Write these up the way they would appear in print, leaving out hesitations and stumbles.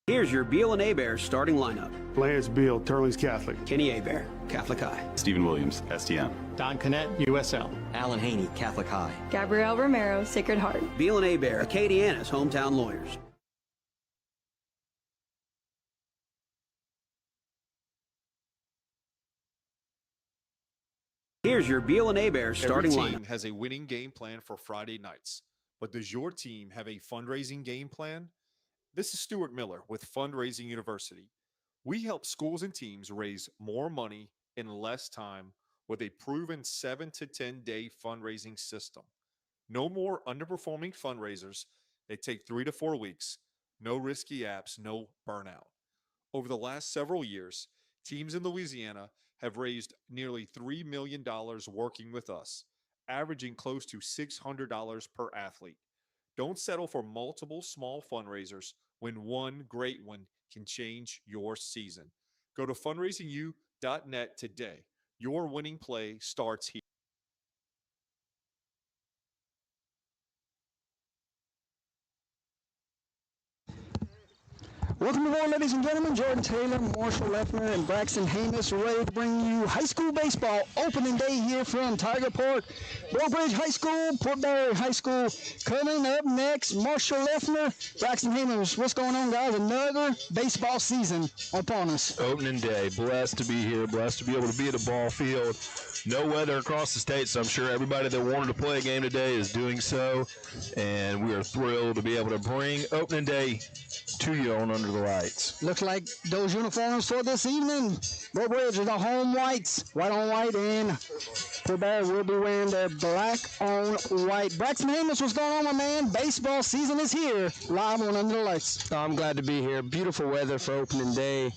Here's your Beal and Hebert starting lineup. Lance Beal, Turlings Catholic. Kenny Hebert, Catholic High. Stephen Williams, STM. Don Connett, USL. Alan Haney, Catholic High. Gabrielle Romero, Sacred Heart. Beal and Hebert, Acadiana's hometown lawyers. Here's your Beal and Hebert starting Every team lineup. has a winning game plan for Friday nights, but does your team have a fundraising game plan? This is Stuart Miller with Fundraising University. We help schools and teams raise more money in less time with a proven 7 to 10 day fundraising system. No more underperforming fundraisers. They take 3 to 4 weeks. No risky apps, no burnout. Over the last several years, teams in Louisiana have raised nearly $3 million working with us, averaging close to $600 per athlete. Don't settle for multiple small fundraisers when one great one can change your season. Go to fundraisingu.net today. Your winning play starts here. Welcome aboard, ladies and gentlemen. Jordan Taylor, Marshall Leffner, and Braxton Hamus ready to bring you high school baseball opening day here from Tiger Park. Barre Breaux High School, Port Barre High School. Coming up next, Marshall Leffner, Braxton Hamus. What's going on, guys? Another baseball season upon us. Opening day. Blessed to be here. Blessed to be able to be at a ball field. No weather across the state, so I'm sure everybody that wanted to play a game today is doing so. And we are thrilled to be able to bring opening day to you on Under the Lights. Looks like those uniforms for this evening. Barre Breaux are the home whites, white on white, and Port Barre will be wearing their black on white. Braxton Hamus, what's going on, my man? Baseball season is here, live on Under the Lights. I'm glad to be here. Beautiful weather for opening day.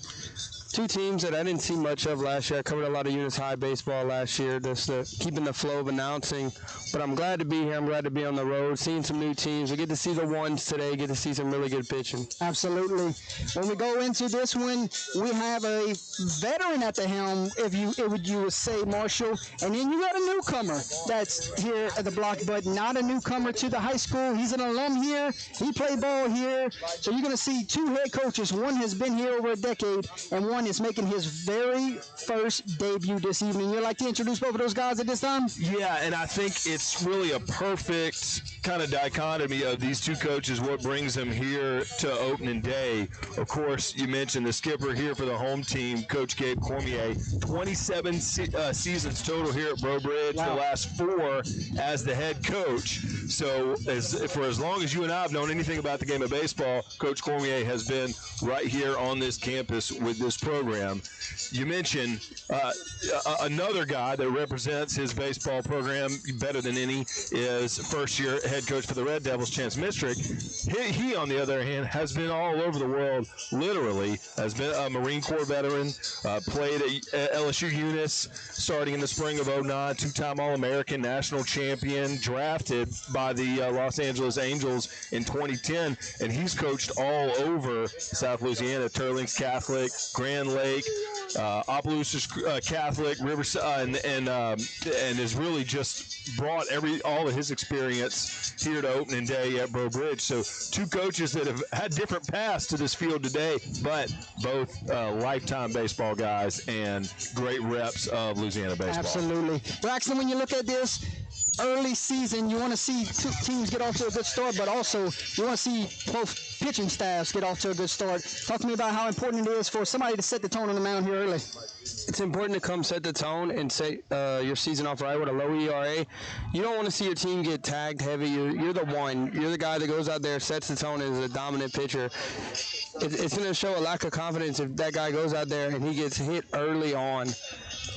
Two teams that I didn't see much of last year. I covered a lot of Eunice High baseball last year, just keeping the flow of announcing. But I'm glad to be here. I'm glad to be on the road, seeing some new teams. We get to see the ones today, get to see some really good pitching. Absolutely. When we go into this one, we have a veteran at the helm, if you would say, Marshall. And then you got a newcomer that's here at the block, but not a newcomer to the high school. He's an alum here. He played ball here. So you're going to see two head coaches. One has been here over a decade, and one is making his very first debut this evening. You'd like to introduce both of those guys at this time? Yeah, and I think it's really a perfect kind of dichotomy of these two coaches, what brings them here to opening day. Of course, you mentioned the skipper here for the home team, Coach Gabe Cormier. 27 seasons total here at Barre Breaux, wow. The last 4 as the head coach. So for as long as you and I have known anything about the game of baseball, Coach Cormier has been right here on this campus with this program. You mentioned another guy that represents his baseball program better than any is first-year head coach for the Red Devils, Chance Mistrick. He, on the other hand, has been all over the world, literally, has been a Marine Corps veteran, played at LSU Eunice starting in the spring of '09, two-time All-American, national champion, drafted by the Los Angeles Angels in 2010, and he's coached all over South Louisiana, Turlings Catholic, Grand Lake, Opelousas Catholic, Riverside, and has really just brought all of his experience here to opening day at Barre Breaux. So two coaches that have had different paths to this field today, but both lifetime baseball guys and great reps of Louisiana baseball. Absolutely. Braxton, when you look at this early season, you want to see two teams get off to a good start, but also you want to see both pitching staffs get off to a good start. Talk to me about how important it is for somebody to set the tone on the mound here early. It's important to come set the tone and set your season off right with a low ERA. You don't want to see your team get tagged heavy. You're the one. You're the guy that goes out there, sets the tone as a dominant pitcher. It's going to show a lack of confidence if that guy goes out there and he gets hit early on.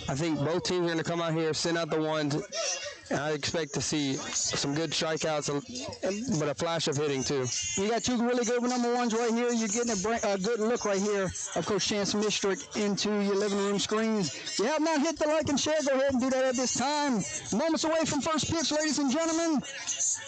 I think both teams are going to come out here, send out the ones, and I expect to see some good strikeouts, but a flash of hitting too. You got two really good number ones right here. You're getting a good look right here of Coach Chance Mistrick into your living room screens. If you have not hit the like and share, go ahead and do that at this time. Moments away from first pitch, ladies and gentlemen.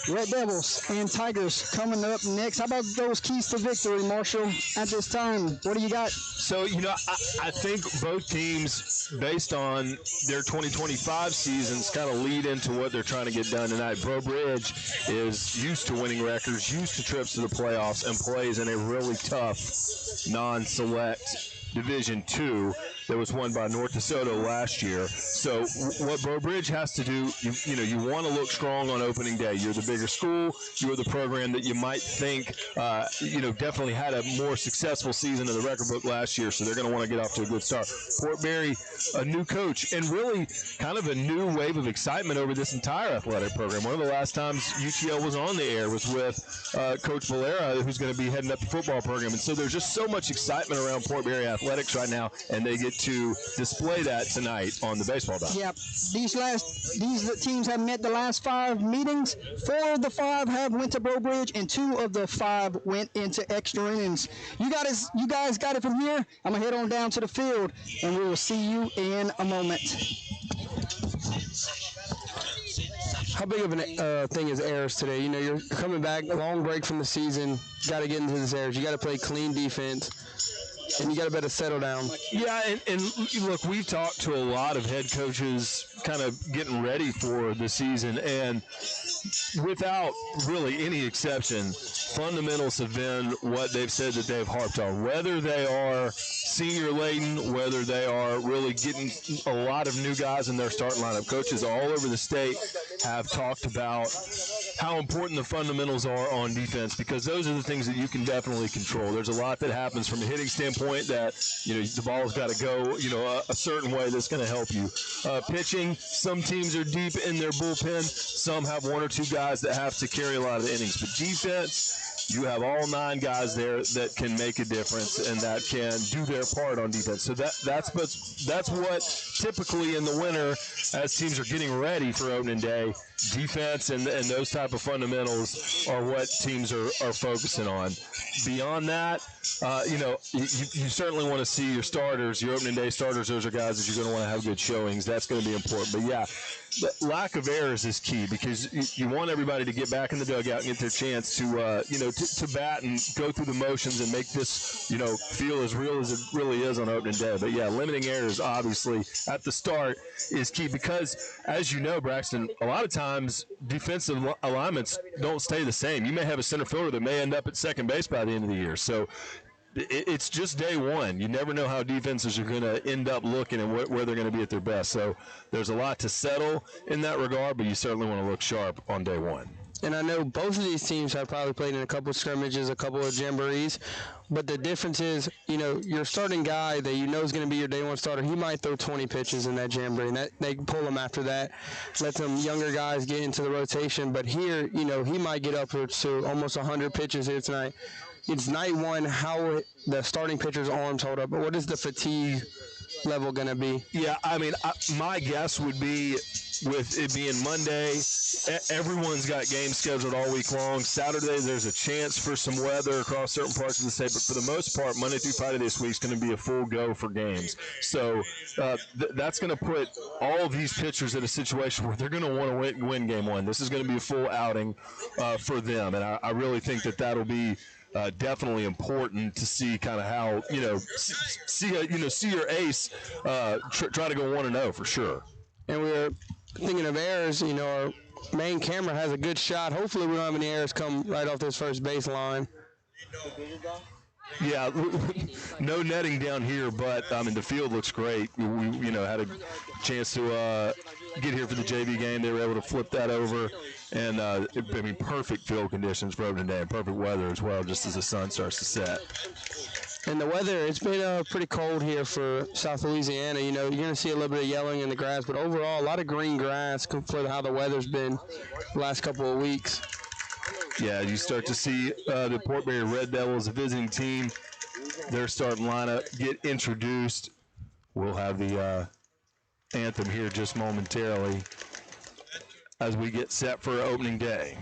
Red Devils and Tigers coming up next. How about those keys to victory, Marshall, at this time? What do you got? So, I think both teams, based on their 2025 seasons, kind of lead into to what they're trying to get done tonight. Barre Breaux is used to winning records, used to trips to the playoffs, and plays in a really tough non-select Division II that was won by North DeSoto last year. So what Barre Breaux has to do, you want to look strong on opening day. You're the bigger school. You're the program that you might think, definitely had a more successful season in the record book last year, so they're going to want to get off to a good start. Fort Berry, a new coach, and really kind of a new wave of excitement over this entire athletic program. One of the last times UTL was on the air was with Coach Valera, who's going to be heading up the football program. And so there's just so much excitement around Fort Berry athletics right now, and they get to display that tonight on the baseball diamond. Yep. These teams have met the last 5 meetings. 4 of the 5 have went to Barre Breaux, and 2 of the 5 went into extra innings. You guys got it from here. I'm gonna head on down to the field, and we will see you in a moment. How big of a thing is errors today? You're coming back, a long break from the season. Got to get into this errors. You got to play clean defense, and you got to better settle down. Yeah, and look, we've talked to a lot of head coaches kind of getting ready for the season, and without really any exception, fundamentals have been what they've said that they've harped on. Whether they are senior laden, whether they are really getting a lot of new guys in their starting lineup. Coaches all over the state have talked about how important the fundamentals are on defense, because those are the things that you can definitely control. There's a lot that happens from a hitting standpoint that, the ball's got to go, a certain way that's going to help you. Pitching, some teams are deep in their bullpen. Some have 1 or 2 guys that have to carry a lot of the innings. But defense, you have all 9 guys there that can make a difference and that can do their part on defense. So that's what typically in the winter, as teams are getting ready for opening day, defense and those type of fundamentals are what teams are focusing on. Beyond that, you certainly want to see your starters, your opening day starters. Those are guys that you're going to want to have good showings. That's going to be important. But yeah, the lack of errors is key, because you want everybody to get back in the dugout and get their chance to to bat and go through the motions and make this feel as real as it really is on opening day. But yeah, limiting errors obviously at the start is key, because as you know, Braxton, a lot of times defensive alignments don't stay the same. You may have a center fielder that may end up at second base by the end of the year. So it's just day one. You never know how defenses are going to end up looking and where they're going to be at their best. So there's a lot to settle in that regard, but you certainly want to look sharp on day one. And I know both of these teams have probably played in a couple of scrimmages, a couple of jamborees, but the difference is, your starting guy that is going to be your day one starter, he might throw 20 pitches in that jamboree, and they pull him after that, let some younger guys get into the rotation. But here, he might get upwards to almost 100 pitches here tonight. It's night one, how the starting pitcher's arms hold up, but what is the fatigue level going to be? Yeah, I mean, my guess would be, with it being Monday, everyone's got games scheduled all week long. Saturday, there's a chance for some weather across certain parts of the state, but for the most part, Monday through Friday this week is going to be a full go for games. So that's going to put all of these pitchers in a situation where they're going to want to win game one. This is going to be a full outing for them, and I really think that that'll be definitely important to see kind of how see your ace try to go 1-0 for sure. And we're thinking of errors. Our main camera has a good shot. Hopefully, we don't have any errors come right off this first baseline. Yeah, no netting down here, but the field looks great. We had a chance to get here for the JV game. They were able to flip that over, and perfect field conditions for opening day, and perfect weather as well, just as the sun starts to set. And the weather, it's been pretty cold here for South Louisiana. You're going to see a little bit of yellowing in the grass, but overall, a lot of green grass for how the weather's been the last couple of weeks. Yeah, you start to see the Port Berry Red Devils, a visiting team, their starting lineup get introduced. We'll have the anthem here just momentarily as we get set for opening day.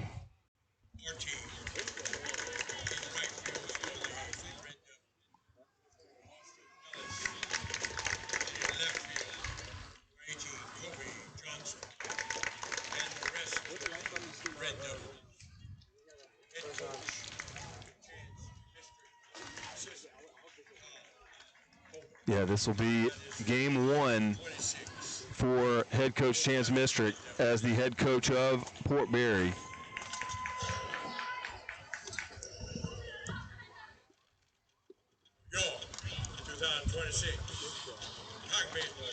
Yeah, this will be game one for head coach Chance Mistrick as the head coach of Port Barre. Yo, 2026. Hockey baseball.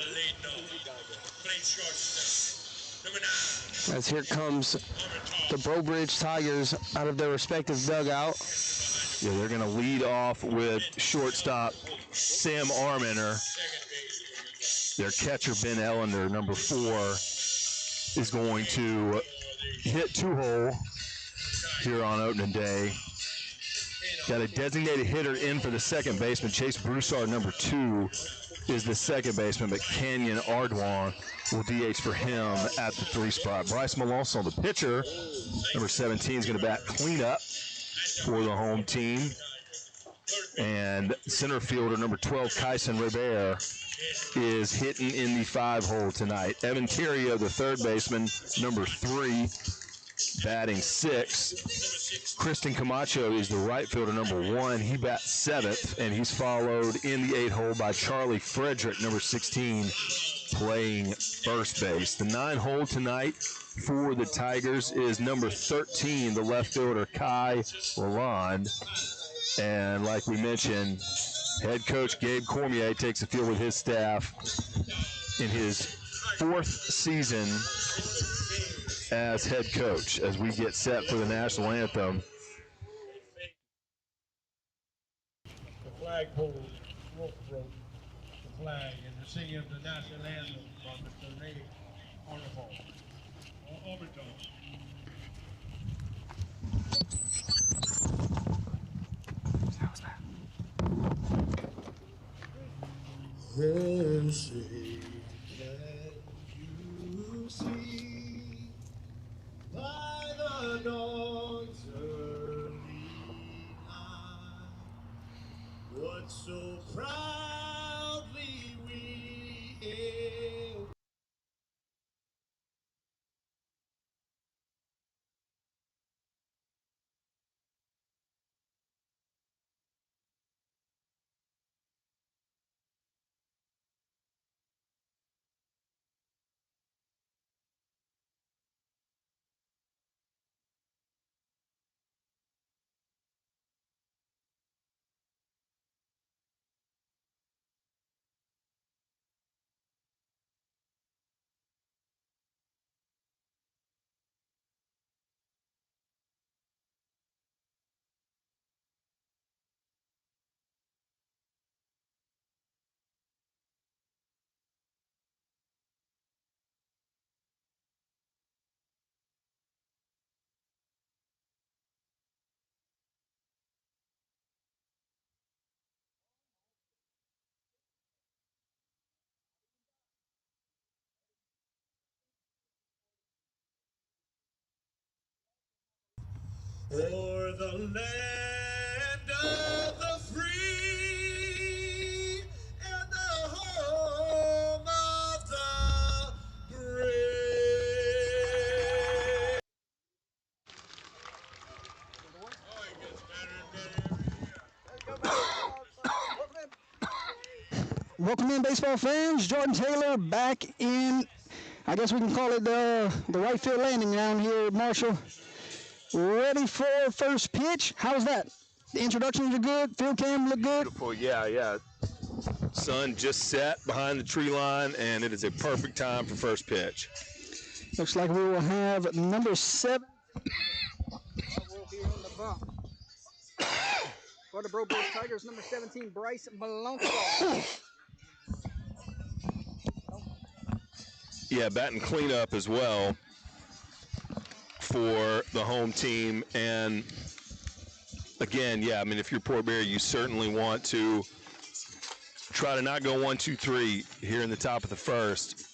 Leading off. Playing shortstop. Number 9. As here comes the Barre Breaux Tigers out of their respective dugout. Yeah, they're going to lead off with shortstop Sam Arminer. Their catcher, Ben Ellender, number 4, is going to hit 2-hole here on opening day. Got a designated hitter in for the second baseman. Chase Broussard, number 2, is the second baseman, but Canyon Ardwan will DH for him at the 3 spot. Bryce Malonzo, the pitcher, number 17, is going to bat cleanup for the home team. And center fielder, number 12, Kyson Robert, is hitting in the 5-hole tonight. Evan Terrio, the third baseman, number 3, batting 6. Kristen Camacho is the right fielder, number 1. He bats 7th, and he's followed in the 8-hole by Charlie Frederick, number 16, playing first base. The 9-hole tonight for the Tigers is number 13, the left fielder, Kai Lalonde. And like we mentioned, head coach Gabe Cormier takes the field with his staff in his 4th season as head coach as we get set for the national anthem. The flagpole broke the flag and the singing of the national anthem by Mr. Ray Arnold. How's that? Well, say, can you see by the dawn's early light what so proudly we hailed? For the land of the free and the home of the brave. Oh, it gets better and better every year. Welcome in, baseball fans. Jordan Taylor back in, I guess we can call it the right field landing down here, Marshall. Ready for first pitch. How's that? The introductions are good. Field cam look good. Beautiful, yeah. Sun just set behind the tree line, and it is a perfect time for first pitch. Looks like we will have number 7. Will be on the bump. For the Barre Breaux Tigers, number 17, Bryce Malonzo. Yeah, batting cleanup as well for the home team. And again, yeah, I mean, if you're Port Barre, you certainly want to try to not go 1, 2, 3 here in the top of the first.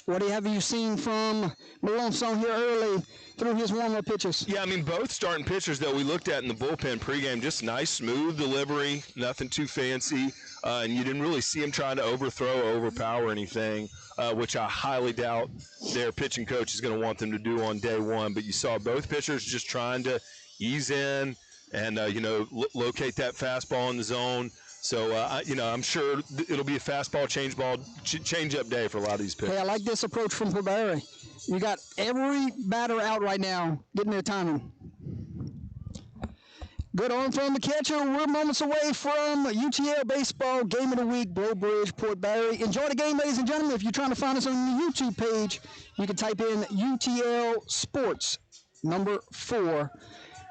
What have you seen from Malonzo here early through his warm-up pitches? Yeah, I mean, both starting pitchers that we looked at in the bullpen pregame, just nice, smooth delivery, nothing too fancy, and you didn't really see him trying to overthrow or overpower anything, which I highly doubt their pitching coach is going to want them to do on day one. But you saw both pitchers just trying to ease in and, locate that fastball in the zone. So, I'm sure it'll be a fastball, change-up day for a lot of these pitchers. Hey, I like this approach from Barre. You got every batter out right now getting their timing. Good on from the catcher. We're moments away from UTL Baseball Game of the Week, Barre Breaux, Port Barre. Enjoy the game, ladies and gentlemen. If you're trying to find us on the YouTube page, you can type in UTL Sports number 4.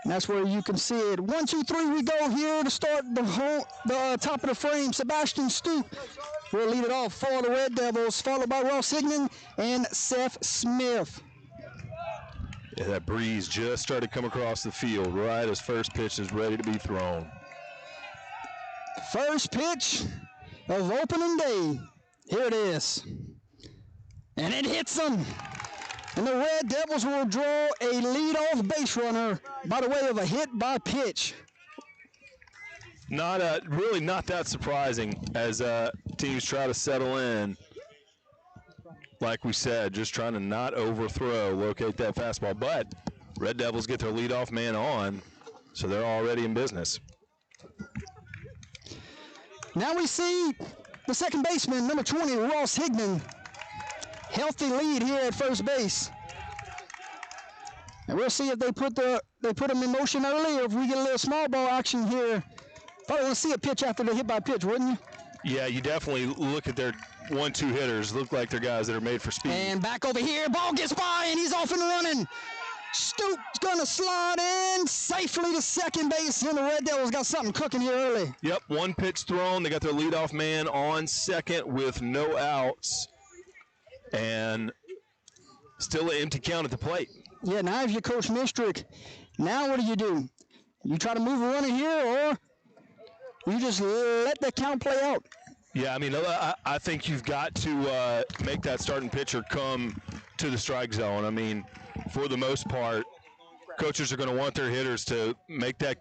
And that's where you can see it. 1, 2, 3, we go here to start the top of the frame. Sebastian Stoop will lead it off for the Red Devils, followed by Ross Higdon and Seth Smith. Yeah, that breeze just started to come across the field right as first pitch is ready to be thrown. First pitch of opening day. Here it is. And it hits them. And the Red Devils will draw a leadoff base runner by the way of a hit by pitch. Really not that surprising as teams try to settle in. Like we said, just trying to not overthrow, locate that fastball. But Red Devils get their leadoff man on, so they're already in business. Now we see the second baseman, number 20, Ross Higdon. Healthy lead here at first base. And we'll see if they put him in motion early or if we get a little small ball action here. Probably want to see a pitch after the hit by pitch, wouldn't you? Yeah, you definitely look at their 1-2 hitters. Look like they're guys that are made for speed. And back over here, ball gets by and he's off and running. Stoop's gonna slide in safely to second base, and the Red Devils got something cooking here early. Yep, one pitch thrown. They got their leadoff man on second with no outs. And still an empty count at the plate. Yeah, now if you're Coach Mistrick, now what do? You try to move a runner here, or you just let the count play out? Yeah, I mean, I think you've got to make that starting pitcher come to the strike zone. I mean, for the most part, coaches are going to want their hitters to make that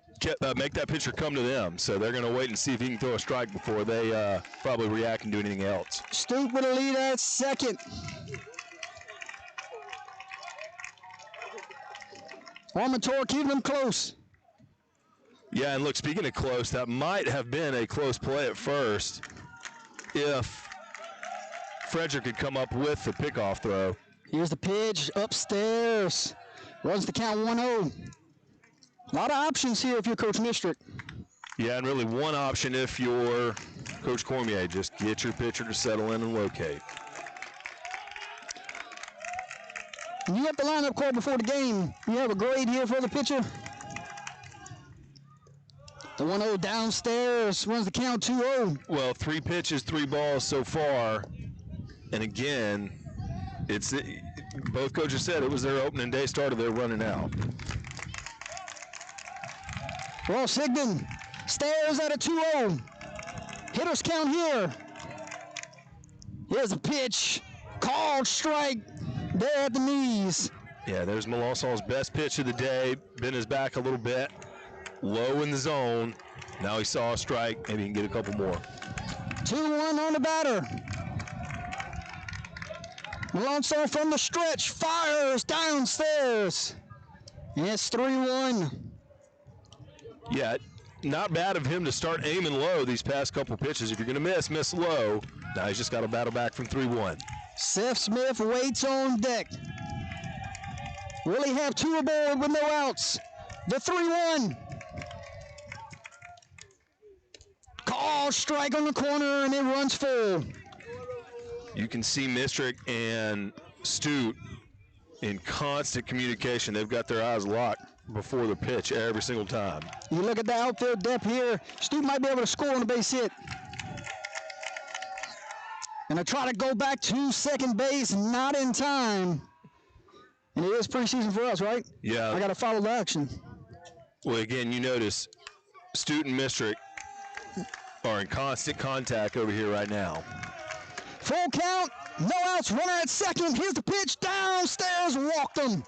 pitcher come to them. So they're going to wait and see if he can throw a strike before they probably react and do anything else. Stoop with a lead at second. Armator keeping them close. Yeah, and look, speaking of close, that might have been a close play at first if Frederick could come up with the pickoff throw. Here's the pitch upstairs. Runs the count 1-0. A lot of options here if you're Coach Mistrick. Yeah, and really one option if you're Coach Cormier. Just get your pitcher to settle in and locate. And you have the lineup call before the game. You have a grade here for the pitcher. The 1-0 downstairs runs the count 2-0. Well, 3 pitches, 3 balls so far. And again, both coaches said it was their opening day starter. They're running out. Ross Higdon stares at a 2-0. Hitters count here. Here's a pitch. Called strike there at the knees. Yeah, there's Malasal's best pitch of the day. Bent his back a little bit. Low in the zone. Now he saw a strike. Maybe he can get a couple more. 2-1 on the batter. Malonzo from the stretch fires downstairs. And it's 3-1. Yeah, not bad of him to start aiming low these past couple pitches. If you're going to miss low. Now he's just got to battle back from 3-1. Seth Smith waits on deck. Will he have 2 aboard with no outs? The 3-1. Call strike on the corner, and it runs full. You can see Mistrick and Stute in constant communication. They've got their eyes locked before the pitch every single time. You look at the outfield depth here. Stute might be able to score on a base hit. And I try to go back to second base, not in time. And it is preseason for us, right? Yeah. I got to follow the action. Well, again, you notice Stute and Mistrick are in constant contact over here right now. Full count, no outs, runner at second. Here's the pitch, downstairs, walked him.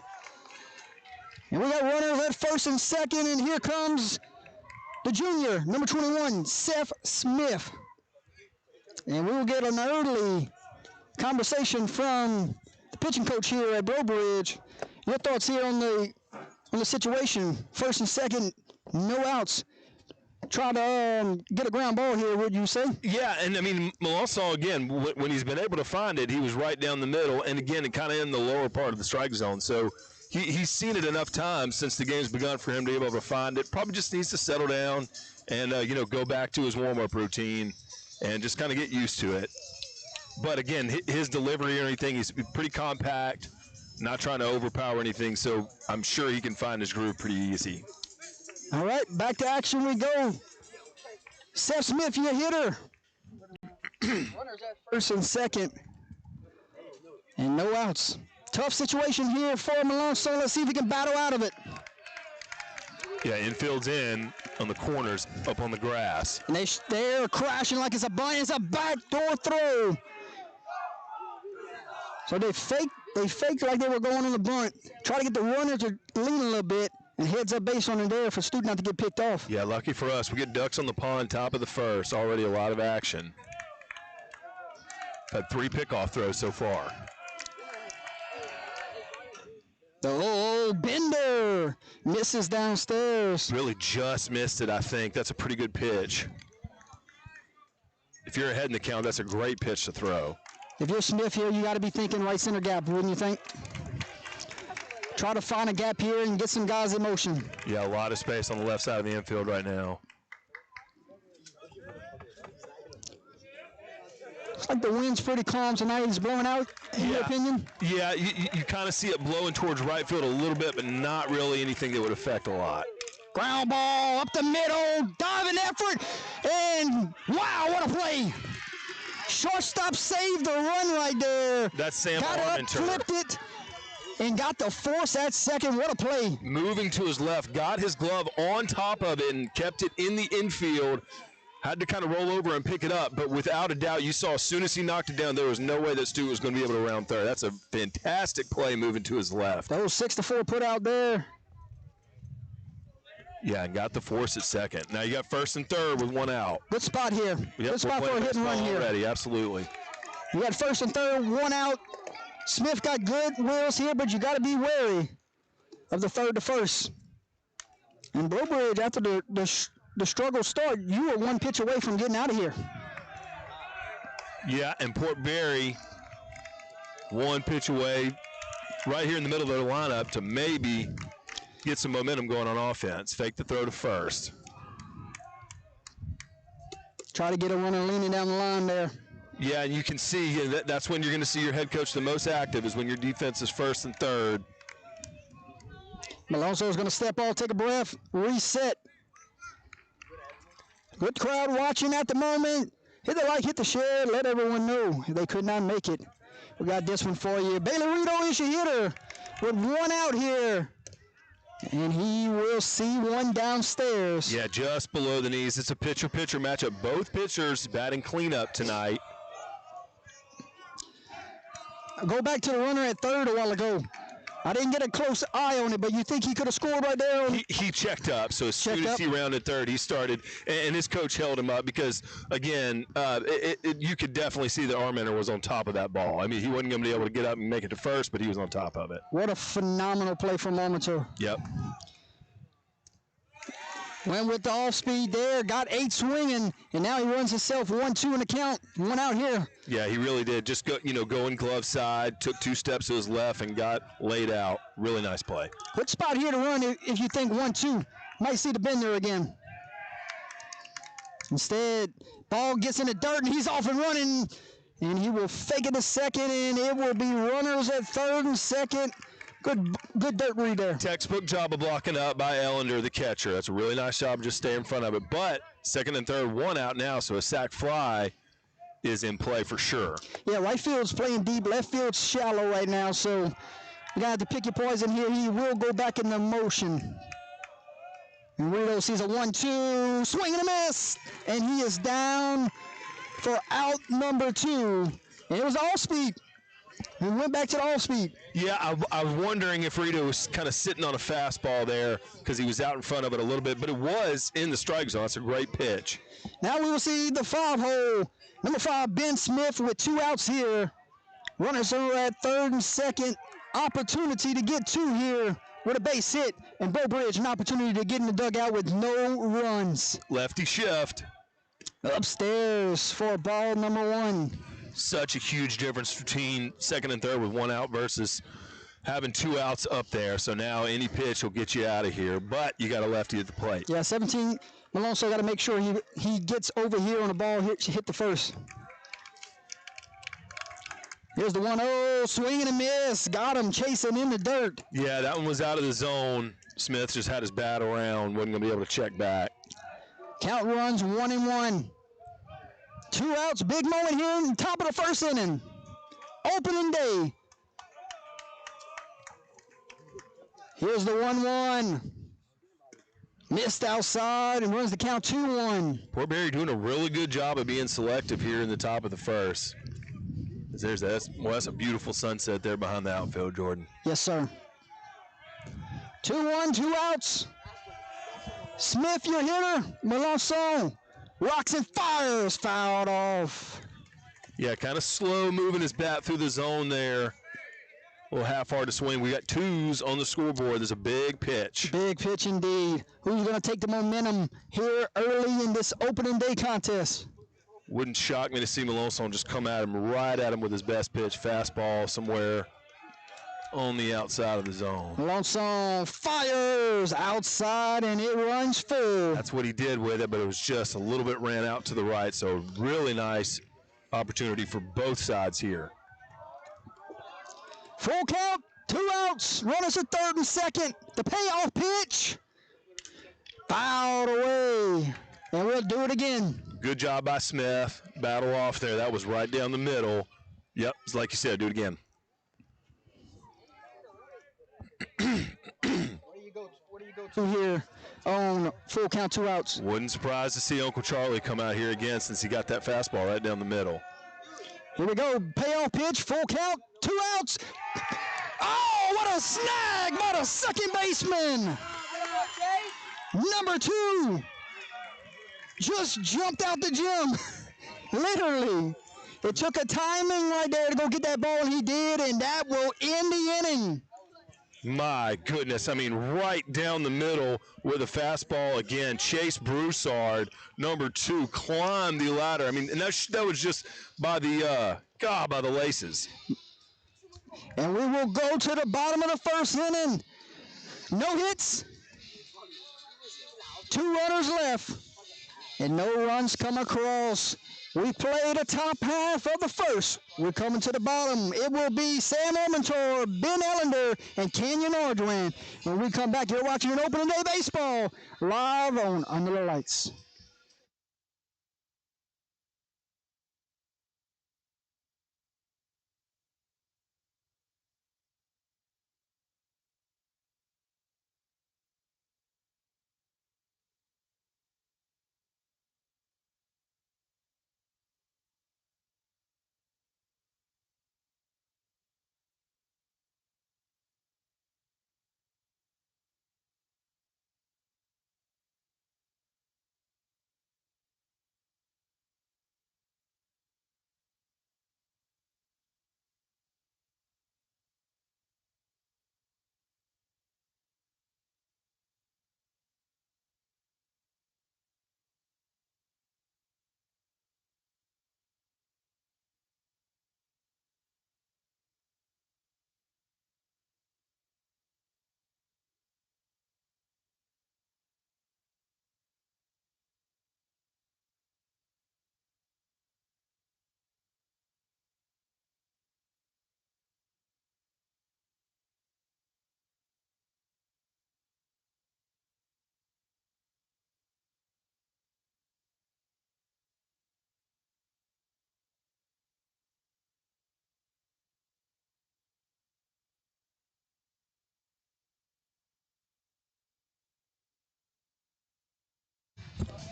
And we got runners at first and second, and here comes the junior, number 21, Seth Smith. And we will get an early conversation from the pitching coach here at Barre Breaux. Your thoughts here on the situation? First and second, no outs. try to get a ground ball here, would you say? Yeah, and I mean, Melanson, again, when he's been able to find it, he was right down the middle, and again, kind of in the lower part of the strike zone. So he's seen it enough times since the game's begun for him to be able to find it. Probably just needs to settle down and, go back to his warm-up routine and just kind of get used to it. But again, his delivery or anything, he's pretty compact, not trying to overpower anything, so I'm sure he can find his groove pretty easy. All right, back to action we go. Seth Smith, your hitter. Runners at first and second. And no outs. Tough situation here for Malone, so let's see if he can battle out of it. Yeah, infield's in on the corners, up on the grass. And they're crashing like it's a bunt. It's a backdoor throw. So they faked like they were going on the bunt. Try to get the runner to lean a little bit. And heads up base on in there for Stute not to get picked off. Yeah, lucky for us. We get ducks on the pond, top of the first. Already a lot of action. Had 3 pickoff throws so far. The old Bender misses downstairs. Really just missed it, I think. That's a pretty good pitch. If you're ahead in the count, that's a great pitch to throw. If you're Smith here, you got to be thinking right center gap, wouldn't you think? Try to find a gap here and get some guys in motion. Yeah, a lot of space on the left side of the infield right now. Looks like the wind's pretty calm tonight. It's blowing out, in your opinion? Yeah, you kind of see it blowing towards right field a little bit, but not really anything that would affect a lot. Ground ball up the middle, diving effort, and wow, what a play. Shortstop saved the run right there. That's Sam Got up, Armenter. flipped it, and got the force at second. What a play. Moving to his left, got his glove on top of it and kept it in the infield. Had to kind of roll over and pick it up, but without a doubt, you saw as soon as he knocked it down, there was no way that Stu was going to be able to round third. That's a fantastic play moving to his left. Those 6-4 put out there. Yeah, and got the force at second. Now you got first and third with 1 out. Good spot here. Yep, Good spot for a hit and run here. Already, absolutely. You got first and third, 1 out. Smith got good wheels here, but you got to be wary of the third to first. And Barre Breaux, after the struggle start, you were 1 pitch away from getting out of here. Yeah, and Port Barre, 1 pitch away, right here in the middle of their lineup to maybe get some momentum going on offense. Fake the throw to first. Try to get a runner leaning down the line there. Yeah, and you can see that's when you're going to see your head coach the most active, is when your defense is first and third. Malonzo is going to step off, take a breath, reset. Good crowd watching at the moment. Hit the like, hit the share, let everyone know they could not make it. We got this one for you. Bailey Rito is your hitter with 1 out here. And he will see one downstairs. Yeah, just below the knees. It's a pitcher-pitcher matchup. Both pitchers batting cleanup tonight. Go back to the runner at third a while ago. I didn't get a close eye on it, but you think he could have scored right there? He checked up, so as soon as he rounded third, he started, and his coach held him up because, again, you could definitely see that Armenter was on top of that ball. I mean, he wasn't going to be able to get up and make it to first, but he was on top of it. What a phenomenal play from Armenter. Yep. Went with the off-speed there, got 8 swinging, and now he runs himself 1-2 in the count. 1 out here. Yeah, he really did. Just go in glove side, took 2 steps to his left, and got laid out. Really nice play. Good spot here to run if you think 1-2. Might see the Bender again. Instead, ball gets in the dirt, and he's off and running, and he will fake it to second, and it will be runners at third and second. Good dirt read there. Textbook job of blocking up by Ellender, the catcher. That's a really nice job. Just stay in front of it. But second and third, 1 out now, so a sac fly is in play for sure. Yeah, right field's playing deep. Left field's shallow right now, so you got to have to pick your poison here. He will go back into motion. And Rito sees a 1-2, swing and a miss, and he is down for out number 2. And it was all speed. He went back to the off-speed. Yeah, I was wondering if Rito was kind of sitting on a fastball there because he was out in front of it a little bit, but it was in the strike zone. That's a great pitch. Now we will see the 5-hole. Number 5, Ben Smith with 2 outs here. Runners are at third and second. Opportunity to get 2 here with a base hit, and Barre Breaux an opportunity to get in the dugout with no runs. Lefty shift. Upstairs for ball number 1. Such a huge difference between second and third with 1 out versus having 2 outs up there. So now any pitch will get you out of here, but you got a lefty at the plate. Yeah, 17. Malonzo got to make sure he gets over here on the ball, hit the first. Here's the 1-0, swing and a miss. Got him chasing in the dirt. Yeah, that one was out of the zone. Smith just had his bat around, wasn't going to be able to check back. Count runs 1-1. 2 outs, big moment here in the top of the first inning. Opening day. Here's the 1-1. Missed outside and runs the count 2-1. Poor Barry doing a really good job of being selective here in the top of the first. That's a beautiful sunset there behind the outfield, Jordan. Yes, sir. 2-1, 2 outs. Smith, your hitter. Melanson rocks and fires, fouled off. Yeah, kind of slow moving his bat through the zone there. A little half hard to swing. We got 2s on the scoreboard. There's a big pitch. Big pitch indeed. Who's going to take the momentum here early in this opening day contest? Wouldn't shock me to see Melanson just come at him, right at him with his best pitch, fastball somewhere on the outside of the zone. Melanson fires outside and it runs full. That's what he did with it, but it was just a little bit ran out to the right, so really nice opportunity for both sides here. Full count, 2 outs, runners at third and second. The payoff pitch, fouled away, and we'll do it again. Good job by Smith. Battle off there. That was right down the middle. Yep, it's like you said, do it again. What do you go to here on full count, 2 outs? Wouldn't surprise to see Uncle Charlie come out here again since he got that fastball right down the middle. Here we go, payoff pitch, full count, 2 outs. Oh, what a snag by the second baseman. Number 2 just jumped out the gym, literally. It took a timing right there to go get that ball, and he did, and that will end the inning. My goodness, I mean, right down the middle with a fastball again. Chase Broussard, number 2, climbed the ladder. I mean, and that was just by the by the laces. And we will go to the bottom of the first inning. No hits, 2 runners left, and no runs come across. We played the top half of the first. We're coming to the bottom. It will be Sam Ormentor, Ben Ellender, and Kenyon Ordwin. When we come back, you're watching an opening day baseball live on Under the Lights.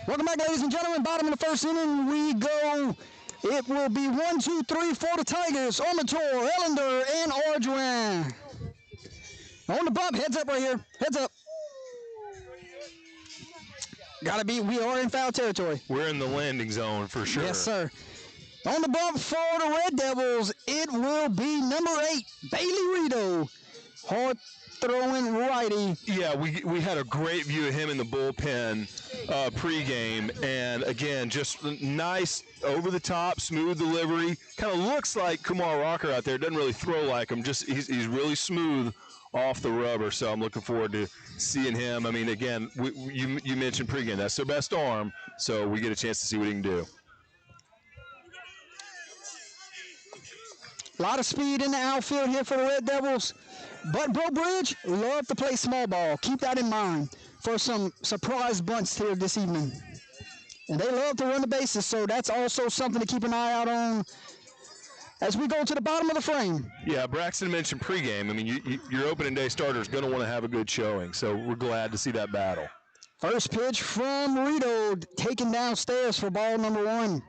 Welcome back, ladies and gentlemen. Bottom of the first inning, we go. It will be 1, 2, 3 for the Tigers. Ormentor, Ellender, and Ordwin. On the bump, heads up right here. Heads up. We are in foul territory. We're in the landing zone for sure. Yes, sir. On the bump for the Red Devils, it will be number 8, Bailey Rito. Hard throwing right. righty. Yeah, we had a great view of him in the bullpen pregame, and again, just nice over the top, smooth delivery. Kind of looks like Kumar Rocker out there. Doesn't really throw like him. Just he's really smooth off the rubber. So I'm looking forward to seeing him. I mean, again, you mentioned pregame. That's their best arm, so we get a chance to see what he can do. A lot of speed in the outfield here for the Red Devils. But Barre Breaux love to play small ball. Keep that in mind for some surprise bunts here this evening. And they love to run the bases, so that's also something to keep an eye out on as we go to the bottom of the frame. Yeah, Braxton mentioned pregame. I mean, your opening day starter is going to want to have a good showing, so we're glad to see that battle. First pitch from Rito, taken downstairs for ball number 1.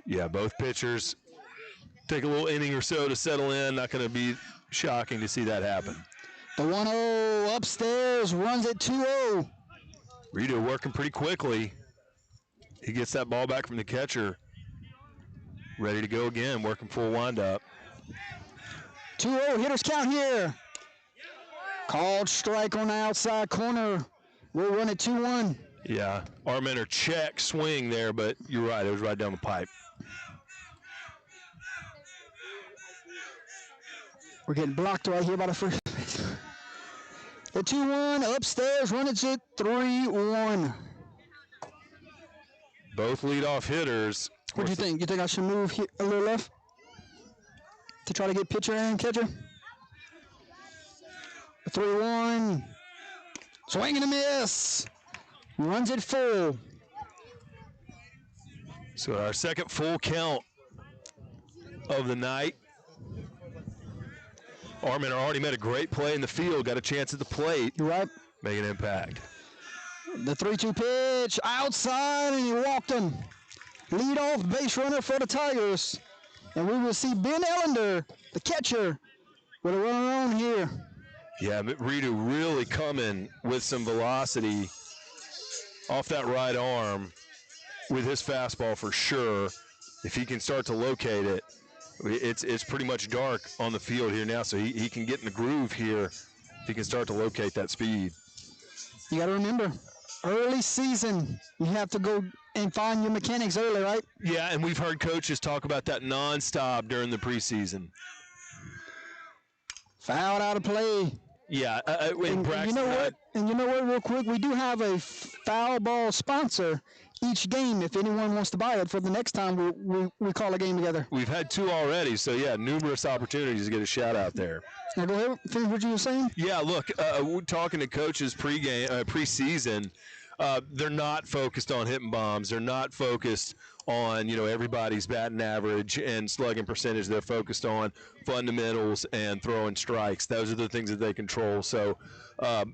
Yeah, both pitchers take a little inning or so to settle in. Not going to be shocking to see that happen. The 1-0 upstairs runs it 2-0. Rito working pretty quickly. He gets that ball back from the catcher. Ready to go again, working full windup. 2-0, hitters count here. Called strike on the outside corner. We'll run it 2-1. Yeah, Armenter check swing there, but you're right, it was right down the pipe. We're getting blocked right here by the first base. The 2-1 upstairs, run it to 3-1. Both leadoff hitters. What do you think? You think I should move here a little left to try to get pitcher and catcher? 3-1. Swing and a miss. Runs it full. So our second full count of the night. Armenter already made a great play in the field, got a chance at the plate. You're right. Make an impact. The 3-2 pitch outside, and he walked him. Lead off base runner for the Tigers. And we will see Ben Ellender, the catcher, with a runner on here. Yeah, but Rito really coming with some velocity off that right arm with his fastball for sure. If he can start to locate it, it's pretty much dark on the field here now, so he can get in the groove here if he can start to locate that speed. You got to remember, early season, you have to go and find your mechanics early, right? Yeah, and we've heard coaches talk about that nonstop during the preseason. Fouled out of play. Yeah, And you know what? And you know what? Real quick, we do have a foul ball sponsor each game. If anyone wants to buy it for the next time we call a game together. We've had 2 already, so yeah, numerous opportunities to get a shout out there. Now go ahead, finish what you were saying. Yeah, look, we're talking to coaches preseason. They're not focused on hitting bombs. They're not focused on everybody's batting average and slugging percentage. They're focused on fundamentals and throwing strikes. Those are the things that they control. So,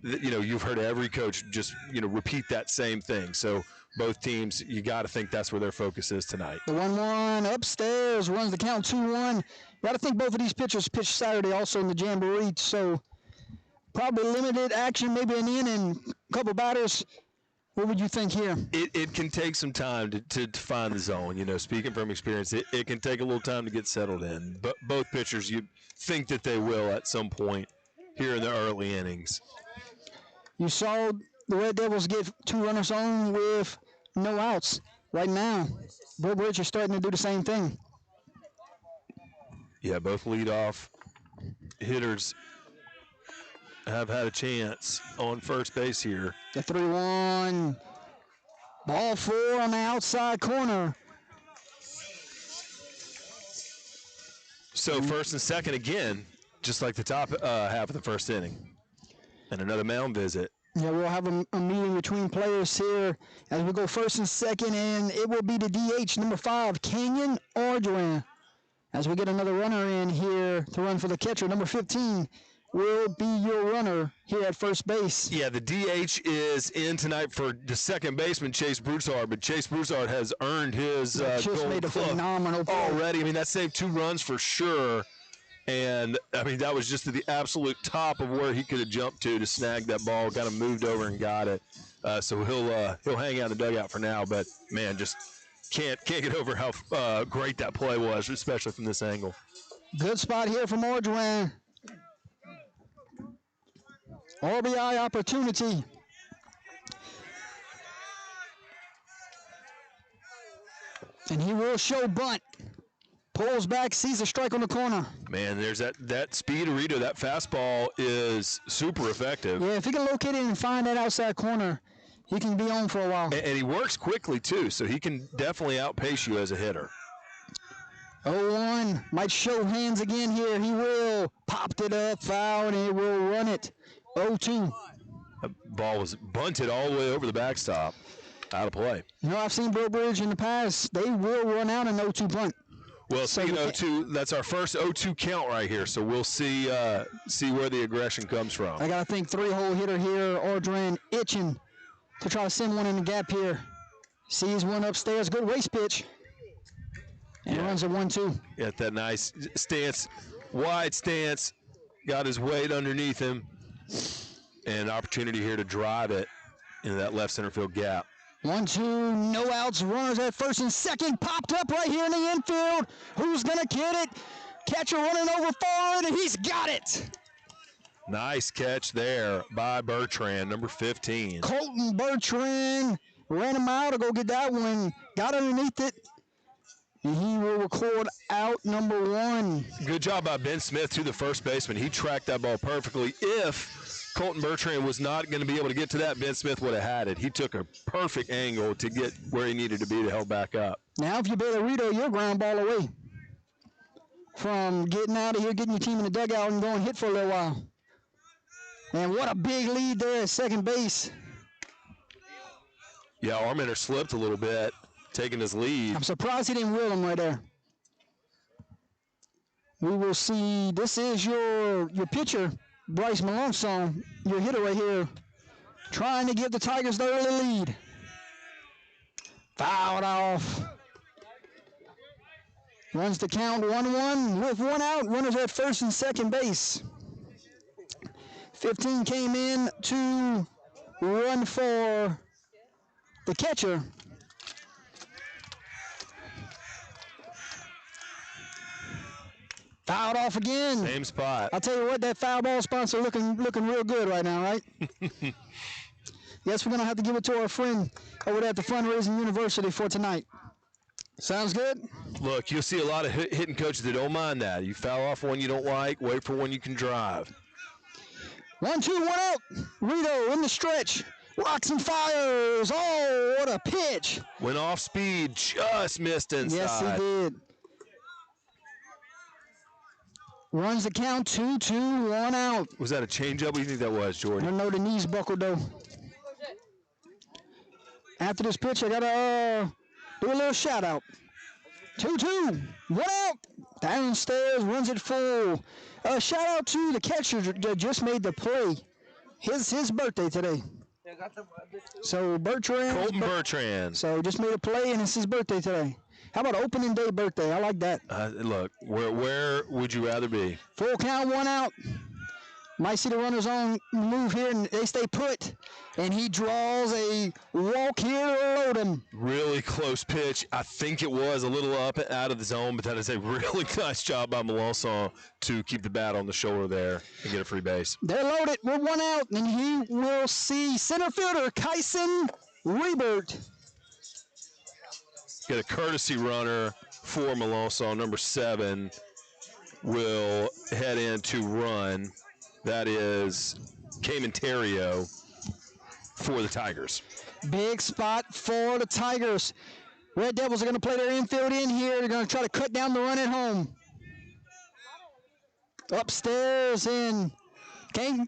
you've heard every coach just repeat that same thing. So both teams, you got to think that's where their focus is tonight. The 1-1 upstairs runs the count 2-1. You got to think both of these pitchers pitched Saturday also in the Jamboree. So probably limited action, maybe an inning, a couple batters. What would you think here? It can take some time to find the zone. Speaking from experience, it can take a little time to get settled in. But both pitchers, you think that they will at some point here in the early innings. You saw the Red Devils get 2 runners on with no outs. Right now, Barre Breaux are starting to do the same thing. Yeah, both leadoff hitters have had a chance on first base here. The 3-1. Ball 4 on the outside corner. So first and second again, just like the top half of the first inning. And another mound visit. Yeah, we'll have a meeting between players here as we go first and second, and it will be the DH, number 5, Kenyon Ordwin. As we get another runner in here to run for the catcher, number 15 will be your runner here at first base. Yeah, the DH is in tonight for the second baseman, Chase Broussard, but Chase Broussard has earned his just made a phenomenal play already. I mean, that saved 2 runs for sure. And, I mean, that was just at the absolute top of where he could have jumped to snag that ball, kind of moved over and got it. So he'll hang out in the dugout for now. But, man, just can't get over how great that play was, especially from this angle. Good spot here from Ordwin. RBI opportunity. And he will show bunt. Pulls back, sees a strike on the corner. Man, there's that speed of Rito. That fastball is super effective. Yeah, if he can locate it and find that outside corner, he can be on for a while. And he works quickly, too, so he can definitely outpace you as a hitter. 0-1. Might show hands again here. He will. Popped it up, foul, and he will run it. 0-2. The ball was bunted all the way over the backstop. Out of play. You know, I've seen Barre Breaux in the past. They will run out an 0-2 bunt. Well, speaking of 0-2, that's our first 0-2 count right here, so we'll see where the aggression comes from. I got to think three-hole hitter here, Ordran itching to try to send one in the gap here. Sees one upstairs. Good waist pitch. And runs a 1-2. Got that nice stance, wide stance. Got his weight underneath him. And an opportunity here to drive it into that left center field gap. 1-2, no outs, runners at first and second, popped up right here in the infield. Who's gonna get it? Catcher running over forward, and he's got it. Nice catch there by Bertrand, number 15. Colton Bertrand ran a mile to go get that one, got underneath it, and he will record out number 1. Good job by Ben Smith to the first baseman. He tracked that ball perfectly. If Colton Bertrand was not going to be able to get to that, Ben Smith would have had it. He took a perfect angle to get where he needed to be to help back up. Now if you bail a Rito, you're ground ball away from getting out of here, getting your team in the dugout and going hit for a little while. And what a big lead there at second base. Yeah, Armenter slipped a little bit, taking his lead. I'm surprised he didn't wheel him right there. We will see, this is your pitcher, Bryce Malone, your hitter right here, trying to give the Tigers the early lead. Fouled off. Runs the count 1-1 with 1 out. Runners at first and second base. 15 came in to run for the catcher. Fouled off again. Same spot. I'll tell you what, that foul ball sponsor looking real good right now, right? Yes, we're going to have to give it to our friend over there at the Fundraising University for tonight. Sounds good? Look, you'll see a lot of hitting coaches that don't mind that. You foul off one you don't like, wait for one you can drive. 1-2, 1 out. Rito in the stretch. Rocks and fires. Oh, what a pitch. Went off speed, just missed inside. Yes, he did. Runs the count 2-2, 1 out. Was that a changeup? What do you think that was, Jordan? I don't know, the knees buckled though. After this pitch, I got to do a little shout out. 2-2, 1 out. Downstairs, runs it full. Shout out to the catcher that just made the play. His birthday today. So Bertrand. Colton Bertrand. So just made a play and it's his birthday today. How about opening day birthday? I like that. Look, where would you rather be? Full count, 1 out. Might see the runners on move here, and they stay put. And he draws a walk here to load him. Really close pitch. I think it was a little up and out of the zone, but that is a really nice job by Melanson to keep the bat on the shoulder there and get a free base. They're loaded with 1 out, and he will see center fielder Kyson Rebert. Get a courtesy runner for Melanson. Number 7 will head in to run. That is Cayman Terrio for the Tigers. Big spot for the Tigers. Red Devils are going to play their infield in here. They're going to try to cut down the run at home. Upstairs and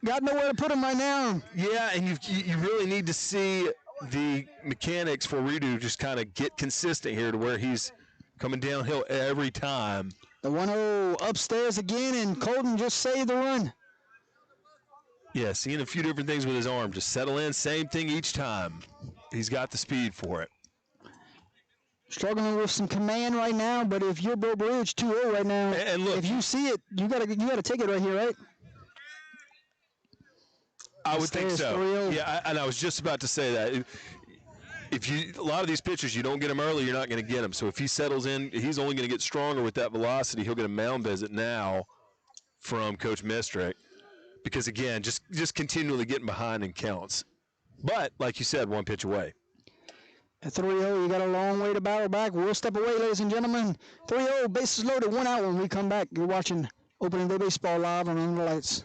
got nowhere to put him right now. Yeah, and you really need to see the mechanics for Redo just kind of get consistent here to where he's coming downhill every time. The 1-0 upstairs again, and Colton just saved the run. Yeah, seeing a few different things with his arm. Just settle in, same thing each time. He's got the speed for it. Struggling with some command right now, but if you're Barre Breaux, 2-0 right now. And look, if you see it, you gotta take it right here, right? I would think so. 3-0. Yeah, and I was just about to say that. If a lot of these pitchers, you don't get them early, you're not going to get them. So if he settles in, he's only going to get stronger with that velocity. He'll get a mound visit now from Coach Mistrick. because, again, just continually getting behind and counts. But, like you said, one pitch away. At 3-0, you got a long way to battle back. We'll step away, ladies and gentlemen. 3-0, bases loaded, 1 out. When we come back, you're watching Opening Day Baseball live on Under the Lights.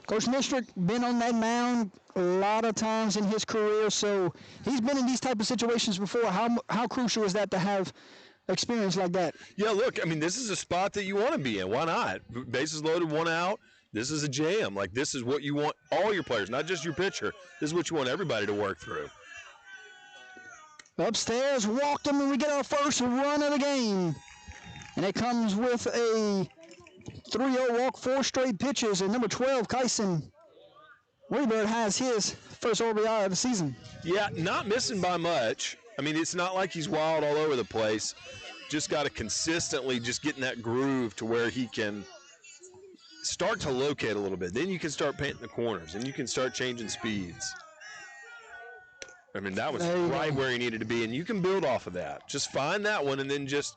Coach Mistrick been on that mound a lot of times in his career, so he's been in these type of situations before. How crucial is that to have experience like that? Yeah, look, I mean, this is a spot that you want to be in. Why not? Bases loaded, 1 out. This is a jam. Like, this is what you want all your players, not just your pitcher. This is what you want everybody to work through. Upstairs, walked him, and we get our first run of the game. And it comes with a 3-0 walk, 4 straight pitches, and number 12, Kyson Weybird has his first RBI of the season. Yeah, not missing by much. I mean, it's not like he's wild all over the place. Just got to consistently just get in that groove to where he can start to locate a little bit. Then you can start painting the corners, and you can start changing speeds. I mean, that was right where he needed to be, and you can build off of that. Just find that one, and then just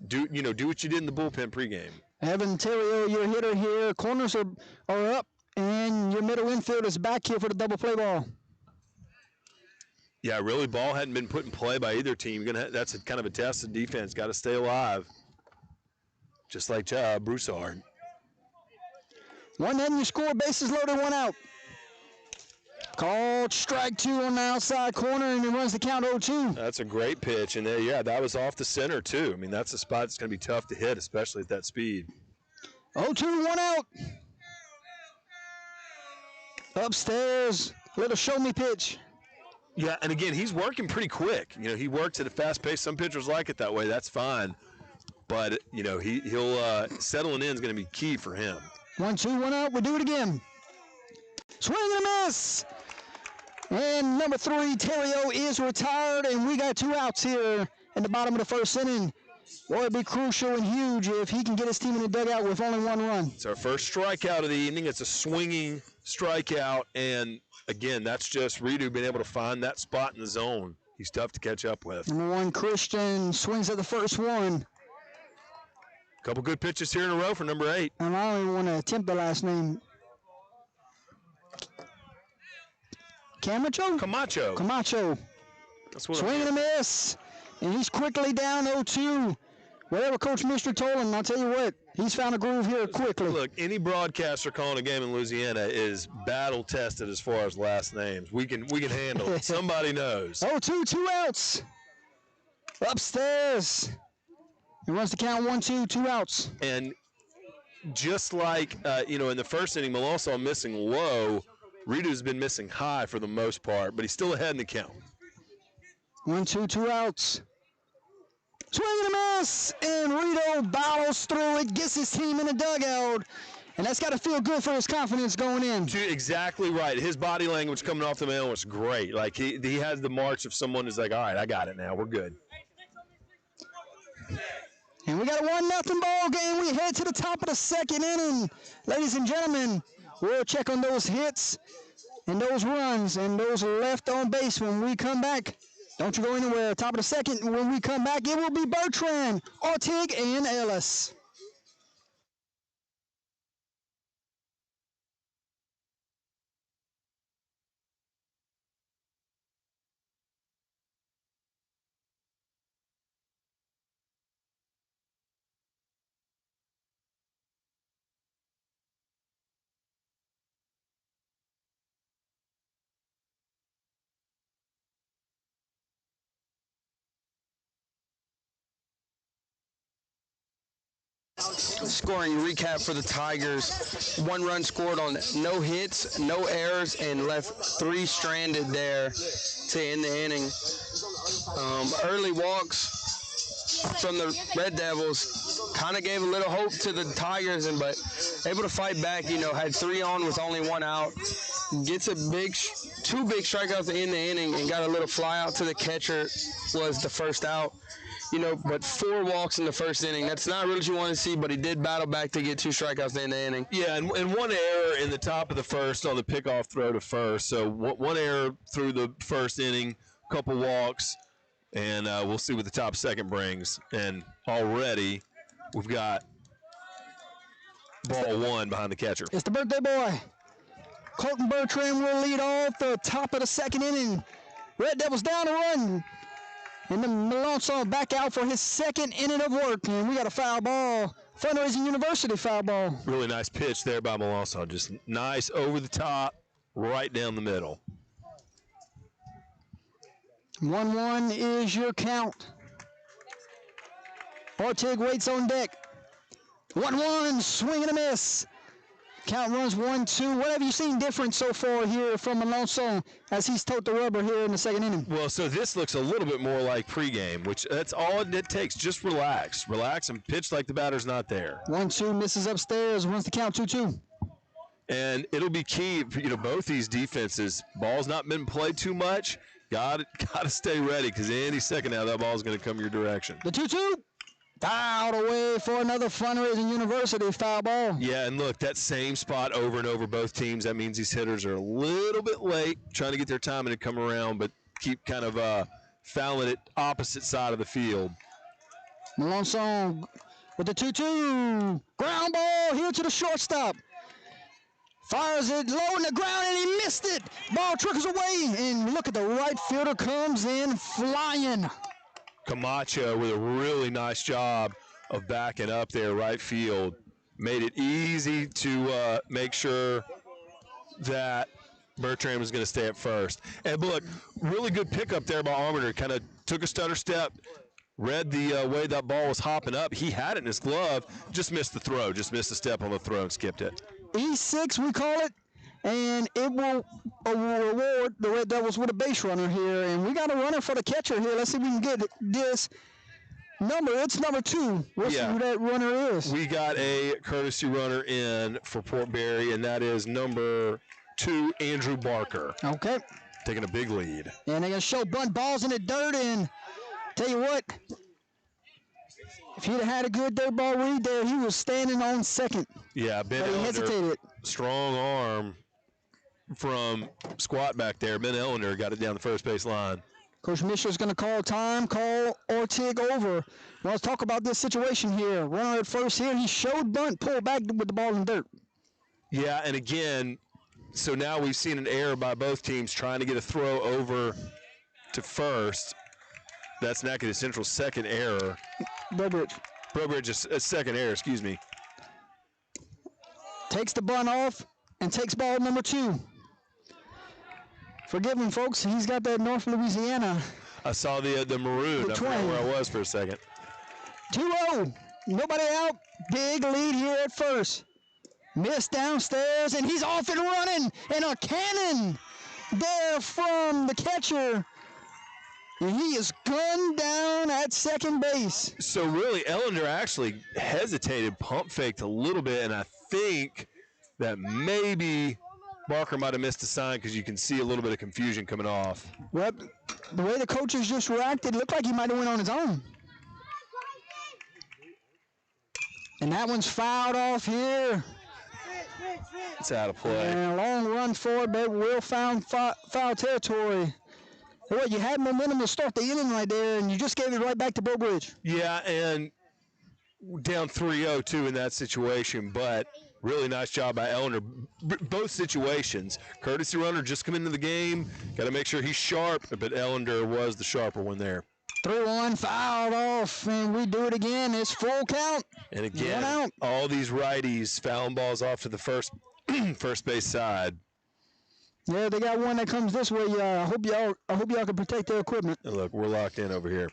do what you did in the bullpen pregame. Evan Terrio, your hitter here. Corners are up, and your middle infield is back here for the double play ball. Yeah, really, ball hadn't been put in play by either team. That's kind of a test of defense. Got to stay alive, just like Broussard. 1 in, you score, bases loaded, 1 out. Called strike 2 on the outside corner, and he runs the count 0-2. That's a great pitch, and that was off the center too. I mean, that's a spot that's going to be tough to hit, especially at that speed. 0-2, 1 out. Upstairs, little show me pitch. Yeah, and again, he's working pretty quick. He works at a fast pace. Some pitchers like it that way. That's fine. But, he'll settling in is going to be key for him. 1-2, 1 out. We'll do it again. Swing and a miss. And number 3, Terrio, is retired, and we got 2 outs here in the bottom of the first inning. Boy, it'd be crucial and huge if he can get his team in the dugout with only 1 run. It's our first strikeout of the evening. It's a swinging strikeout, and again, that's just Redo being able to find that spot in the zone. He's tough to catch up with. Number 1, Christian, swings at the first one. Couple good pitches here in a row for number 8. And I don't even want to attempt the last name. Camacho? Camacho. That's what swing and a miss. And he's quickly down 0-2. Whatever Coach Mister told him, I'll tell you what, he's found a groove here quickly. Look, any broadcaster calling a game in Louisiana is battle tested as far as last names. We can handle it. Somebody knows. 0-2, 2 outs. Upstairs. He runs the count 1-2, 2 outs. And just like in the first inning, Malone saw missing low. Redo's been missing high for the most part, but he's still ahead in the count. 1-2, 2 outs. Swing and a miss, and Rito battles through it, gets his team in the dugout, and that's got to feel good for his confidence going in. Exactly right. His body language coming off the mound was great. Like he has the march of someone who's like, all right, I got it now. We're good. And we got a 1-0 ball game. We head to the top of the second inning. Ladies and gentlemen, we'll check on those hits and those runs and those left on base when we come back. Don't you go anywhere. Top of the second, when we come back, it will be Bertrand, Ortig, and Ellis. Scoring recap for the Tigers. 1 run scored on no hits, no errors, and left 3 stranded there to end the inning. Early walks from the Red Devils kind of gave a little hope to the Tigers, but able to fight back. Had 3 on with only 1 out. Gets a 2 big strikeouts in the inning and got a little fly out to the catcher. Was the first out. But 4 walks in the first inning. That's not really what you want to see, but he did battle back to get 2 strikeouts in the inning. Yeah, and 1 error in the top of the first on the pickoff throw to first. So 1 error through the first inning, couple walks, and we'll see what the top second brings. And already we've got ball 1 behind the catcher. It's the birthday boy. Colton Bertram will lead off the top of the second inning. Red Devils down a run. And then Malonzo back out for his second inning of work. And we got a foul ball. Fundraising University foul ball. Really nice pitch there by Malonzo. Just nice over the top, right down the middle. 1-1 is your count. Bartig waits on deck. 1-1, swing and a miss. Count runs 1-2. What have you seen different so far here from Alonso as he's tote the rubber here in the second inning? Well, so this looks a little bit more like pregame, which that's all it takes. Just relax. Relax and pitch like the batter's not there. 1-2 misses upstairs. Runs the count 2-2. And it'll be key, both these defenses. Ball's not been played too much. Got to stay ready because any second now that ball's going to come your direction. The 2-2. Fouled away for another Fundraising University foul ball. Yeah, and look, that same spot over and over both teams. That means these hitters are a little bit late, trying to get their timing to come around, but keep kind of fouling it opposite side of the field. Malonzo with the 2-2. Ground ball here to the shortstop. Fires it low in the ground, and he missed it. Ball trickles away, and look at the right fielder comes in flying. Camacho with a really nice job of backing up there right field. Made it easy to make sure that Bertram was going to stay at first. And look, really good pickup there by Armiter. Kind of took a stutter step, read the way that ball was hopping up. He had it in his glove, just missed the throw, just missed a step on the throw and skipped it. E6 we call it, and it will reward the Red Devils with a base runner here. And we got a runner for the catcher here. Let's see if we can get this number. It's number 2. We'll see who that runner is. We got a courtesy runner in for Port Barre, and that is number 2, Andrew Barker. Okay. Taking a big lead. And they're going to show bunt balls in the dirt, and tell you what, if he'd have had a good dirt ball read there, he was standing on second. Yeah, Ben but he hesitated. Strong arm from squat back there. Ben Ellender got it down the first base line. Coach Mishra's going to call Ortig over. Well, let's talk about this situation here. Runner at first here. He showed bunt, pulled back with the ball in the dirt. Yeah, and again, so now we've seen an error by both teams trying to get a throw over to first. That's Natchitoches Central's second error. Brobridge is a second error, excuse me. Takes the bunt off and takes ball number 2. Forgive him, folks. He's got that North Louisiana. I saw the maroon. I forgot where I was for a second. 2-0. Nobody out. Big lead here at first. Missed downstairs, and he's off and running. And a cannon there from the catcher. And he is gunned down at second base. So really, Ellender actually hesitated, pump faked a little bit, and I think that maybe Barker might have missed a sign because you can see a little bit of confusion coming off. Well, the way the coaches just reacted, looked like he might have went on his own. And that one's fouled off here. It's out of play. And a long run forward, but Will found foul territory. Well, you had momentum to start the inning right there, and you just gave it right back to Brobridge. Yeah, and down 3-0 too in that situation, but really nice job by Ellender. Both situations. Courtesy runner just come into the game. Got to make sure he's sharp, but Ellender was the sharper one there. 3-1 fouled off, and we do it again. It's full count. And again, all these righties fouling balls off to the first base side. Yeah, they got one that comes this way. I hope y'all can protect their equipment. And look, we're locked in over here.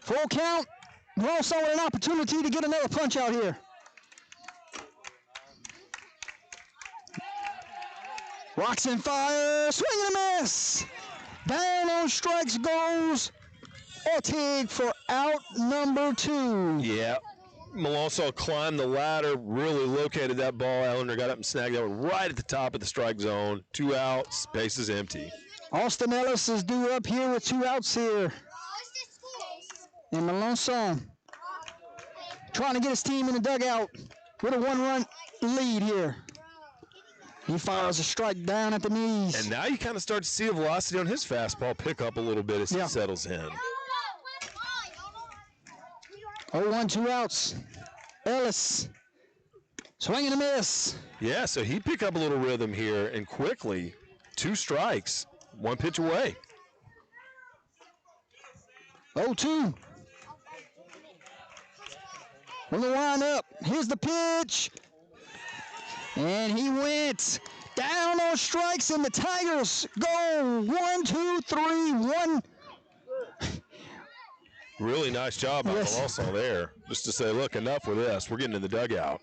Full count. We're also with an opportunity to get another punch out here. Rocks and fire, swing and a miss. Down on strikes goes Ortig for out number 2. Yeah, Malonzo climbed the ladder, really located that ball. Ellender got up and snagged that one right at the top of the strike zone. 2 outs, base is empty. Austin Ellis is due up here with 2 outs here. And Malonzo trying to get his team in the dugout with a 1-run lead here. He fires a strike down at the knees. And now you kind of start to see the velocity on his fastball pick up a little bit as he settles in. 0-1, 2 outs. Ellis, swing and a miss. Yeah, so he picked up a little rhythm here, and quickly, 2 strikes, 1 pitch away. 0-2. On the windup, here's the pitch. And he went down on strikes, and the Tigers go 1, 2, 3, 1. Really nice job by Malonzo there, just to say, look, enough with this. We're getting in the dugout.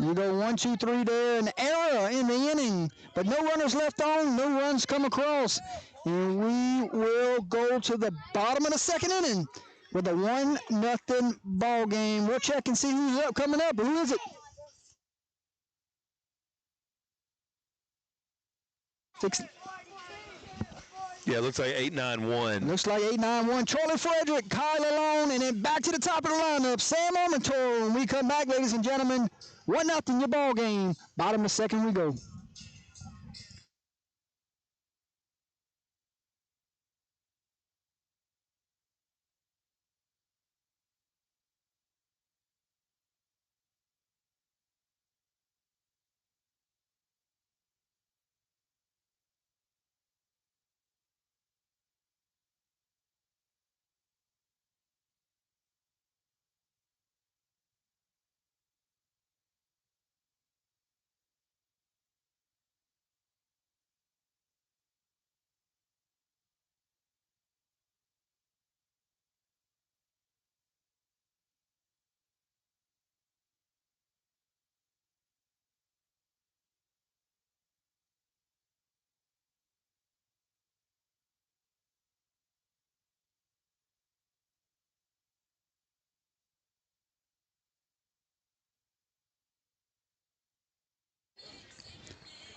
You go 1, 2, 3 there, an error in the inning, but no runners left on, no runs come across. And we will go to the bottom of the 2nd inning with a 1-0 ball game. We'll check and see who's up coming up. Who is it? Yeah, it looks like 8-9-1. Looks like 8-9-1. Charlie Frederick, Kyle alone, and then back to the top of the lineup. Sam Armentor. When we come back, ladies and gentlemen, 1-0 your ball game. Bottom of 2nd we go.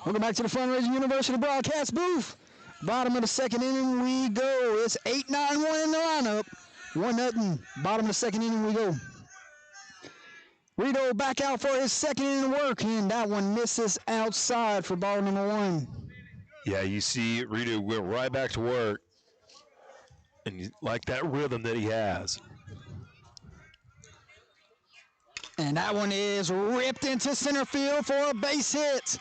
Welcome back to the Fundraising University broadcast booth. Bottom of the 2nd inning we go. It's 8-9-1 in the lineup. 1-0. Bottom of the 2nd inning we go. Rito back out for his 2nd inning work, and that one misses outside for ball number 1. Yeah, you see Rito went right back to work, and you like that rhythm that he has. And that one is ripped into center field for a base hit.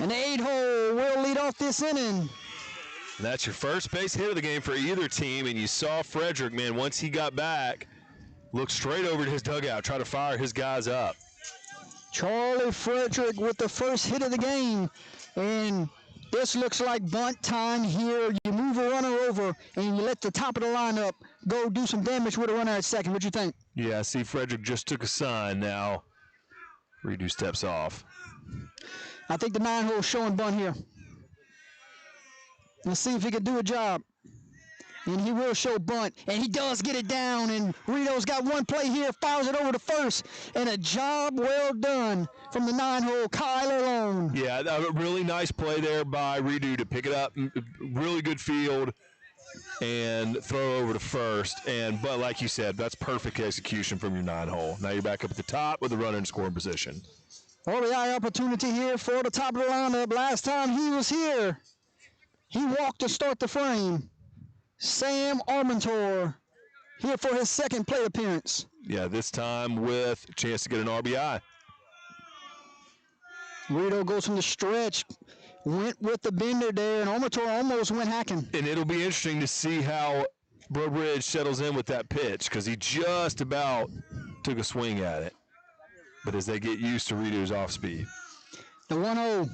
And the 8-hole will lead off this inning. And that's your first base hit of the game for either team, and you saw Frederick, man, once he got back, look straight over to his dugout, try to fire his guys up. Charlie Frederick with the first hit of the game. And this looks like bunt time here. You move a runner over, and you let the top of the lineup go do some damage with a runner at second. What you think? Yeah, see, Frederick just took a sign now. Redo steps off. I think the 9-hole showing bunt here. Let's see if he can do a job. And he will show bunt, and he does get it down, and Rito's got one play here, fires it over to first, and a job well done from the 9-hole, Kyle alone. Yeah, a really nice play there by Redo to pick it up, really good field, and throw over to first. But like you said, that's perfect execution from your 9-hole. Now you're back up at the top with the runner in scoring position. RBI opportunity here for the top of the lineup. Last time he was here, he walked to start the frame. Sam Armentor here for his 2nd plate appearance. Yeah, this time with a chance to get an RBI. Rito goes from the stretch, went with the bender there, and Armentor almost went hacking. And it'll be interesting to see how Barre Breaux settles in with that pitch, because he just about took a swing at it. But as they get used to Rito's off speed. The 1-0.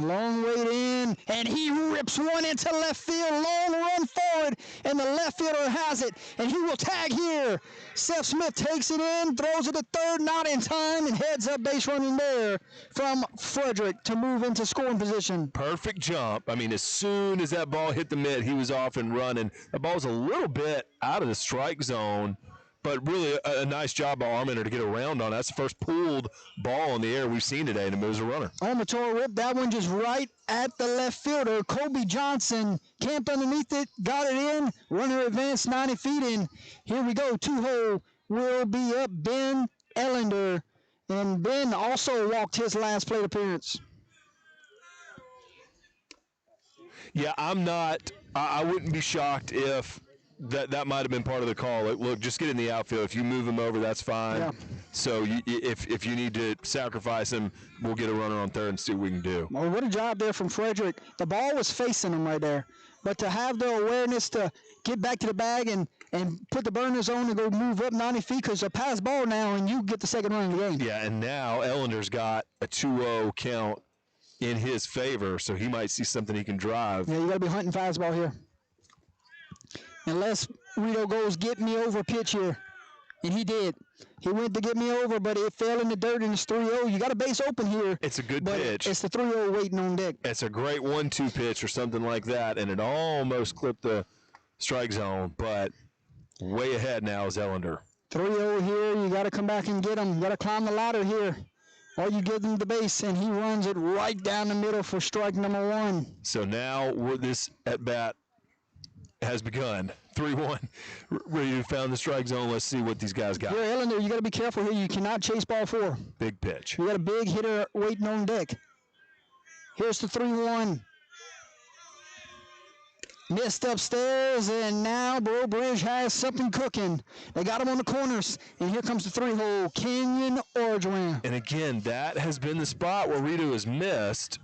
Long wait in, and he rips one into left field. Long run forward, and the left fielder has it, and he will tag here. Seth Smith takes it in, throws it to third, not in time, and heads up base running there from Frederick to move into scoring position. Perfect jump. I mean, as soon as that ball hit the mitt, he was off and running. The ball's a little bit out of the strike zone, but really a nice job by Armenter to get around on it. That's the first pulled ball in the air we've seen today, and it moves a runner. Armator whip that one just right at the left fielder. Kobe Johnson camped underneath it, got it in. Runner advanced 90 feet in. Here we go. 2-hole will be up Ben Ellender. And Ben also walked his last plate appearance. Yeah, I wouldn't be shocked if that might have been part of the call. Look, just get in the outfield. If you move him over, that's fine. Yeah. So if you need to sacrifice him, we'll get a runner on third and see what we can do. Well, what a job there from Frederick. The ball was facing him right there. But to have the awareness to get back to the bag and put the burners on and go move up 90 feet because a pass ball now and you get the second run of the game. Yeah, and now Ellender's got a 2-0 count in his favor, so he might see something he can drive. Yeah, you got to be hunting fastball here. Unless Rito goes get me over pitch here. And he did. He went to get me over, but it fell in the dirt and it's 3-0. You got a base open here. It's a good but pitch. It's the 3-0 waiting on deck. It's a great 1-2 pitch or something like that, and it almost clipped the strike zone, but way ahead now is Ellender. 3-0 here. You got to come back and get him. You got to climb the ladder here. Or you give him the base, and he runs it right down the middle for strike number 1. So now this at-bat has begun. 3-1. Ready to found the strike zone. Let's see what these guys got. Yeah, Ellender, you got to be careful here. You cannot chase ball 4. Big pitch. You got a big hitter waiting on deck. Here's the 3-1. Missed upstairs, and now Barre Breaux has something cooking. They got him on the corners, and here comes the 3-hole, Kenyon Ordwin. And again, that has been the spot where Rito has missed.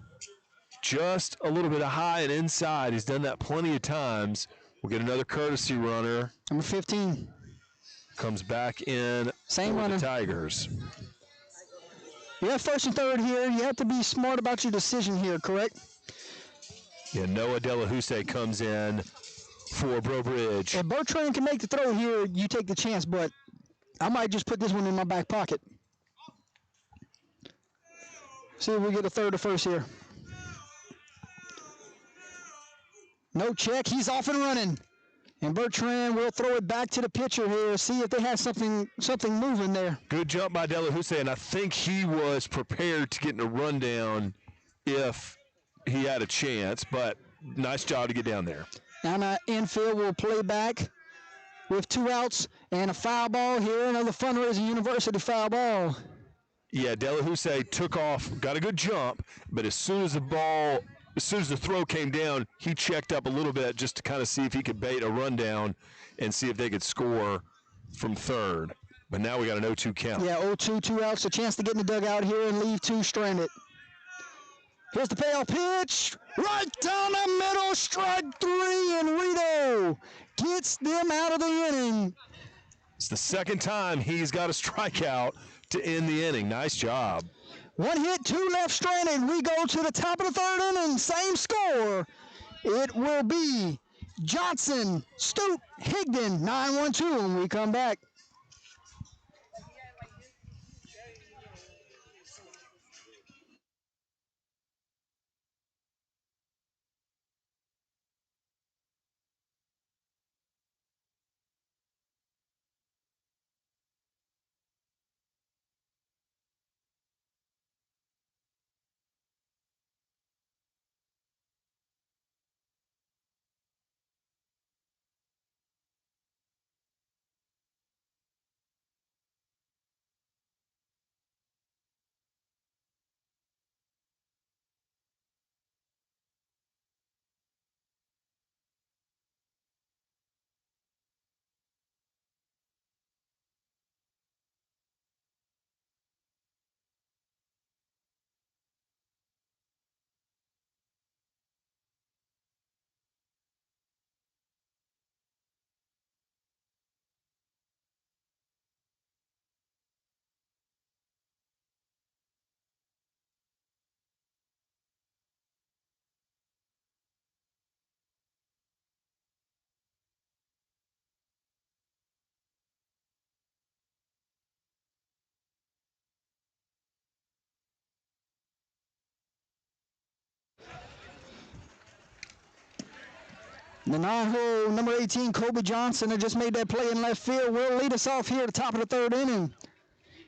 Just a little bit of high and inside. He's done that plenty of times. We'll get another courtesy runner. Number 15. Comes back in Same for runner. the Tigers. You have first and third here. You have to be smart about your decision here, correct? Yeah, Noah Delahousse comes in for Barre Breaux. If Bertrand can make the throw here, you take the chance, but I might just put this one in my back pocket. See if we get a third or first here. No check. He's off and running. And Bertrand will throw it back to the pitcher here, see if they have something moving there. Good jump by Delahousse, and I think he was prepared to get in a rundown if he had a chance, but nice job to get down there. Now infield will play back with 2 outs and a foul ball here. Another fundraising university foul ball. Yeah, Delahousse took off, got a good jump, but as soon as the throw came down, he checked up a little bit just to kind of see if he could bait a rundown and see if they could score from third. But now we got an 0-2 count. Yeah, 0-2, 2 outs, a chance to get in the dugout here and leave 2 stranded. Here's the payoff pitch, right down the middle, strike 3, and Rito gets them out of the inning. It's the second time he's got a strikeout to end the inning. Nice job. 1 hit, 2 left stranded. We go to the top of the third inning, same score. It will be Johnson, Stoop, Higdon, 9-1-2 when we come back. The 9-hole, number 18, Kobe Johnson, that just made that play in left field, will lead us off here at the top of the third inning.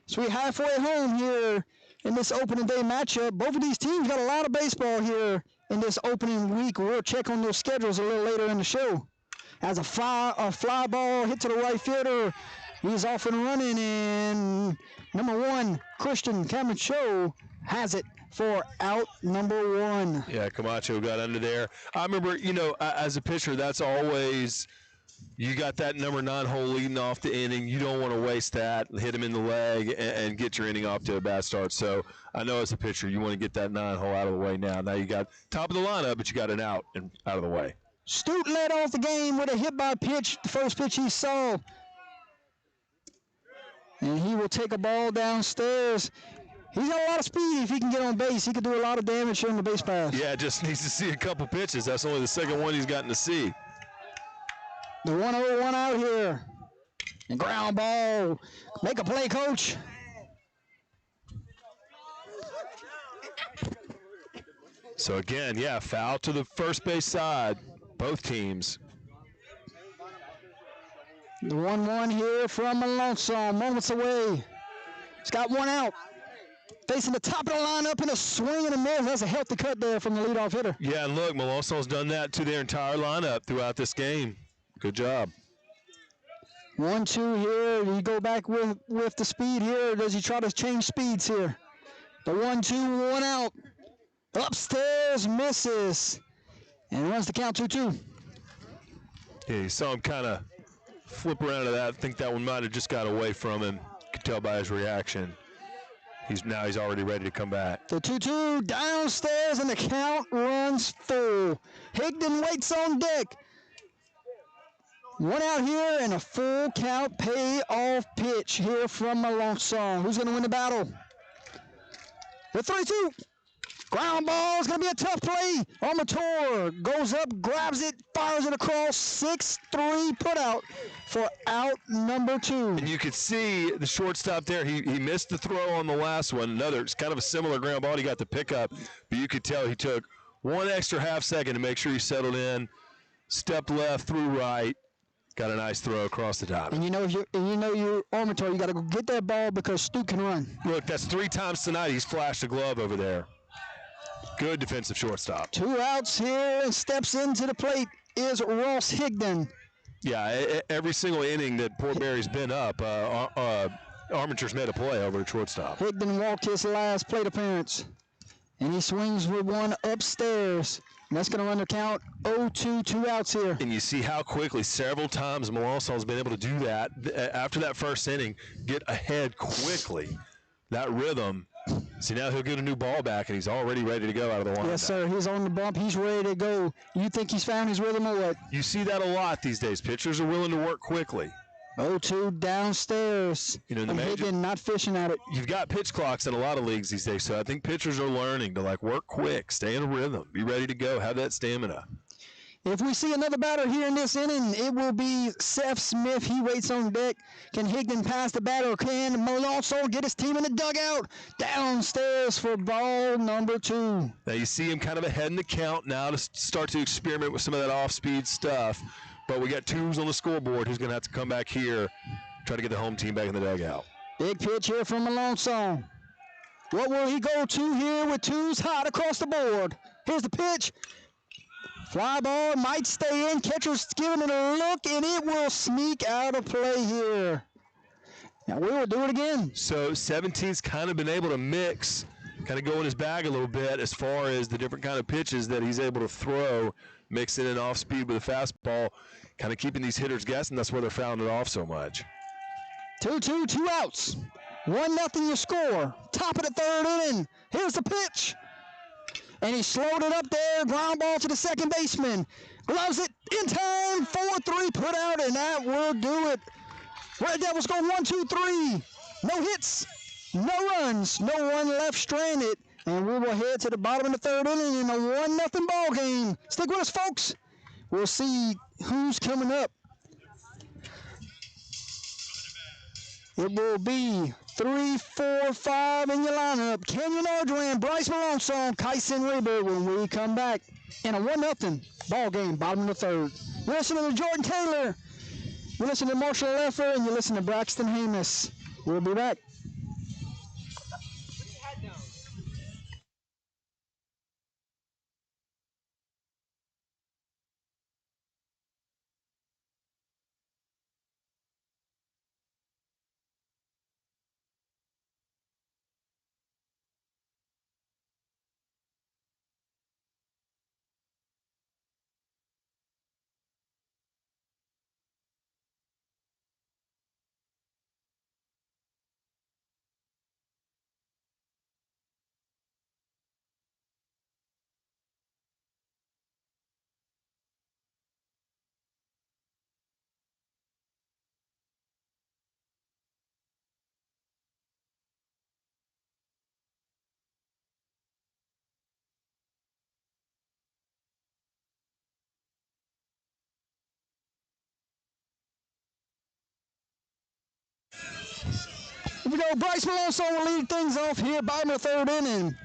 So we're halfway home here in this opening day matchup. Both of these teams got a lot of baseball here in this opening week. We'll check on their schedules a little later in the show. As a fly ball hit to the right fielder, he's off and running, and number 1, Christian Camacho has it for out number 1. Yeah, Camacho got under there. I remember, as a pitcher, that's always, you got that number 9 hole leading off the inning. You don't want to waste that, hit him in the leg, and get your inning off to a bad start. So I know as a pitcher, you want to get that 9 hole out of the way now. Now you got top of the lineup, but you got an out and out of the way. Stute led off the game with a hit by pitch, the first pitch he saw. And he will take a ball downstairs. He's got a lot of speed. If he can get on base, he could do a lot of damage on the base pass. Yeah, just needs to see a couple pitches. That's only the second one he's gotten to see. The 1-0, 1 out here. And ground ball. Make a play, coach. So again, foul to the first base side, both teams. The 1-1 here from Alonso, moments away. He's got 1 out. Facing the top of the lineup in a swing and a miss. That's a healthy cut there from the leadoff hitter. Yeah, and look, Melosso's done that to their entire lineup throughout this game. Good job. 1-2 here. Do you go back with the speed here, or does he try to change speeds here? The 1-2, 1 out. Upstairs, misses. And runs the count 2-2. Yeah, you saw him kind of flip around to that. I think that one might have just got away from him. You could tell by his reaction. He's already ready to come back. The 2-2 downstairs, and the count runs full. Higdon waits on deck. 1 out here, and a full count payoff pitch here from Alonso. Who's going to win the battle? The 3-2. Ground ball is going to be a tough play. Armature goes up, grabs it, fires it across. 6-3 put out for out number 2. And you could see the shortstop there. He missed the throw on the last one. It's kind of a similar ground ball he got the pickup, but you could tell he took 1 extra half second to make sure he settled in, stepped left, threw right, got a nice throw across the top. And you're Armature, you got to go get that ball because Stu can run. Look, that's 3 times tonight he's flashed a glove over there. Good defensive shortstop. 2 outs here, and steps into the plate is Ross Higdon. Yeah, every single inning that Port Barry's been up, Armature's made a play over at shortstop. Higdon walked his last plate appearance, and he swings with 1 upstairs. And that's going to run the count 0-2, 2 outs here. And you see how quickly, several times, Melosso's been able to do that after that first inning, get ahead quickly. That rhythm. See, now he'll get a new ball back, and he's already ready to go out of the windup. Yes, sir. He's on the bump. He's ready to go. You think he's found his rhythm or what? You see that a lot these days. Pitchers are willing to work quickly. 0-2 downstairs. In the and Higdon not fishing at it. You've got pitch clocks in a lot of leagues these days, so I think pitchers are learning to work quick, stay in a rhythm, be ready to go, have that stamina. If we see another batter here in this inning, it will be Seth Smith. He waits on deck. Can Higdon pass the batter? Can Melonso get his team in the dugout? Downstairs for ball number 2. Now you see him kind of ahead in the count now to start to experiment with some of that off-speed stuff. But we got 2s on the scoreboard. Who's going to have to come back here, try to get the home team back in the dugout. Big pitch here from Melonso. What will he go to here with 2s hot across the board? Here's the pitch. Fly ball might stay in. Catcher's giving it a look, and it will sneak out of play here. Now we will do it again. So 17's kind of been able to mix, kind of go in his bag a little bit as far as the different kind of pitches that he's able to throw, mixing in off speed with a fastball, kind of keeping these hitters guessing. That's where they're fouling it off so much. 2-2, 2 outs. 1-0 your score. Top of the third inning. Here's the pitch. And he slowed it up there. Ground ball to the second baseman. Gloves it in time. 4-3 put out, and that will do it. Red Devils go 1-2-3. No hits, no runs, no one left stranded. And we will head to the bottom of the third inning in a 1-0 ball game. Stick with us, folks. We'll see who's coming up. It will be 3, 4, 5 in your lineup. Kenyon Ordran, Bryce Malone, Kyson Reber when we come back. in a 1-0 ball game, bottom of the third. You're listening to Jordan Taylor. You're listening to Marshall Leffer, and you're listening to Braxton Hamus. We'll be back. Here we go. Bryce Malone will lead things off here, bottom of the third inning.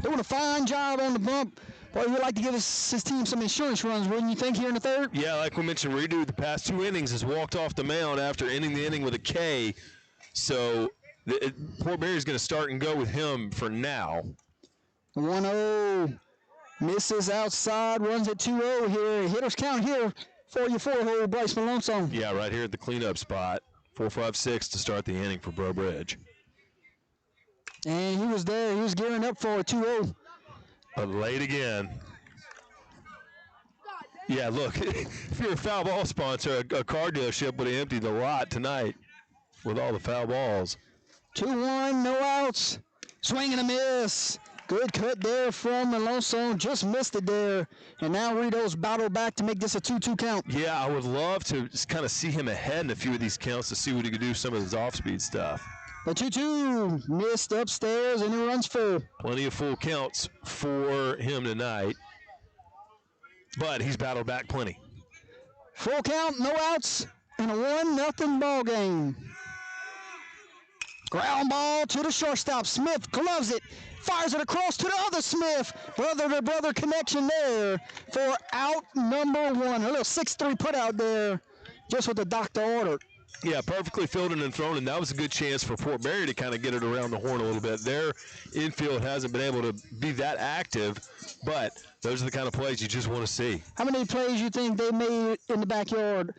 Doing a fine job on the bump. Boy, he'd like to give his team some insurance runs, wouldn't you think, here in the third? Yeah, like we mentioned, Redo the past 2 innings has walked off the mound after ending the inning with a K. So Port Barry's going to start and go with him for now. 1-0. Misses outside, runs at 2-0 here. Hitters count here for your 4-hole Bryce Malone. Yeah, right here at the cleanup spot. 4-5-6 to start the inning for Barre Breaux. And he was there. He was gearing up for a 2-0. But late again. Yeah, look, if you're a foul ball sponsor, a car dealership would have emptied the lot tonight with all the foul balls. 2-1, no outs. Swing and a miss. Good cut there from Malone. Just missed it there. And now Rito's battled back to make this a 2-2 count. Yeah, I would love to just kind of see him ahead in a few of these counts to see what he could do some of his off-speed stuff. The 2-2 missed upstairs, and he runs full. Plenty of full counts for him tonight. But he's battled back plenty. Full count, no outs, and a 1-0 ball game. Ground ball to the shortstop. Smith gloves it, fires it across to the other Smith. Brother-to-brother connection there for out number 1. A little 6-3 put out there, just what the doctor ordered. Yeah, perfectly fielded and thrown, and that was a good chance for Fort Barry to kind of get it around the horn a little bit. Their infield hasn't been able to be that active, but those are the kind of plays you just want to see. How many plays you think they made in the backyard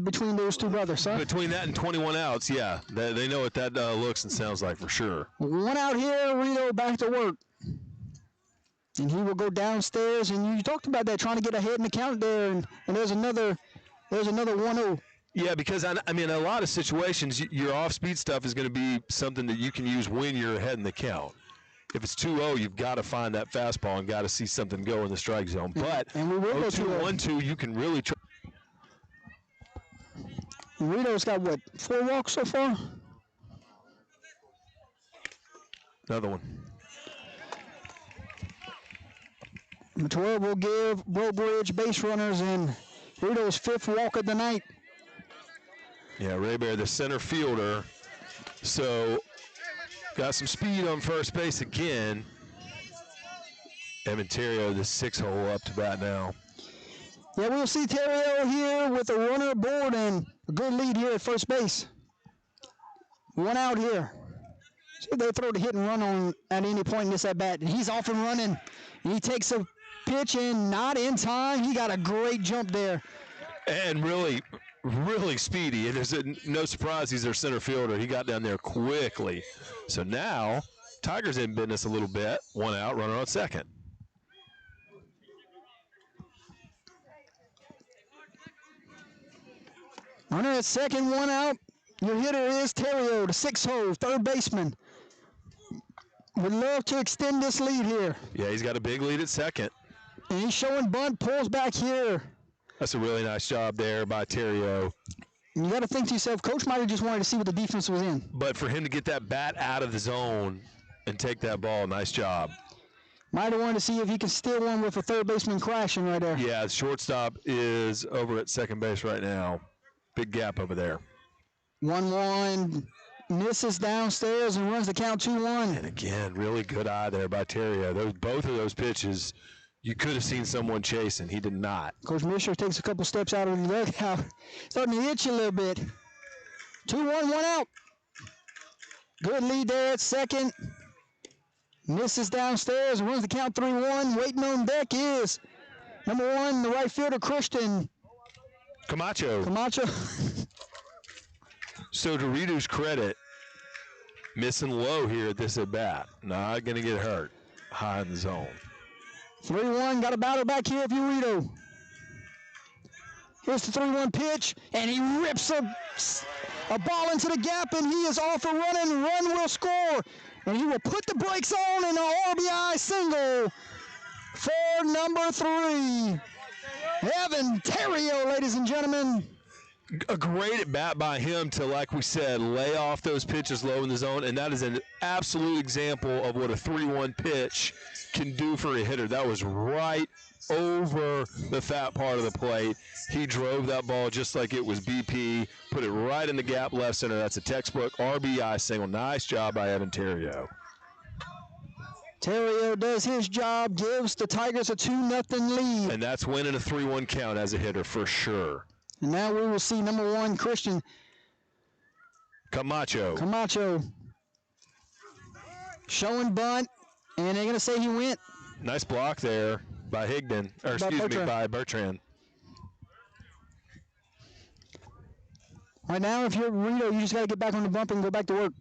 between those two brothers, huh? Between that and 21 outs, yeah. They know what that looks and sounds like for sure. 1 out here, Rito back to work. And he will go downstairs, and you talked about that, trying to get ahead in the count there, and there's another 1-0. Yeah, because, I mean, a lot of situations, your off-speed stuff is going to be something that you can use when you're ahead in the count. If it's 2-0, you've got to find that fastball and got to see something go in the strike zone. But 0-2-1-2, you can really try. Rito's got, what, 4 walks so far? Another one. Matoya will give Barre Breaux base runners and Rito's 5th walk of the night. Yeah, Ray Bear, the center fielder. So, got some speed on first base again. Evan Terrio, the 6-hole up to bat now. Yeah, we'll see Terrio here with a runner aboard and a good lead here at first base. 1 out here. See if they throw the hit and run on at any point in this at bat. And he's off and running. And he takes a pitch and not in time. He got a great jump there. And really speedy. And there's no surprise he's their center fielder. He got down there quickly. So now, Tigers in business a little bit. 1 out, runner on second. Runner at second, 1 out. Your hitter is Terrio, the 6-hole, third baseman. Would love to extend this lead here. Yeah, he's got a big lead at second. And he's showing bunt, pulls back here. That's a really nice job there by Terrio. And you got to think to yourself, Coach might have just wanted to see what the defense was in. But for him to get that bat out of the zone and take that ball, nice job. Might have wanted to see if he could steal one with a third baseman crashing right there. Yeah, the shortstop is over at second base right now. Big gap over there. 1-1, misses downstairs and runs the count 2-1. And again, really good eye there by Terrio. Both of those pitches You could have seen someone chasing. He did not. Coach Misher takes a couple steps out of the dugout. Starting to itch a little bit. 2-1, 1 out. Good lead there at second. Misses downstairs, runs the count 3-1. Waiting on deck is number 1, the right fielder, Christian Camacho. So to Rito's credit, missing low here at this at-bat. Not going to get hurt. High in the zone. 3-1, got a batter back here for Rito. Here's the 3-1 pitch, and he rips a ball into the gap, and he is off and running. Run will score, and he will put the brakes on in an RBI single for number 3. Evan Terrio, ladies and gentlemen. A great at bat by him to, like we said, lay off those pitches low in the zone, and that is an absolute example of what a 3-1 pitch can do for a hitter. That was right over the fat part of the plate. He drove that ball just like it was BP, put it right in the gap left center. That's a textbook RBI single. Nice job by Evan Terrio. Terrio does his job, gives the Tigers a 2-0 lead. And that's winning a 3-1 count as a hitter for sure. And now we will see number 1, Christian Camacho. Showing bunt, and they're going to say he went. Nice block there by Higdon, or by Bertrand. Right now, if you're Rito, you just got to get back on the bump and go back to work.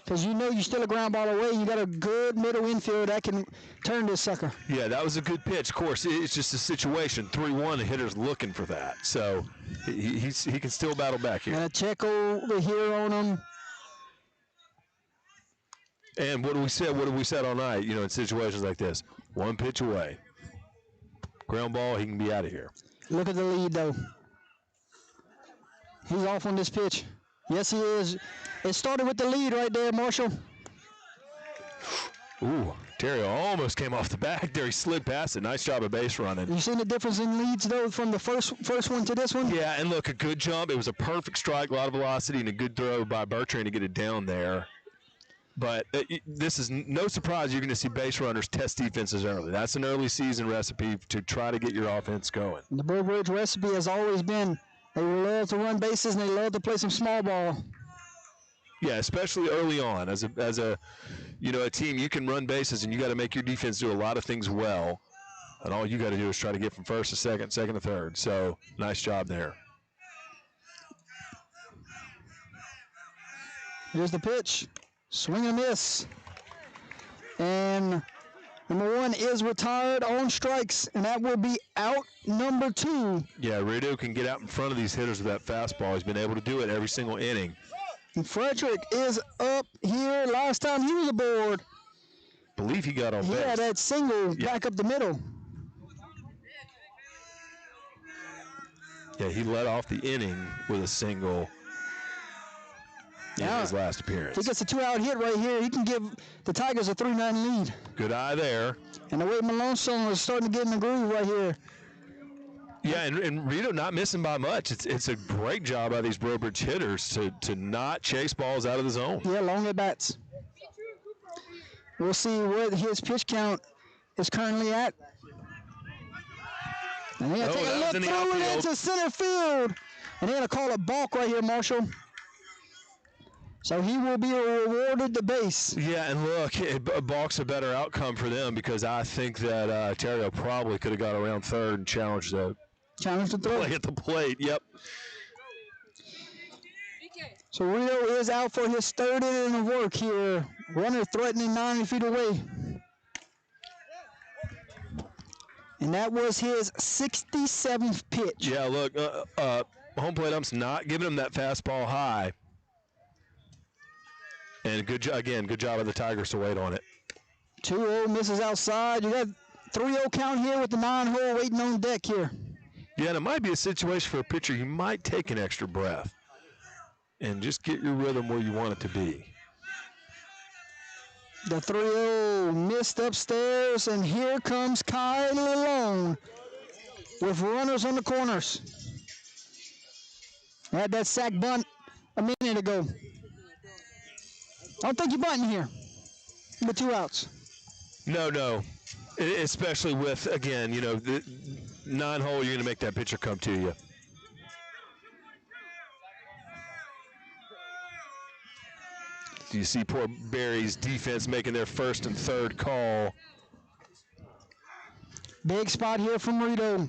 Because you know you're still a ground ball away. You got a good middle infield that can turn this sucker. Yeah, that was a good pitch. Of course, it's just a situation. 3-1, the hitter's looking for that. So he can still battle back here. And a check over here on him. And what have we said all night, in situations like this? One pitch away. Ground ball, he can be out of here. Look at the lead, though. He's off on this pitch. Yes, he is. It started with the lead right there, Marshall. Ooh, Terrio almost came off the back there. He slid past it. Nice job of base running. You seen the difference in leads, though, from the first one to this one? Yeah, and look, a good jump. It was a perfect strike, a lot of velocity, and a good throw by Bertrand to get it down there. But this is no surprise you're going to see base runners test defenses early. That's an early season recipe to try to get your offense going. The Barre Breaux recipe has always been they love to run bases and they love to play some small ball. Yeah, especially early on. As a team, you can run bases and you got to make your defense do a lot of things well. And all you got to do is try to get from first to second to third. So nice job there. Here's the pitch. Swing and a miss. And number 1 is retired on strikes, and that will be out number 2. Yeah, Rito can get out in front of these hitters with that fastball. He's been able to do it every single inning. And Frederick is up here. Last time he was aboard, Believe he got on base. Yeah, that single back up the middle. Yeah, he led off the inning with a single in his last appearance. If he gets a 2-out hit right here, he can give the Tigers a 3-9 lead. Good eye there. And the way Malone song is starting to get in the groove right here. Yeah, and Rito not missing by much. It's a great job by these Barre Breaux hitters to not chase balls out of the zone. Yeah, long at bats. We'll see what his pitch count is currently at. And they're going to take a look through it into center field. And they're going to call a balk right here, Marshall. So he will be rewarded the base. Yeah, and look, a balk's a better outcome for them because I think that Terrio probably could have got around third and challenged the throw. Play at the plate, yep. So Rito is out for his third inning of work here. Runner threatening 90 feet away. And that was his 67th pitch. Yeah, look, home plate ump's not giving him that fastball high. And good job of the Tigers to wait on it. 2-0 misses outside. You got 3-0 count here with the 9-hole waiting on deck here. Yeah, and it might be a situation for a pitcher. You might take an extra breath and just get your rhythm where you want it to be. The 3-0 missed upstairs, and here comes Kylie alone with runners on the corners. Had that sack bunt a minute ago. I don't think you're bunting here. But 2 outs. No. Especially with, again, the 9-hole, you're going to make that pitcher come to you. You see poor Barry's defense making their first and third call. Big spot here from Rito.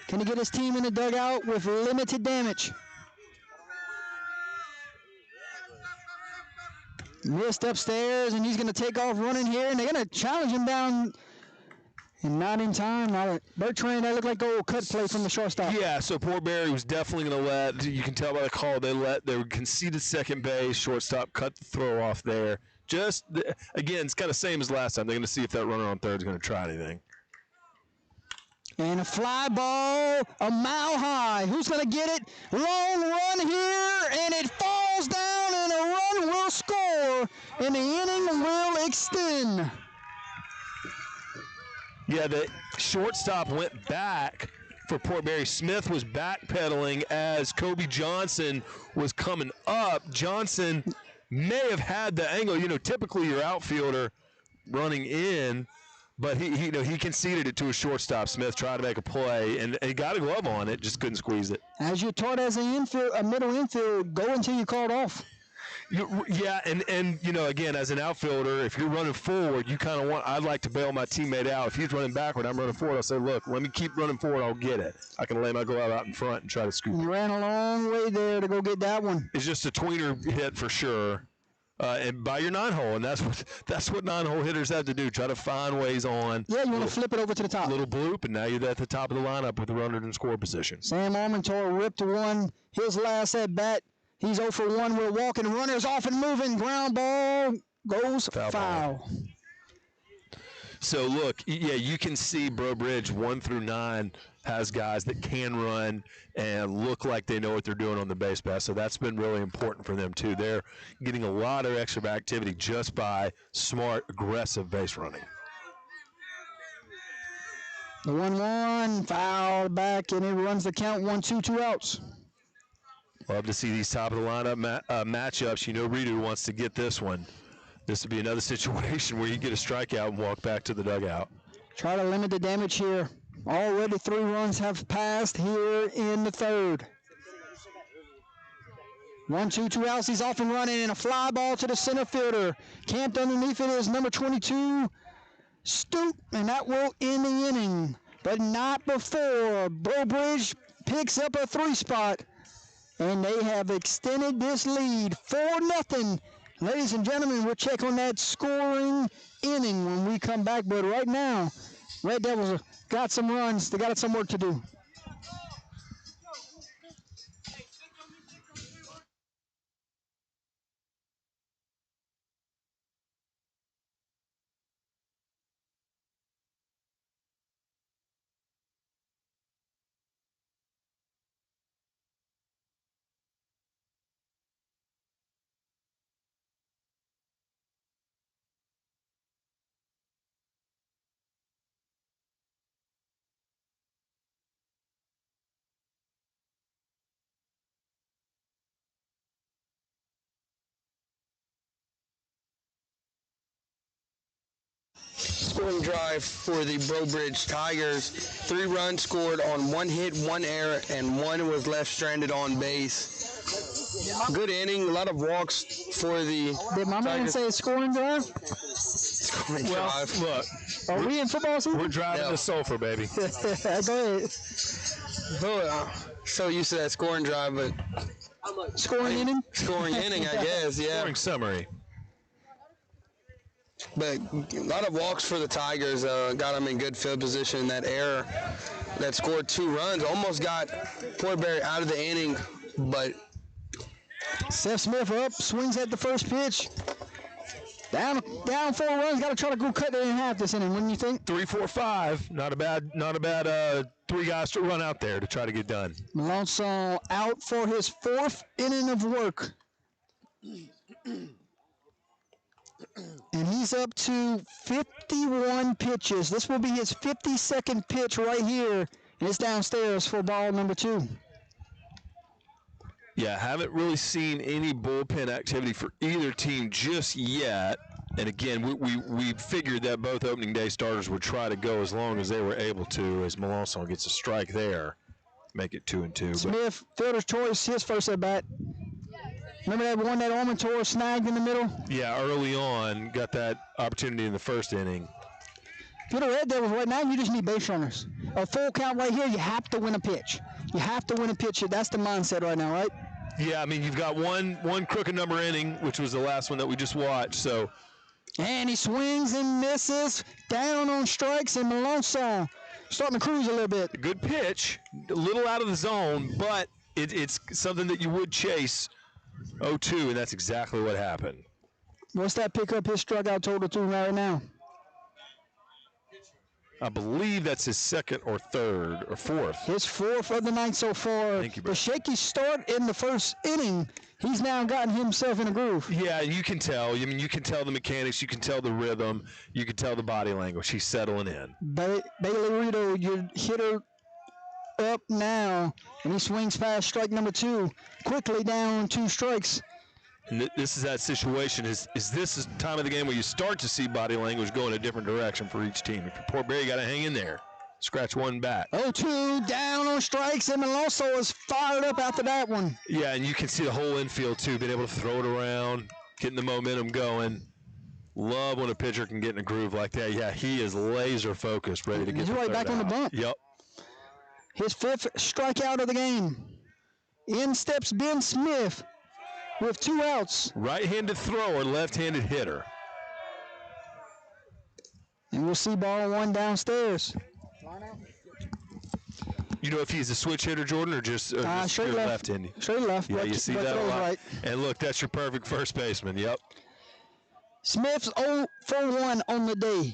Can he get his team in the dugout with limited damage? Missed upstairs, and he's going to take off running here, and they're going to challenge him down. And not in time. Bertrand, that looked like a cut play from the shortstop. Yeah, so poor Barry was definitely going to let, you can tell by the call, they conceded second base, shortstop cut the throw off there. Again, it's kind of same as last time. They're going to see if that runner on third is going to try anything. And a fly ball, a mile high. Who's going to get it? Long run here, and it falls down, and a run will score, and the inning will extend. Yeah, the shortstop went back for Port Barry. Smith was backpedaling as Kobe Johnson was coming up. Johnson may have had the angle. Typically your outfielder running in, but he conceded it to a shortstop. Smith tried to make a play, and he got a glove on it, just couldn't squeeze it. As you're taught as a middle infield, go until you called off. Yeah, and again, as an outfielder, if you're running forward, you kind of I'd like to bail my teammate out. If he's running backward, I'm running forward, I'll say, look, let me keep running forward, I'll get it. I can lay my glove out in front and try to scoop it. You ran a long way there to go get that one. It's just a tweener hit for sure, and by your 9-hole, and that's what 9-hole hitters have to do, try to find ways on. Yeah, you want to flip it over to the top. Little bloop, and now you're at the top of the lineup with the runner in score position. Sam Armentor ripped one, his last at bat. He's 0 for 1. We're walking. Runners off and moving. Ground ball goes foul. So, look, yeah, you can see Breaux Bridge 1 through 9 has guys that can run and look like they know what they're doing on the base pass. So that's been really important for them, too. They're getting a lot of extra activity just by smart, aggressive base running. The 1-1, foul back, and it runs the count 1-2, 2 outs. Love to see these top of the lineup matchups. Redo wants to get this one. This would be another situation where you get a strikeout and walk back to the dugout. Try to limit the damage here. Already 3 runs have passed here in the third. 1-2, 2 outs. He's off and running, and a fly ball to the center fielder. Camped underneath it is number 22, Stoop, and that will end the inning. But not before Breaux Bridge picks up a 3 spot. And they have extended this lead 4-0. Ladies and gentlemen, we'll check on that scoring inning when we come back. But right now, Red Devils got some runs. They got some work to do. Scoring drive for the Breaux Bridge Tigers. 3 runs scored on 1 hit, 1 error, and 1 was left stranded on base. Good inning, a lot of walks for the Did my man say scoring drive? Scoring drive. Look, Are we in football season? we're driving the sulfur, baby. Go ahead. So used to that scoring drive, but Scoring inning? scoring inning, I guess, yeah. Scoring summary. But a lot of walks for the Tigers, got them in good field position. That error that scored 2 runs almost got Port Barry out of the inning, but Seth Smith up, swings at the first pitch. Down 4 runs, got to try to go cut it in half this inning, wouldn't you think? 3, 4, 5. Not a bad 3 guys to run out there to try to get done. Malonzo out for his 4th inning of work. And he's up to 51 pitches. This will be his 52nd pitch right here. And it's downstairs for ball number 2. Yeah, haven't really seen any bullpen activity for either team just yet. And again, we figured that both opening day starters would try to go as long as they were able to, as Melanson gets a strike there, make it 2-2. Smith, fielder's choice, his first at bat. Remember that one that Ormontour snagged in the middle? Yeah, early on, got that opportunity in the first inning. If you're the Red Devils right now, you just need base runners. A full count right here, you have to win a pitch. You have to win a pitch. That's the mindset right now, right? Yeah, I mean, you've got one crooked number inning, which was the last one that we just watched, so. And he swings and misses, down on strikes, and Melanson starting to cruise a little bit. Good pitch, a little out of the zone, but it's something that you would chase 0-2, and that's exactly what happened. What's that pickup his strikeout total to right now? I believe that's his second or third or fourth. His fourth of the night so far. Thank you, the bro. shaky start in the first inning, he's now gotten himself in a groove. Yeah, you can tell. I mean, you can tell the mechanics, you can tell the rhythm, you can tell the body language. He's settling in. Bailey Rito, your hitter up now, and he swings past strike number 2, quickly down 2 strikes. And this is that situation. Is this the time of the game where you start to see body language go in a different direction for each team? If you're Port Barre, you got to hang in there. Scratch one back. 0-2, down on strikes, and Melanson is fired up after that one. Yeah, and you can see the whole infield, too, being able to throw it around, getting the momentum going. Love when a pitcher can get in a groove like that. Yeah, he is laser focused, ready to get He's right back on the bump. Yep. His 5th strikeout of the game. In steps Ben Smith with 2 outs. Right-handed thrower, left-handed hitter. And we'll see ball 1 downstairs. You know if he's a switch hitter, Jordan, or just straight left-handed? Straight left. Yeah, you see that a lot. Right. And look, that's your perfect first baseman. Yep. Smith's 0 for 1 on the day.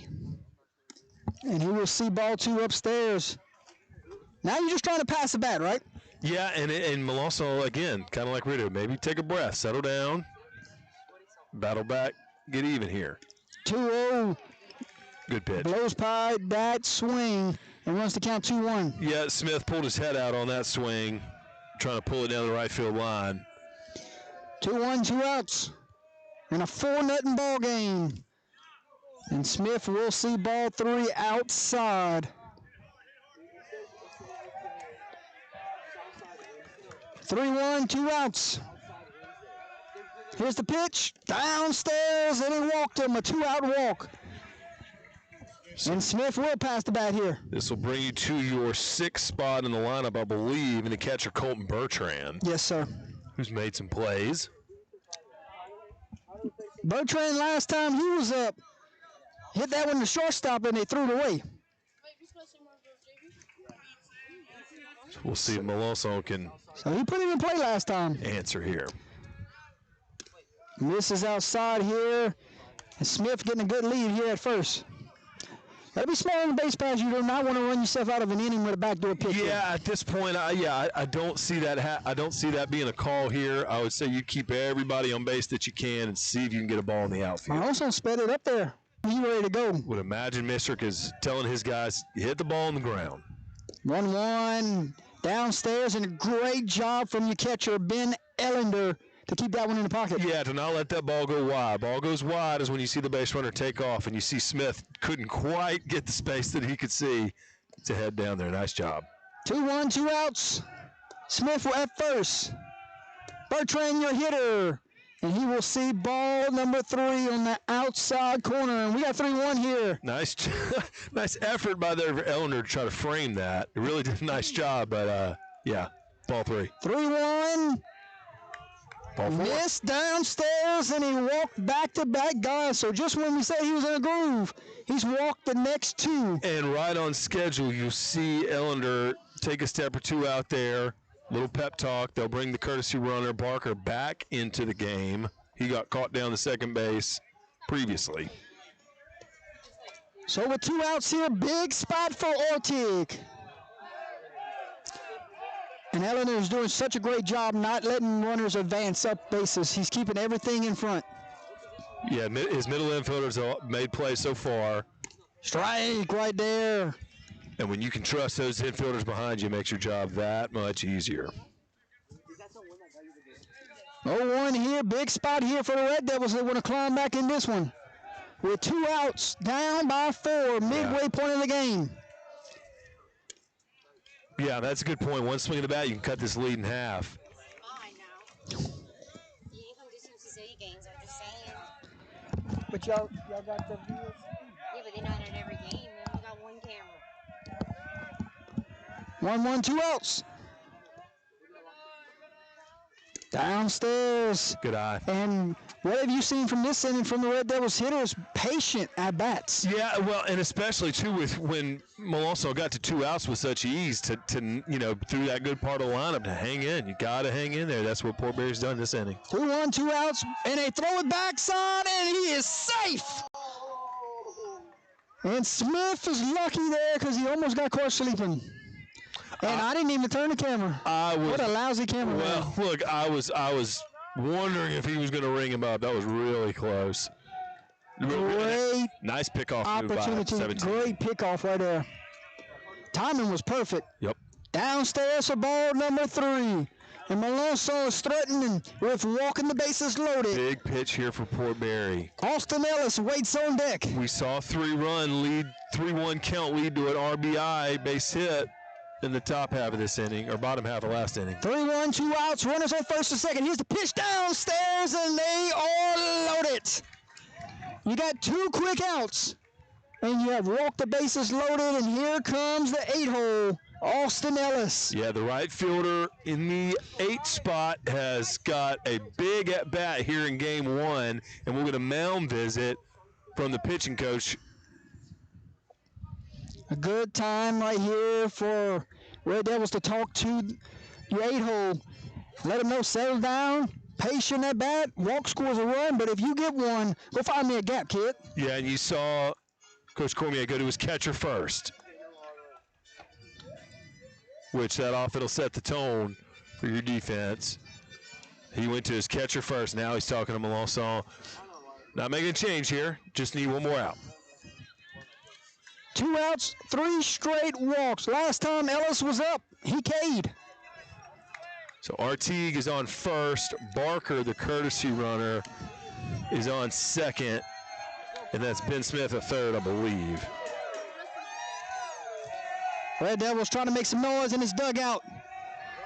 And he will see ball 2 upstairs. Now you're just trying to pass the bat, right? Yeah, and Melanson, again, kind of like Rito, maybe take a breath, settle down, battle back, get even here. 2-0. Good pitch. Blows by that swing and runs to count 2-1. Yeah, Smith pulled his head out on that swing, trying to pull it down the right field line. 2-1, 2 outs. And a 4-0 ball game. And Smith will see ball 3 outside. 3-1, 2 outs. Here's the pitch. Downstairs, and he walked him. A 2-out walk. And Smith will pass the bat here. This will bring you to your 6th spot in the lineup, I believe, and the catcher Colton Bertrand. Yes, sir. Who's made some plays. Bertrand, last time he was up, hit that one to shortstop, and they threw it away. So we'll see if Melanson can So he put him in play last time. answer here. Misses outside here. And Smith getting a good lead here at first. That'd be small on the base pass. You do not want to run yourself out of an inning with a backdoor pitch. Yeah, at this point, I don't see that. I don't see that being a call here. I would say you keep everybody on base that you can and see if you can get a ball in the outfield. Also sped it up there. He ready to go. Would imagine Mistrick is telling his guys, hit the ball on the ground. 1-1 downstairs, and a great job from your catcher, Ben Ellender, to keep that one in the pocket. Yeah, to not let that ball go wide. Ball goes wide is when you see the base runner take off, and you see Smith couldn't quite get the space that he could see to head down there. Nice job. 2-1, 2 outs. Smith at first. Bertrand, your hitter. And he will see ball number 3 on the outside corner. And we got 3-1 here. Nice nice effort by their Ellender to try to frame that. It really did a nice job, but yeah, ball 3. 3-1. Ball 4. Missed downstairs, and he walked back-to-back guys. So just when we said he was in a groove, he's walked the next 2. And right on schedule, you see Ellender take a step or 2 out there. Little pep talk. They'll bring the courtesy runner, Barker, back into the game. He got caught down the second base previously. So with 2 outs here, big spot for Ortig. And Ellender is doing such a great job not letting runners advance up bases. He's keeping everything in front. Yeah, his middle infielders have made plays so far. Strike right there. And when you can trust those infielders behind you, it makes your job that much easier. 0-1 here, big spot here for the Red Devils. They want to climb back in this one. with 2 outs, down by 4, midway point of the game. Yeah, that's a good point. One swing of the bat, you can cut this lead in half. But y'all got the views? Yeah, but they're not at every game. We only got one camera. 1-1, 2 outs. Downstairs. Good eye. And what have you seen from this inning from the Red Devils hitters? Patient at bats. Yeah, well, and especially too with when Malonzo got to 2 outs with such ease to through that good part of the lineup to hang in. You got to hang in there. That's what Port Barry's done this inning. 2-1, 2 outs, and they throw it backside, and he is safe. And Smith is lucky there because he almost got caught sleeping. And I didn't even turn the camera. What a lousy camera. Well, look, I was wondering if he was going to ring him up. That was really close. Great nice pickoff opportunity. move by 17. Great pickoff right there. Timing was perfect. Yep. Downstairs for ball number 3. And Malonzo is threatening with walking the bases loaded. Big pitch here for Port Barry. Austin Ellis waits on deck. We saw 3-run lead, 3-1 count lead to an RBI base hit in the top half of this inning, or bottom half of last inning. 3-1, 2 outs, runners on first and second. Here's the pitch downstairs, and they are loaded. You got 2 quick outs, and you have walked the bases loaded, and here comes the 8-hole, Austin Ellis. Yeah, the right fielder in the 8 spot has got a big at-bat here in game 1, and we'll get a mound visit from the pitching coach. A good time right here for Red Devils to talk to your 8-hole. Let them know, settle down, patient at bat, walk scores a run, but if you get one, go find me a gap, kid. Yeah, and you saw Coach Cormier go to his catcher first, which that off it'll set the tone for your defense. He went to his catcher first. Now he's talking to Malonzo. Not making a change here. Just need one more out. 2 outs, 3 straight walks. Last time Ellis was up, he K'd. So Artigue is on first. Barker, the courtesy runner, is on second. And that's Ben Smith at third, I believe. Red Devils trying to make some noise in his dugout.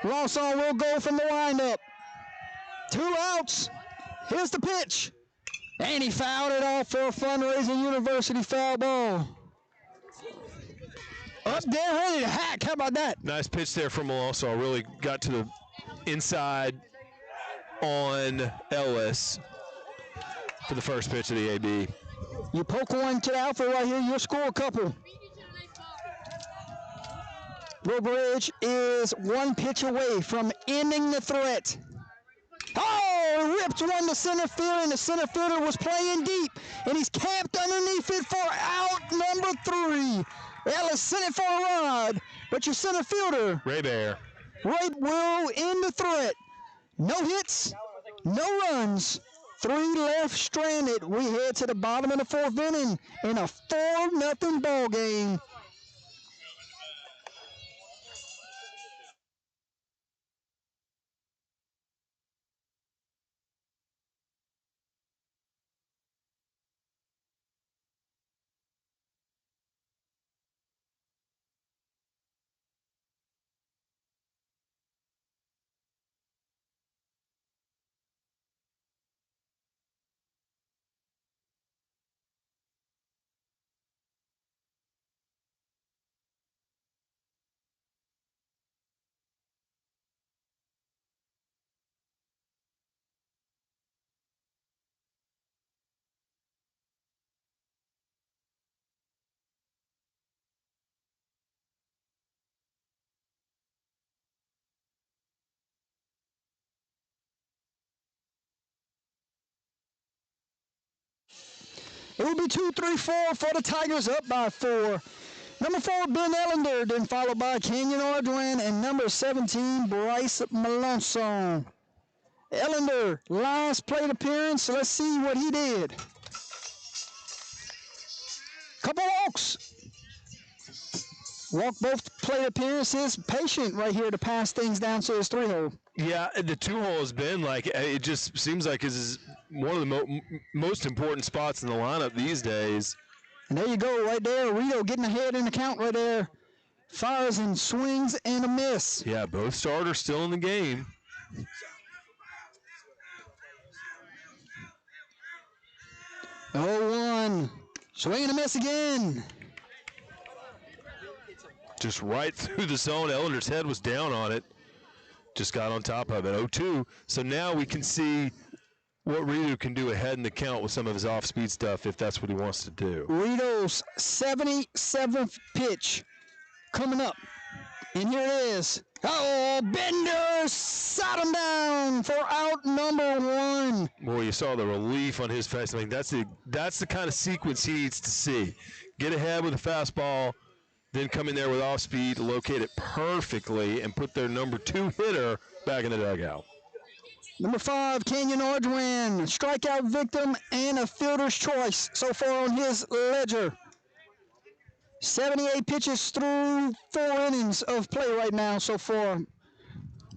Lawson will go from the windup. 2 outs. Here's the pitch. And he fouled it off for a fundraising University foul ball. Up there, ready to hack. How about that? Nice pitch there from Malonzo. Really got to the inside on Ellis for the first pitch of the AB. You poke one to the outfield right here, you'll score a couple. Woodbridge is 1 pitch away from ending the threat. Oh, ripped one to center field, and the center fielder was playing deep, and he's camped underneath it for out number 3. Ellis sent it for a rod, but your center fielder, Ray Bear, will end the threat. No hits, no runs, 3 left stranded. We head to the bottom of the 4th inning in a 4-0 ball game. It will be 2-3-4 for the Tigers, up by 4. Number 4, Ben Ellender, then followed by Kenyon Ordwin, and number 17, Bryce Malonzo. Ellender, last plate appearance. Let's see what he did. Couple walks. Walk both plate appearances. Patient right here to pass things down to his 3-hole. Yeah, the 2-hole has been like, it just seems like is one of the most important spots in the lineup these days. And there you go, right there. Rito getting ahead in the count right there. Fires and swings and a miss. Yeah, both starters still in the game. Oh, 1. Swing and a miss again. Just right through the zone. Ellender's head was down on it. Just got on top of it. 0-2. So now we can see what Rito can do ahead in the count with some of his off-speed stuff if that's what he wants to do. Rito's 77th pitch coming up. And here it is. Oh, Bender sat him down for out number 1. Boy, you saw the relief on his face. I mean, that's the kind of sequence he needs to see. Get ahead with a fastball, then come in there with off speed, locate it perfectly, and put their number 2 hitter back in the dugout. Number 5, Kenyon Arduin, strikeout victim and a fielder's choice so far on his ledger. 78 pitches through 4 innings of play right now so far.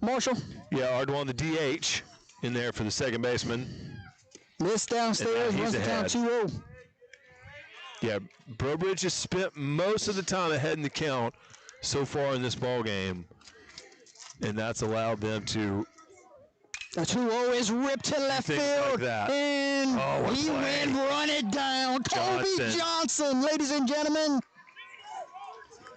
Marshall? Yeah, Arduin, the DH, in there for the second baseman. Missed downstairs, runs the count 2-0. Yeah, Brobridge has spent most of the time ahead in the count so far in this ball game, and that's allowed them to. The 2-0 is ripped to left field, like and he went run it down. Kobe Johnson, ladies and gentlemen.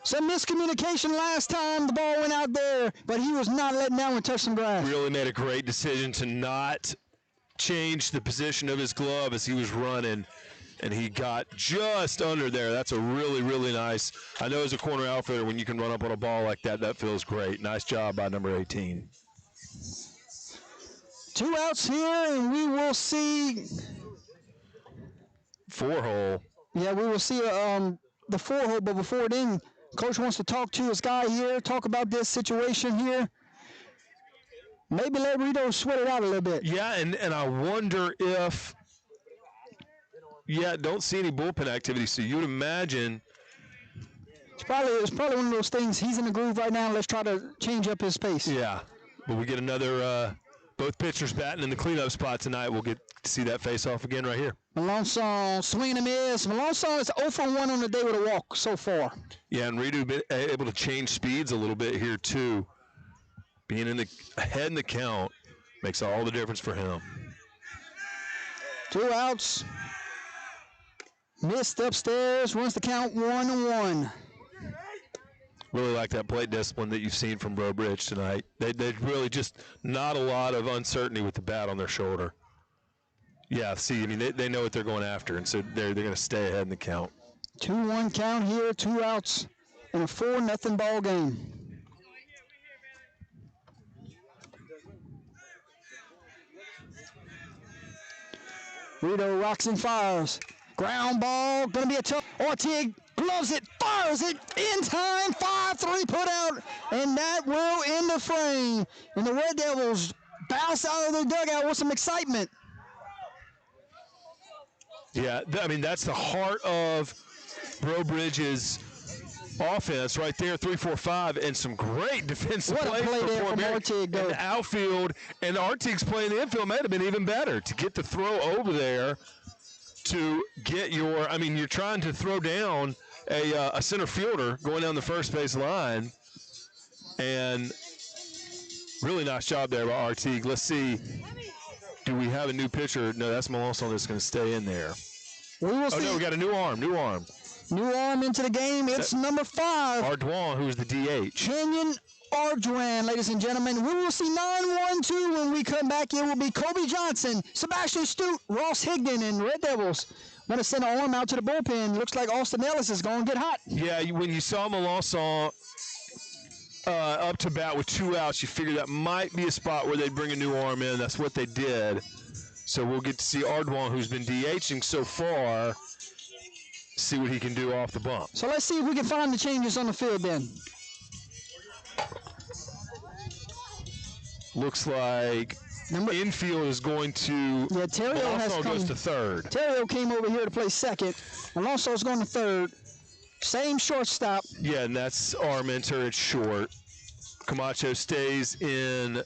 Some miscommunication last time the ball went out there, but he was not letting that one touch some grass. Really made a great decision to not change the position of his glove as he was running, and he got just under there. That's a really, really nice. I know as a corner outfielder, when you can run up on a ball like that, that feels great. Nice job by number 18. 2 outs here, and we will see 4-hole. Yeah, we will see the 4-hole, but before then, Coach wants to talk to his guy here, talk about this situation here. Maybe let Rito sweat it out a little bit. Yeah, and I wonder if, don't see any bullpen activity, so you would imagine. It's probably one of those things, he's in the groove right now, let's try to change up his pace. Yeah, but we get another, both pitchers batting in the cleanup spot tonight. We'll get to see that face-off again right here. Malonson swing and a miss. Malonson is 0 for 1 on the day with a walk so far. Yeah, and Rito been able to change speeds a little bit here too. Being in the ahead in the count makes all the difference for him. 2 outs. Missed upstairs. Runs the count 1-1. Really like that plate discipline that you've seen from Brobridge tonight. They really just not a lot of uncertainty with the bat on their shoulder. Yeah, see, I mean, they know what they're going after, and so they're going to stay ahead in the count. 2-1 count here, 2 outs, in a 4-0 ball game. Rito rocks and fires. Ground ball, going to be a tough. Ortig gloves it, fires it in time. 5-3 put out, and that will end the frame. And the Red Devils bounce out of their dugout with some excitement. Yeah, I mean, that's the heart of Brobridge's offense right there, 3-4-5, and some great defensive plays there from Ortig. In the outfield, and Artig's play in the infield might have been even better to get the throw over there to get your, I mean, you're trying to throw down a center fielder going down the first base line, and really nice job there by Artig. Let's see, do we have a new pitcher? No, that's Malonson that's going to stay in there. We will see. No, we got a new arm. New arm into the game. It's number 5. Arduin, who's the DH. Kenyon Arduin, ladies and gentlemen. We will see 9-1-2 when we come back. It will be Kobe Johnson, Sebastian Stute, Ross Higdon, and Red Devils want to send an arm out to the bullpen. Looks like Austin Ellis is going to get hot. Yeah, when you saw Malonson up to bat with 2 outs, you figured that might be a spot where they'd bring a new arm in. That's what they did. So we'll get to see Arduin, who's been DHing so far, see what he can do off the bump. So let's see if we can find the changes on the field then. Looks like infield is going to. Yeah, Terrio has come. Goes to third. Terrio came over here to play second. Alonso's going to third. Same shortstop. Yeah, and that's Armenter at short. Camacho stays in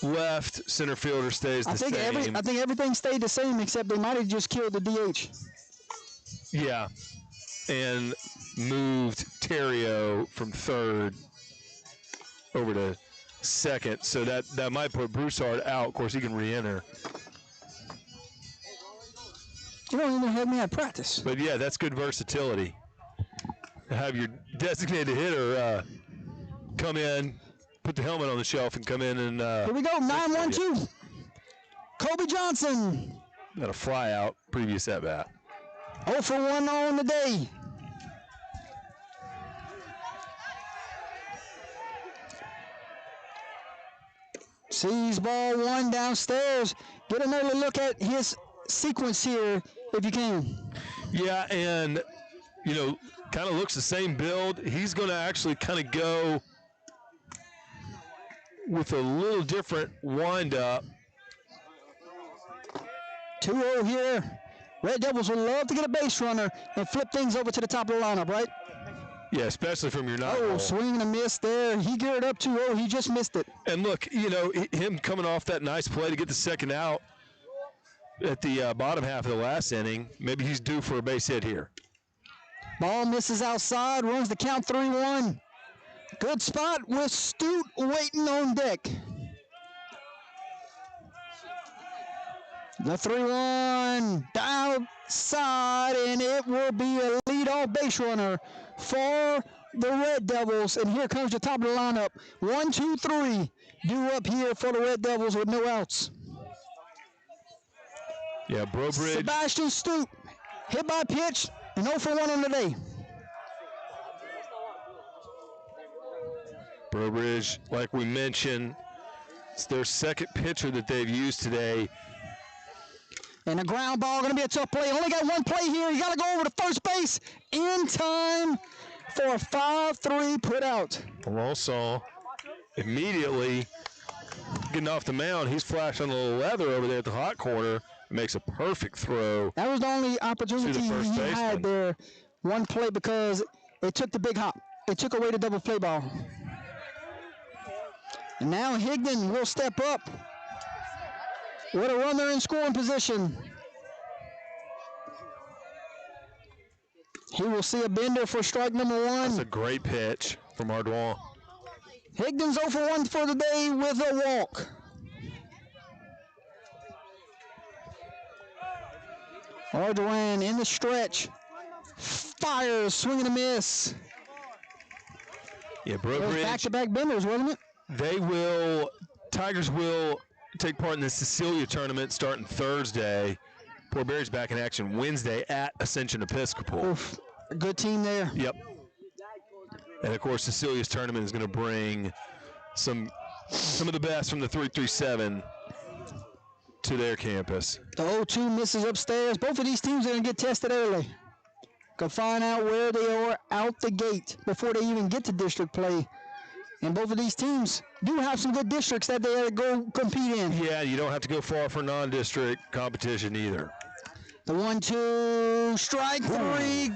left center fielder stays the same. I think everything stayed the same except they might have just killed the DH. Yeah, and moved Terrio from third over to second, so that might put Broussard out. Of course, he can re-enter. You don't even have me at practice. But yeah, that's good versatility. Have your designated hitter come in, put the helmet on the shelf, and come in and. Here we go, 9-1-2. Kobe Johnson. Got a fly out previous at bat. 0 for 1 on the day. Sees ball 1 downstairs. Get another look at his sequence here if you can. Yeah, and, kind of looks the same build. He's going to actually kind of go with a little different windup. 2-0 here. Red Devils would love to get a base runner and flip things over to the top of the lineup, right? Yeah, especially from your 9 hole. Swing and a miss there. He geared up 2-0. He just missed it. And look, him coming off that nice play to get the second out at the bottom half of the last inning, maybe he's due for a base hit here. Ball misses outside, runs the count 3-1. Good spot with Stute waiting on deck. The 3-1 outside, and it will be a leadoff base runner for the Red Devils. And here comes the top of the lineup. 1, 2, 3 due up here for the Red Devils with no outs. Yeah, Brobridge. Sebastian Stute, hit by pitch, and 0 for 1 on the day. Brobridge, like we mentioned, it's their second pitcher that they've used today. And a ground ball going to be a tough play. Only got one play here. You got to go over to first base in time for a 5-3 put out. Alonso immediately getting off the mound. He's flashing a little leather over there at the hot corner. Makes a perfect throw. That was the only opportunity he had there. One play because it took the big hop. It took away the double play ball. And now Higdon will step up. What a runner in scoring position. He will see a bender for strike number 1. That's a great pitch from Ardoin. Higdon's 0 for 1 for the day with a walk. Ardoin in the stretch. Fires, swing and a miss. Yeah, Brobridge. Back-to-back benders, wasn't it? Tigers will take part in the Cecilia tournament starting Thursday. Port Barry's back in action Wednesday at Ascension Episcopal. Oof, a good team there. Yep. And of course, Cecilia's tournament is going to bring some of the best from the 337 to their campus. The 0-2 misses upstairs. Both of these teams are going to get tested early. Go find out where they are out the gate before they even get to district play. And both of these teams do have some good districts that they go compete in. Yeah, you don't have to go far for non-district competition either. The 1-2, strike 3,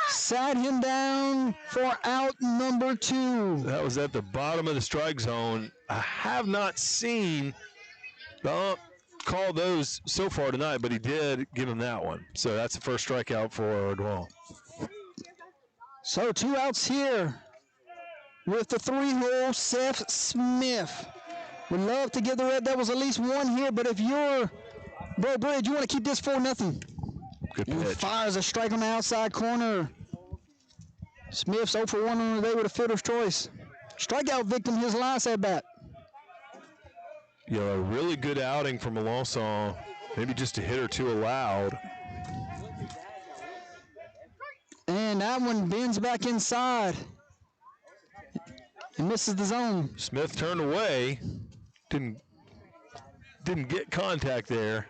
sat him down for out number 2. That was at the bottom of the strike zone. I have not seen the ump call those so far tonight, but he did give him that one. So that's the first strikeout for Ardoin. So 2 outs here with the 3-hole Seth Smith. Would love to give the Red Devils at least 1 here, but if you're Barre Breaux, you want to keep this 4-0. Good And pitch. fires a strike on the outside corner. Smith's 0 for 1 on the day with a fielder's choice. Strikeout victim his last at bat. You know, a really good outing from Melanson. Maybe just a hit or two allowed. And that one bends back inside. And misses the zone. Smith turned away. Didn't get contact there.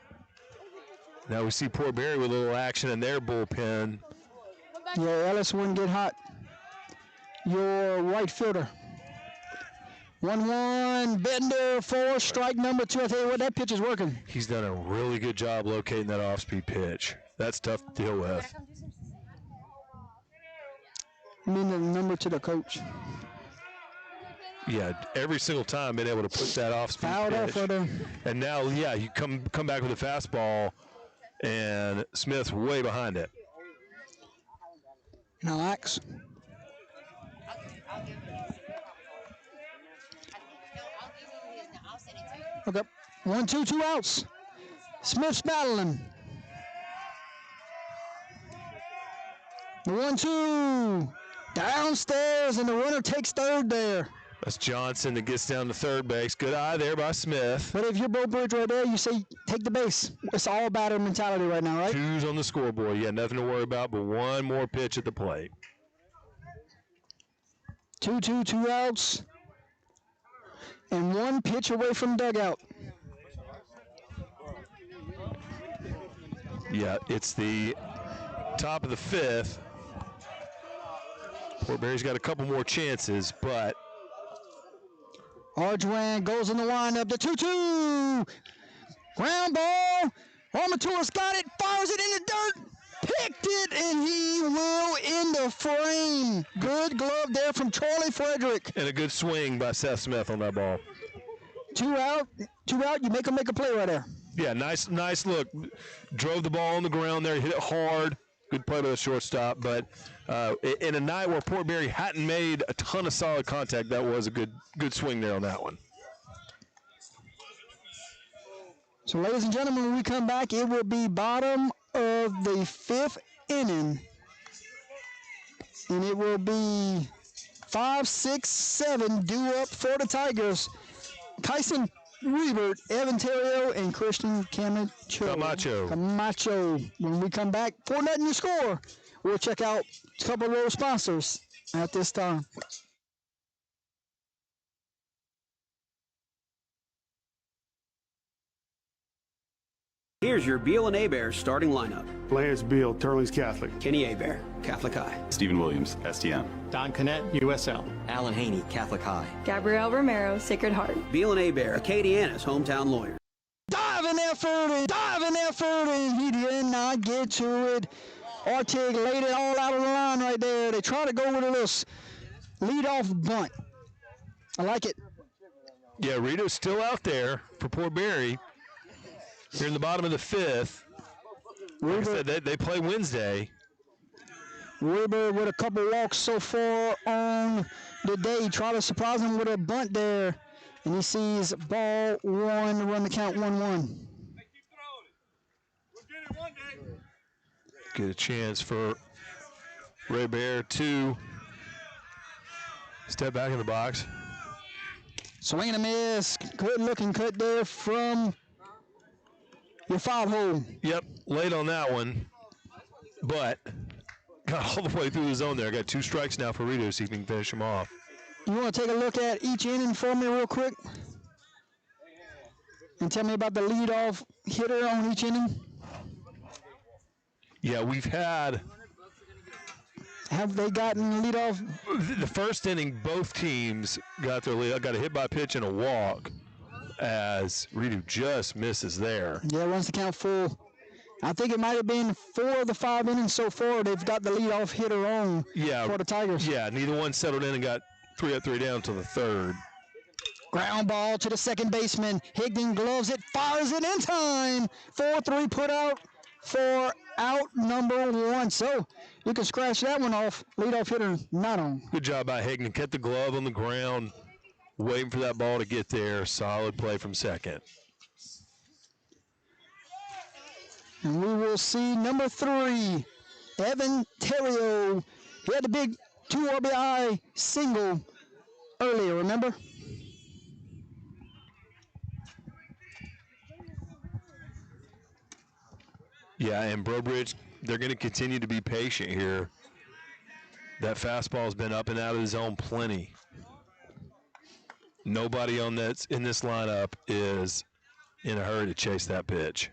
Now we see Port Barre with a little action in their bullpen. Yeah, Ellis wouldn't get hot. Your right fielder. 1-1, bender for strike number 2. I tell you what, that pitch is working. He's done a really good job locating that off-speed pitch. That's tough to deal with. I mean the number to the coach. Yeah, every single time been able to put that off speed Fouled off pitch. with a And now, yeah, you come back with a fastball, and Smith's way behind it. relax. Okay, 1-2, 2 outs. Smith's battling. The 1-2 downstairs, and the runner takes third there. That's Johnson that gets down to third base. Good eye there by Smith. But if you're Bo Bridge right there, you say take the base. It's all batter mentality right now, right? 2's on the scoreboard. You got nothing to worry about but one more pitch at the plate. 2-2, 2 outs, and one pitch away from dugout. Yeah, it's the top of the fifth. Fort Barry's got a couple more chances, but Arjuan goes in the windup. The 2-2. Ground ball. Armaturas got it. Fires it in the dirt. Picked it, and he will in the frame. Good glove there from Charlie Frederick. and a good swing by Seth Smith on that ball. 2 out. 2 out. You make a play right there. Yeah, nice look. Drove the ball on the ground there, hit it hard. Good play by the shortstop, but in a night where Fort Barry hadn't made a ton of solid contact, that was a good swing there on that one. So, ladies and gentlemen, when we come back, it will be bottom of the 5th inning. And it will be 5, 6, 7 due up for the Tigers. Tyson Reibert, Evan Terrio, and Christian Camacho. When we come back, 4-0 your score. We'll check out a couple of those sponsors at this time. Here's your Beal and Hebert starting lineup. Lance Beal, Turlings Catholic. Kenny Hebert, Catholic High. Stephen Williams, STM. Don Connett, USL. Alan Haney, Catholic High. Gabrielle Romero, Sacred Heart. Beal and Hebert, Acadiana's hometown lawyers. Diving effort, and he did not get to it. Artig laid it all out of the line right there. They try to go with a little lead-off bunt. I like it. Yeah, Rito's still out there for Fort Barry. Here in the bottom of the 5th. Like I said, they play Wednesday. Weber with a couple walks so far on the day. Try to surprise him with a bunt there. And he sees ball 1, run the count 1-1. Get a chance for Ray Bear to step back in the box. Swing and a miss. Good looking cut there from your 5-hole. Yep, late on that one, but got all the way through the zone there. Got 2 strikes now for Rito, see if he can finish him off. You want to take a look at each inning for me real quick? And tell me about the leadoff hitter on each inning? Yeah, we've had... Have they gotten leadoff? The first inning, both teams got their lead. Got a hit by pitch and a walk as Rito just misses there. Yeah, runs the count full. I think it might have been 4 of the 5 innings so far. They've got the leadoff hitter on for the Tigers. Yeah, neither one settled in and got 3 up, 3 down to the 3rd. Ground ball to the second baseman. Higdon gloves it, fires it in time. 4-3 put out for out number 1. So you can scratch that one off. Leadoff hitter not on. Good job by Higdon. Kept the glove on the ground, waiting for that ball to get there. Solid play from second. And we will see number 3, Evan Terrio. He had the big 2 RBI single earlier, remember? Yeah, and Brobridge, they're going to continue to be patient here. That fastball's been up and out of the zone plenty. Nobody on that's in this lineup is in a hurry to chase that pitch.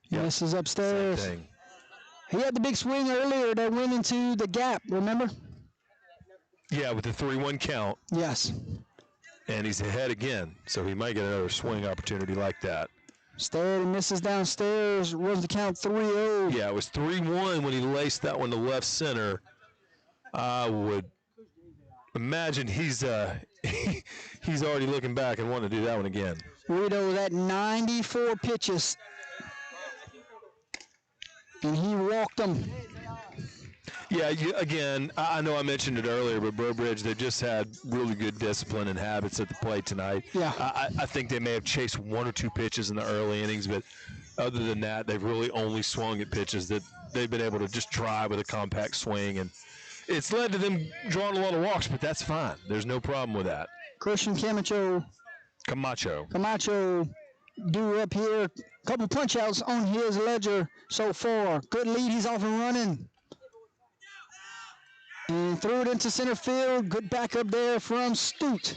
Yep. This is upstairs. Same thing. He had the big swing earlier that went into the gap, remember? Yeah, with the 3-1 count. Yes. And he's ahead again, so he might get another swing opportunity like that. Steady misses downstairs, runs the count 3-0. Yeah, it was 3-1 when he laced that one to left center. I would imagine he's he's already looking back and wanting to do that one again. Rito, that 94 pitches. And he walked them. Yeah, again, I know I mentioned it earlier, but Barre Breaux, they just had really good discipline and habits at the plate tonight. Yeah. I think they may have chased 1 or 2 pitches in the early innings, but other than that, they've really only swung at pitches that they've been able to just drive with a compact swing. And it's led to them drawing a lot of walks, but that's fine. There's no problem with that. Christian Camacho due up here. Couple punch outs on his ledger so far. Good lead. He's off and running. And threw it into center field. Good backup there from Stute.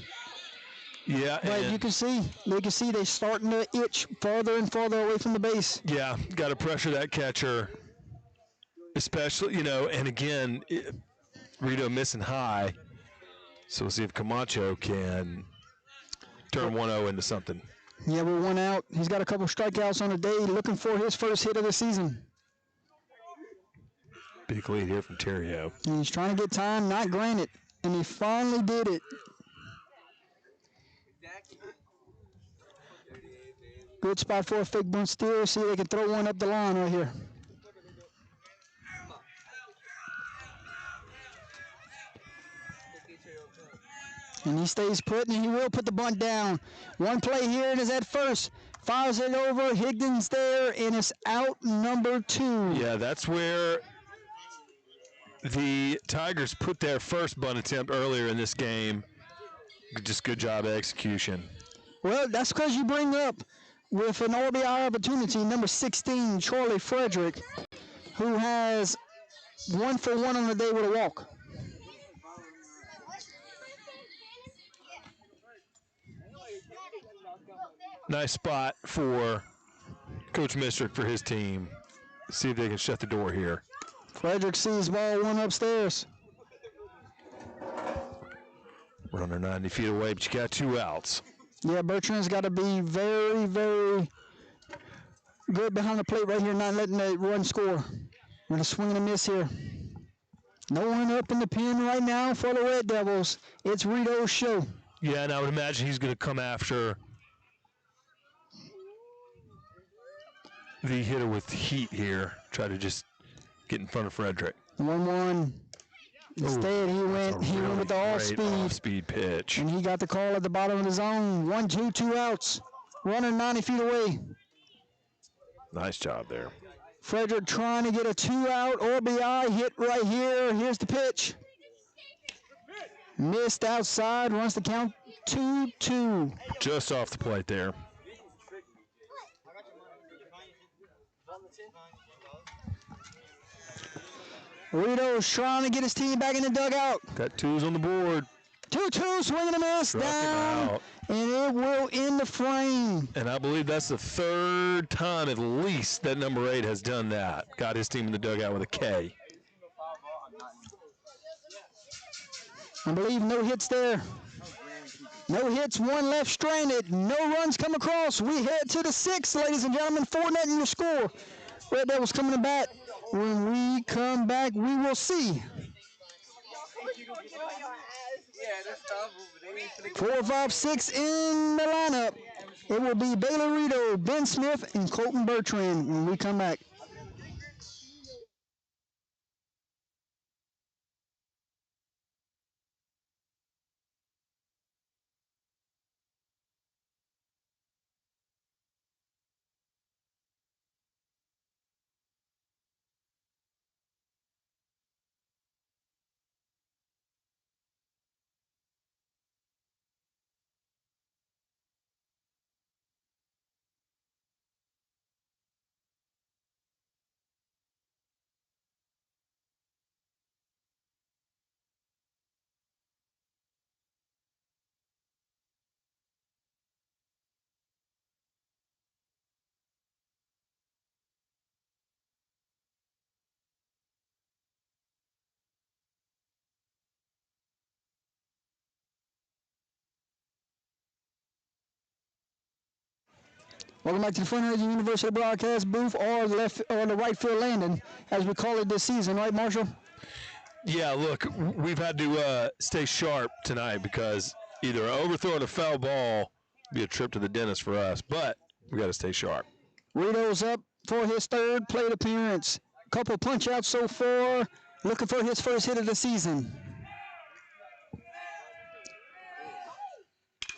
Yeah, but you can see they're starting to itch farther and farther away from the base. Yeah, got to pressure that catcher, especially, and again, Rito missing high. So we'll see if Camacho can turn 1-0 into something. Yeah, we're 1 out. He's got a couple strikeouts on the day, looking for his first hit of the season. Big lead here from Terrio. And he's trying to get time, not granted, and he finally did it. Good spot for a fake bunt steal. See if they can throw one up the line right here. And he stays put, and he will put the bunt down. One play here, and is at first. Fires it over. Higgins there, and it's out number 2. Yeah, that's where the Tigers put their first bunt attempt earlier in this game. Just good job of execution. Well, that's because you bring up with an RBI opportunity, number 16, Charlie Frederick, who has 1 for 1 on the day with a walk. Nice spot for Coach Mistrick for his team. See if they can shut the door here. Frederick sees ball 1 upstairs. Runner 90 feet away, but you got 2 outs. Yeah, Bertrand's got to be very, very good behind the plate right here, not letting that run score. With a swing and a miss here. No one up in the pen right now for the Red Devils. It's Rito's show. Yeah, and I would imagine he's going to come after the hitter with heat here. Try to just get in front of Frederick. 1-1. Instead, he went with the off-speed pitch. And he got the call at the bottom of the zone. 1-2, 2 outs. Runner 90 feet away. Nice job there. Frederick trying to get a 2-out RBI hit right here. Here's the pitch. Missed outside, runs the count 2-2. Just off the plate there. Rito's trying to get his team back in the dugout. Got 2s on the board. 2-2, swing and a miss, down, and it will end the frame. And I believe that's the 3rd time at least that number 8 has done that. Got his team in the dugout with a K. I believe no hits there. No hits, 1 left stranded. No runs come across. We head to the 6th, ladies and gentlemen. 4-0 your score. Red Devils coming to bat. When we come back, we will see. 4, 5, 6 in the lineup. It will be Baylor Rito, Ben Smith, and Colton Bertrand when we come back. Welcome back to the Front Edge University broadcast booth, or the right field landing, as we call it this season, right, Marshall? Yeah, look, we've had to stay sharp tonight because either overthrowing a foul ball, be a trip to the dentist for us, but we got to stay sharp. Rito's up for his third plate appearance. Couple punch outs so far. Looking for his first hit of the season.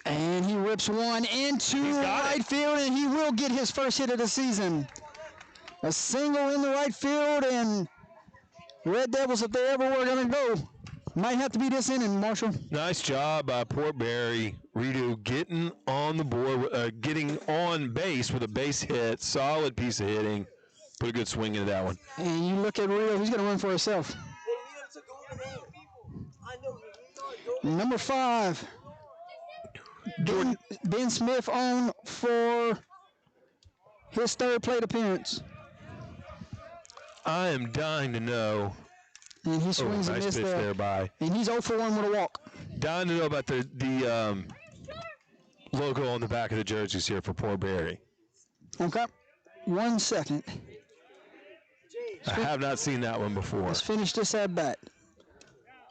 And he rips one into right field, and he will get his first hit of the season. A single in the right field, and Red Devils, if they ever were going to go, might have to be this inning, Marshall. Nice job by Port Barre. Rito getting on the board, getting on base with a base hit. Solid piece of hitting. Put a good swing into that one. And you look at Rito, he's going to run for himself. Number 5. Ben Smith on for his third plate appearance. I am dying to know. And he swings nice and misses pitch there by. And he's 0 for 1 with a walk. Dying to know about the logo on the back of the jerseys here for Port Barre. Okay. 1 second. I have not seen that one before. Let's finish this at bat.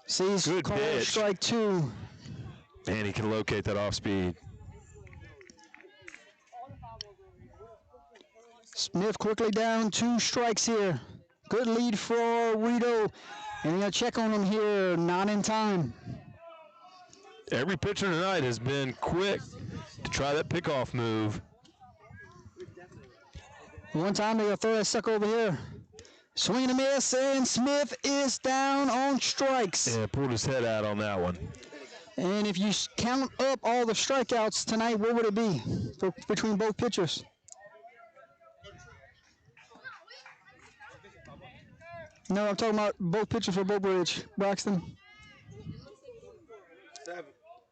Sees Good called pitch. strike 2. And he can locate that off speed. Smith quickly down 2 strikes here. Good lead for Rito. And we're going to check on him here, not in time. Every pitcher tonight has been quick to try that pickoff move. One time they're going to throw that sucker over here. Swing and a miss, and Smith is down on strikes. Yeah, pulled his head out on that one. And if you count up all the strikeouts tonight, what would it be between both pitchers? No, I'm talking about both pitchers for Bow Bridge, Braxton.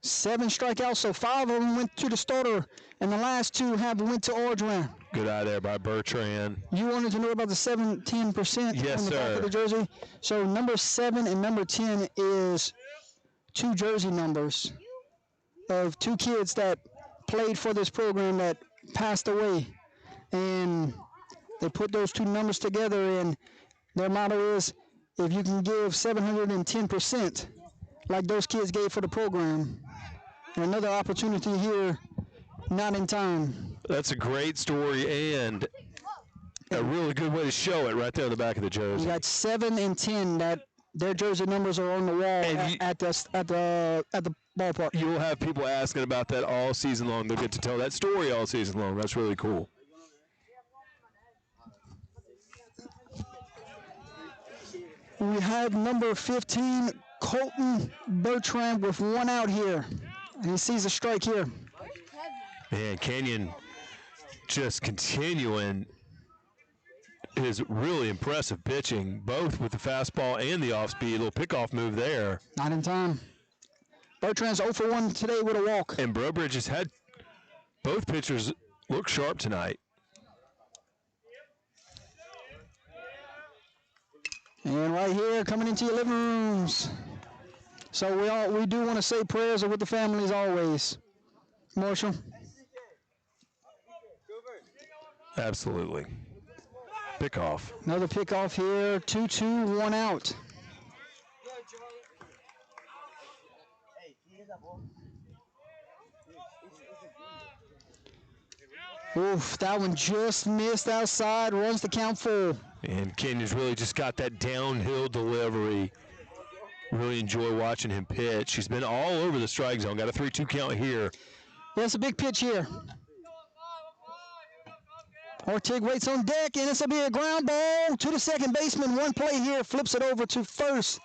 7 strikeouts, so 5 of them went to the starter, and the last 2 went to Ordran. Good eye there by Bertrand. You wanted to know about the 17% Yes, on the back sir. of the jersey? So number 7 and number 10 is 2 jersey numbers of 2 kids that played for this program that passed away. And they put those 2 numbers together, and their motto is, if you can give 710%, like those kids gave for the program, another opportunity here, not in time. That's a great story and a really good way to show it right there on the back of the jersey. You got 7 and 10 that their jersey numbers are on the wall at the ballpark. You will have people asking about that all season long. They'll get to tell that story all season long. That's really cool. We have number 15, Colton Bertrand, with 1 out here. And he sees a strike here. Man, Canyon just continuing his really impressive pitching, both with the fastball and the off-speed. Little pickoff move there. Not in time. Bertrand's 0 for 1 today with a walk. And Brobridge has had both pitchers look sharp tonight. And right here, coming into your living rooms. So we do want to say prayers with the families always. Marshall. Absolutely. Pickoff. Another pickoff here. 2-2, 1 out. Oof, that one just missed outside. Runs the count full. And Kenyon's really just got that downhill delivery. Really enjoy watching him pitch. He's been all over the strike zone. Got a 3-2 count here. That's a big pitch here. Ortig waits on deck, and this will be a ground ball to the second baseman. One play here, flips it over to first.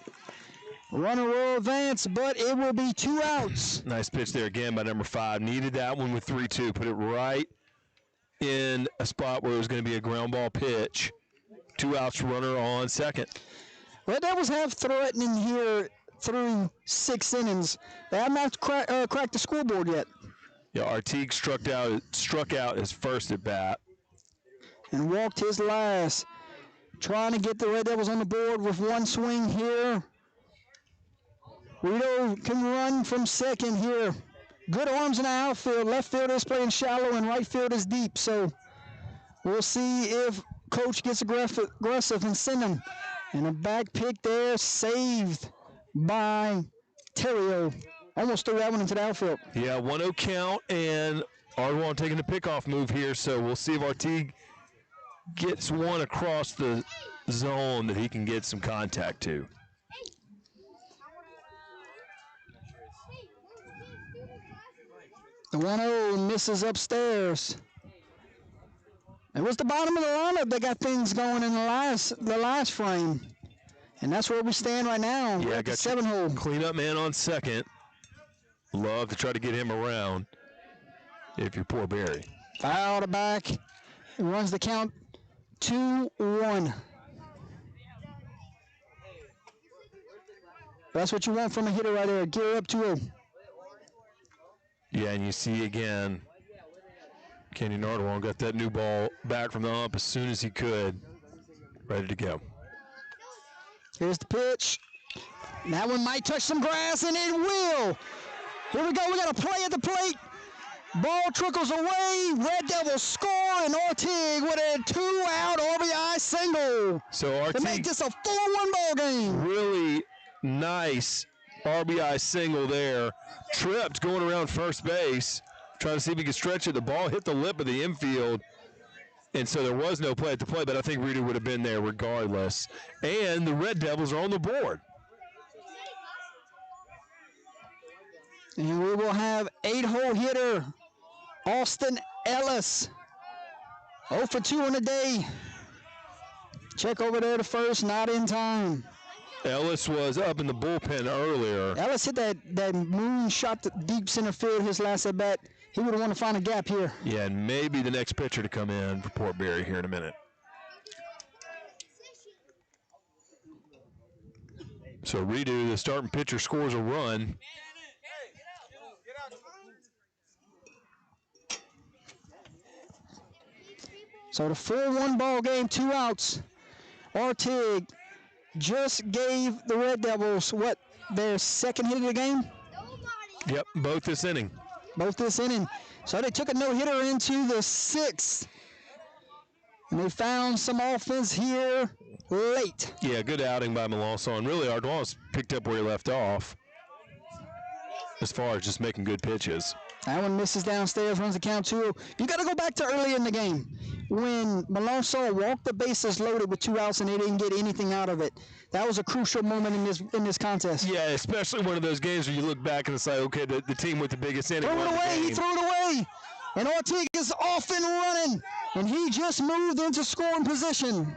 Runner will advance, but it will be 2 outs. Nice pitch there again by number 5. Needed that one with 3-2. Put it right in a spot where it was going to be a ground ball pitch. 2 outs, runner on second. Red Devils have threatening here through 6 innings. They have not cracked the scoreboard yet. Yeah, Artigue struck out his first at bat. And walked his last. Trying to get the Red Devils on the board with 1 swing here. Rito can run from second here. Good arms in the outfield. Left field is playing shallow and right field is deep. So we'll see if Coach gets aggressive and send him. And a back pick there saved by Terrio. Almost threw that one into the outfield. Yeah, 1-0 count, and Ardwan taking the pickoff move here, so we'll see if Artigue gets one across the zone that he can get some contact to. The 1-0 misses upstairs. It was the bottom of the lineup that got things going in the last frame. And that's where we stand right now. Yeah, We're at the 7-hole. Cleanup man on second. Love to try to get him around if you're poor Barry. Foul to back. It runs the count 2-1. That's what you want from a hitter right there. Gear up 2-0. Yeah, and you see again, Kenny Nardwall got that new ball back from the ump as soon as he could. Ready to go. Here's the pitch. That one might touch some grass, and it will. Here we go. We got a play at the plate. Ball trickles away. Red Devils score, and Ortiz with a 2-out RBI single. So to Artigue make this a 4-1 ball game. Really nice RBI single there. Tripped going around first base, trying to see if he could stretch it. The ball hit the lip of the infield, and so there was no play at the plate, but I think Reedy would have been there regardless. And the Red Devils are on the board. And we will have 8-hole hitter Austin Ellis. 0 for 2 on the day. Check over there to first, not in time. Ellis was up in the bullpen earlier. Ellis hit that moon shot to deep center field his last at bat. He would have wanted to find a gap here. Yeah, and maybe the next pitcher to come in for Port Barry here in a minute. So Redo, the starting pitcher, scores a run. So the 4-1 ball game, 2 outs. Artigue just gave the Red Devils, their second hit of the game? Yep, both this inning. Both this inning. So they took a no-hitter into the 6th. And they found some offense here late. Yeah, good outing by Melanson. Really, Ardois picked up where he left off as far as just making good pitches. That one misses downstairs, runs the count 2-0. You got to go back to early in the game when Melanson walked the bases loaded with 2 outs and they didn't get anything out of it. That was a crucial moment in this contest. Yeah, especially one of those games where you look back and say, okay, the team with the biggest inning. Threw it away. He threw it away. And Artigue is off and running. And he just moved into scoring position.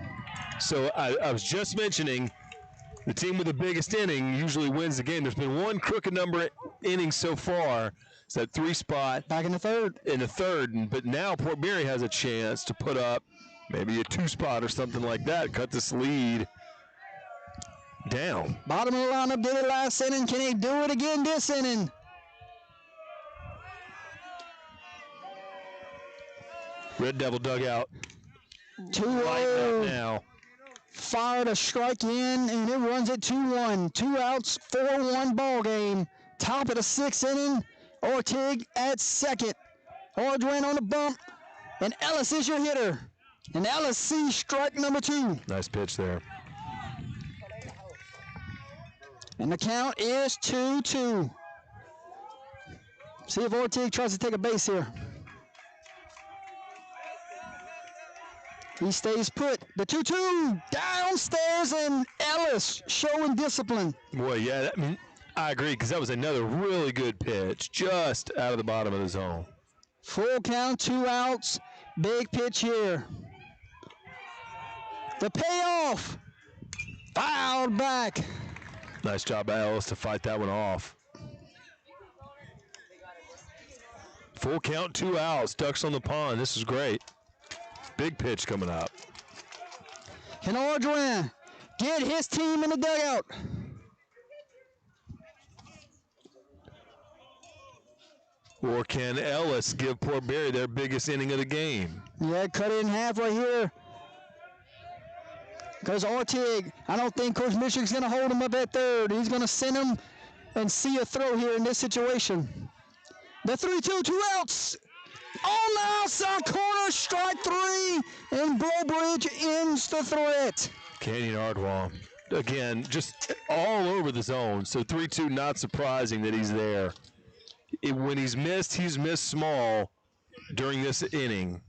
So I was just mentioning the team with the biggest inning usually wins the game. There's been one crooked number inning so far. It's that 3 spot. Back in the 3rd. But now Port Barry has a chance to put up maybe a 2 spot or something like that. Cut this lead down. Bottom of the lineup did it last inning. Can he do it again this inning? Red Devil dugout. 2-0 now. Fired a strike in, and it runs it 2-1. 2 outs, 4-1 ball game. Top of the 6th inning. Artigue at second. Ardwan on the bump, and Ellis is your hitter. And Ellis sees strike number 2. Nice pitch there. And the count is 2-2. See if Artigue tries to take a base here. He stays put. The 2-2 downstairs, and Ellis showing discipline. Boy, yeah, I agree, because that was another really good pitch, just out of the bottom of the zone. Full count, 2 outs. Big pitch here. The payoff. Fouled back. Nice job by Ellis to fight that one off. Full count, 2 outs. Ducks on the pond. This is great. Big pitch coming up. Can Ardwan get his team in the dugout? Or can Ellis give Port Barry their biggest inning of the game? Yeah, cut it in half right here. Because Artigue, I don't think Coach Michigan's going to hold him up at 3rd. He's going to send him and see a throw here in this situation. The 3-2, 2 outs. On the outside corner, strike 3, and Barre Breaux ends the threat. Canyon Ardwall again, just all over the zone. So 3-2, not surprising that he's there. When he's missed small during this inning.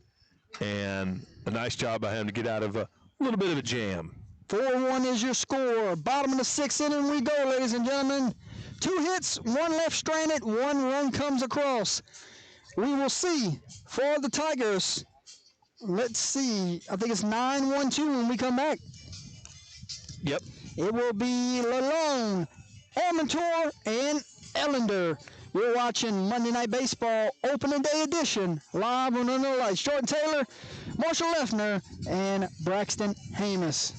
And a nice job by him to get out of a little bit of a jam. 4-1 is your score. Bottom of the 6th inning we go, ladies and gentlemen. 2 hits, 1 left stranded, 1 run comes across. We will see for the Tigers. Let's see. I think it's 9-1-2 when we come back. Yep. It will be Lalone, Armentor, and Ellender. You're watching Monday Night Baseball Opening Day Edition live on Under the Lights. Jordan Taylor, Marshall Leffner, and Braxton Hamus.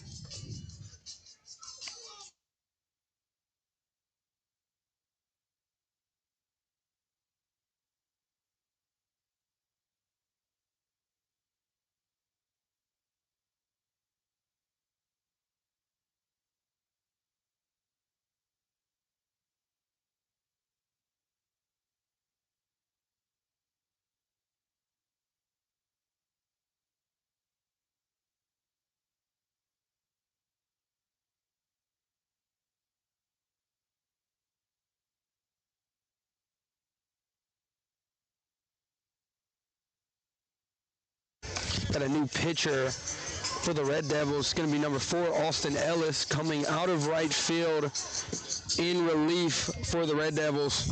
Got a new pitcher for the Red Devils. It's going to be number 4, Austin Ellis, coming out of right field in relief for the Red Devils.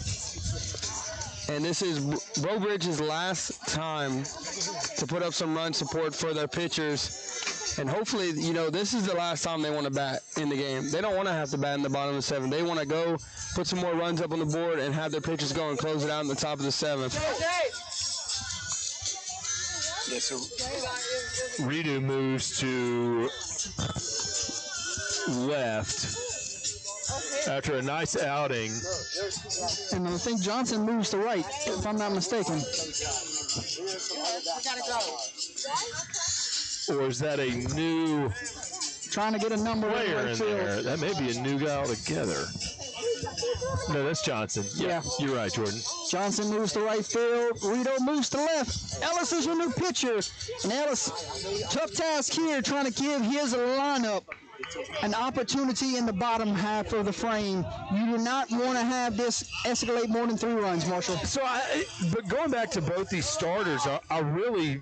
And this is Barre Breaux's last time to put up some run support for their pitchers. And hopefully, this is the last time they want to bat in the game. They don't want to have to bat in the bottom of the 7th. They want to go put some more runs up on the board and have their pitchers go and close it out in the top of the 7th. Yes, so Redo moves to left after a nice outing. And I think Johnson moves to right, if I'm not mistaken. Or is that a new trying to get a number player right in field. there? That may be a new guy altogether. No, that's Johnson. Yeah, you're right, Jordan. Johnson moves to right field. Rito moves to left. Ellis is your new pitcher. And Ellis, tough task here, trying to give his lineup an opportunity in the bottom half of the frame. You do not want to have this escalate more than 3 runs, Marshall. But going back to both these starters, I really,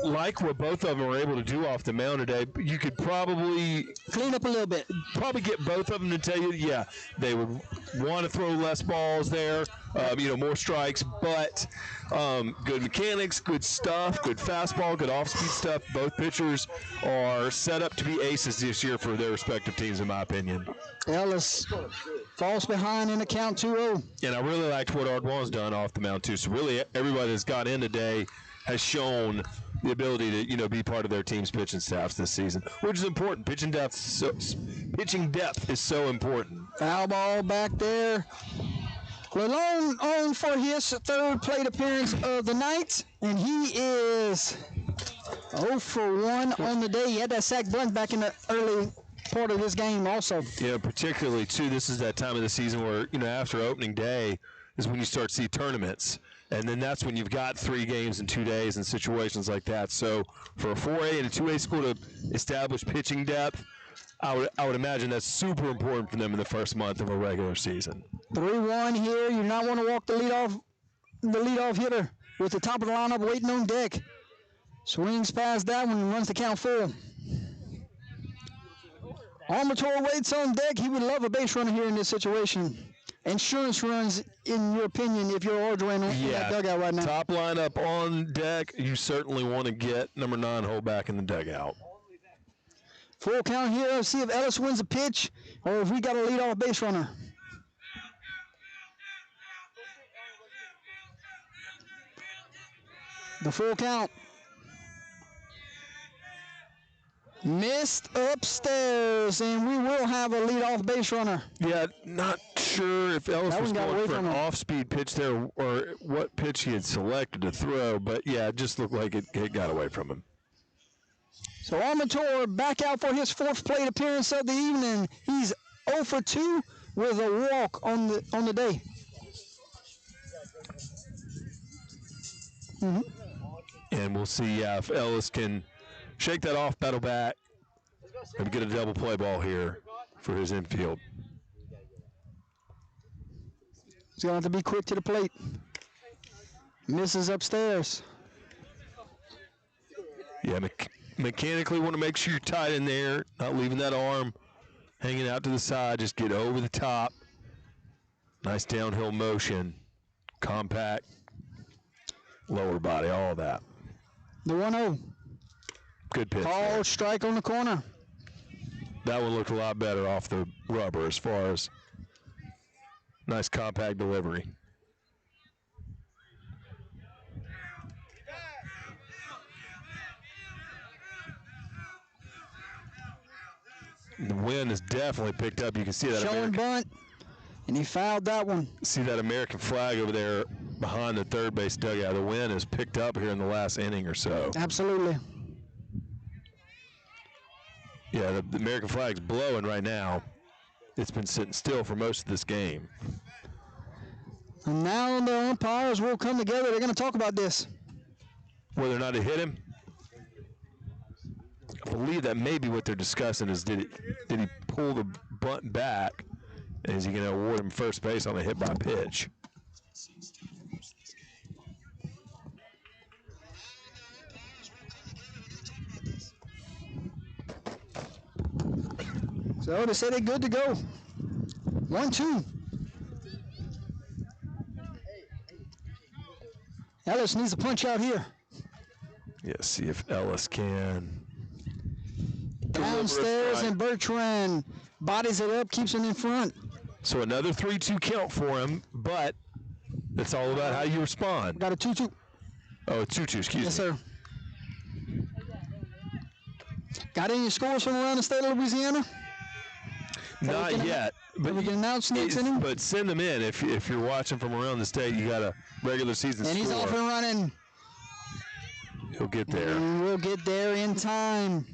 like what both of them were able to do off the mound today. You could probably clean up a little bit. Probably get both of them to tell you, yeah, they would want to throw less balls there, more strikes, but good mechanics, good stuff, good fastball, good off-speed stuff. Both pitchers are set up to be aces this year for their respective teams, in my opinion. Ellis falls behind in the count 2-0. And I really liked what Ardwan's done off the mound, too. So really everybody that's got in today has shown the ability to, be part of their team's pitching staffs this season, which is important. Pitching depth is so important. Foul ball back there. Lalone on for his 3rd plate appearance of the night, and he is 0 for 1 on the day. He had that sack bunt back in the early part of this game also. Yeah, particularly, too, this is that time of the season where, after opening day is when you start to see tournaments. And then that's when you've got 3 games in 2 days and situations like that. So for a 4A and a 2A school to establish pitching depth, I would imagine that's super important for them in the first month of a regular season. 3-1 here. You not want to walk the leadoff hitter with the top of the lineup waiting on deck. Swings past that one and runs the count full. Armator waits on deck. He would love a base runner here in this situation. Insurance runs, in your opinion, if you're Ordway in that dugout right now. Top lineup on deck, you certainly want to get number 9 hole back in the dugout. Full count here. Let's see if Ellis wins a pitch or if we got a leadoff base runner. The full count. Missed upstairs, and we will have a leadoff base runner. Yeah, not sure if Ellis was going for an off-speed pitch there or what pitch he had selected to throw, but yeah, it just looked like it got away from him. So Armator back out for his 4th plate appearance of the evening. He's 0 for 2 with a walk on the day. And we'll see if Ellis can shake that off, battle back, Maybe get a double play ball here for his infield. He's going to have to be quick to the plate. Misses upstairs. Yeah, mechanically want to make sure you're tight in there, not leaving that arm hanging out to the side. Just get over the top. Nice downhill motion. Compact. Lower body, all that. The 1-0. Good pitch. Called strike on the corner. That one looked a lot better off the rubber as far as nice compact delivery. The wind has definitely picked up. You can see that. Showing bunt, and he fouled that one. See that American flag over there behind the third base dugout. The wind has picked up here in the last inning or so. Absolutely. Yeah, the American flag's blowing right now. It's been sitting still for most of this game. And now the umpires will come together. They're going to talk about this. Whether or not it hit him, I believe that may be what they're discussing is did he pull the bunt back, and is he going to award him first base on a hit by pitch? So they say they're good to go. 1-2. Ellis needs a punch out here. Yeah, see if Ellis can. Downstairs, and Bertrand bodies it up, keeps him in front. So another 3-2 count for him, but it's all about how you respond. Got a 2-2. Oh, a 2-2, excuse me. Yes, sir. Got any scores from around the state of Louisiana? Not yet. But we can announce next inning. But send them in if you're watching from around the state. You got a regular season and score. He's off and running. He'll get there. And we'll get there in time.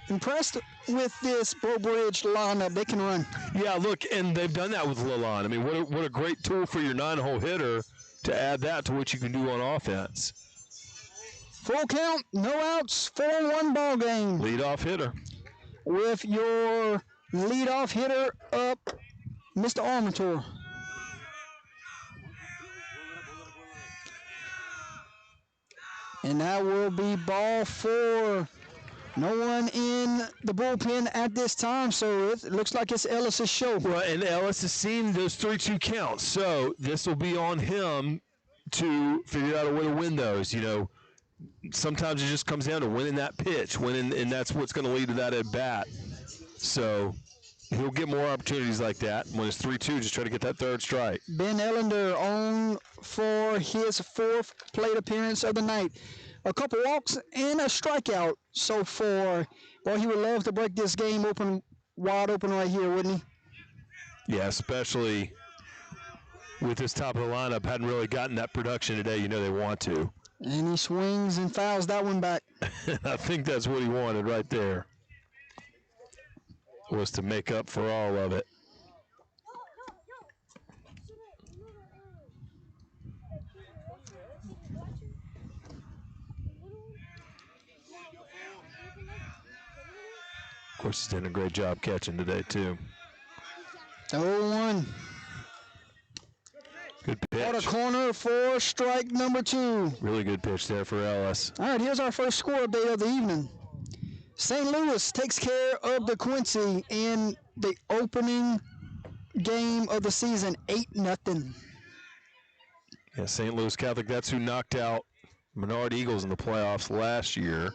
Impressed with this Breaux Bridge lineup. They can run. Yeah, look, and they've done that with Lalonde. I mean, what a great tool for your 9-hole hitter to add that to what you can do on offense. Full count, no outs, 4-1 ball game. Leadoff hitter. With your leadoff hitter up, Mr. Armature. And that will be ball 4. No one in the bullpen at this time, so it looks like it's Ellis' show. Well, and Ellis has seen those 3-2 counts, so this will be on him to figure out a way to win those. You know, sometimes it just comes down to winning that pitch, and that's what's going to lead to that at bat. So he'll get more opportunities like that. When it's 3-2, just try to get that third strike. Ben Ellender on for his 4th plate appearance of the night. A couple walks and a strikeout so far. Boy, he would love to break this game open, wide open right here, wouldn't he? Yeah, especially with this top of the lineup. Hadn't really gotten that production today. You know they want to. And he swings and fouls that one back. I think that's what he wanted right there. Was to make up for all of it. Of course, he's done a great job catching today, too. 0-1. Good pitch. Out of corner for strike number 2. Really good pitch there for Ellis. All right, here's our first score update of the evening. St. Louis takes care of the Quincy in the opening game of the season, 8-0. Yeah, St. Louis Catholic, that's who knocked out Menard Eagles in the playoffs last year.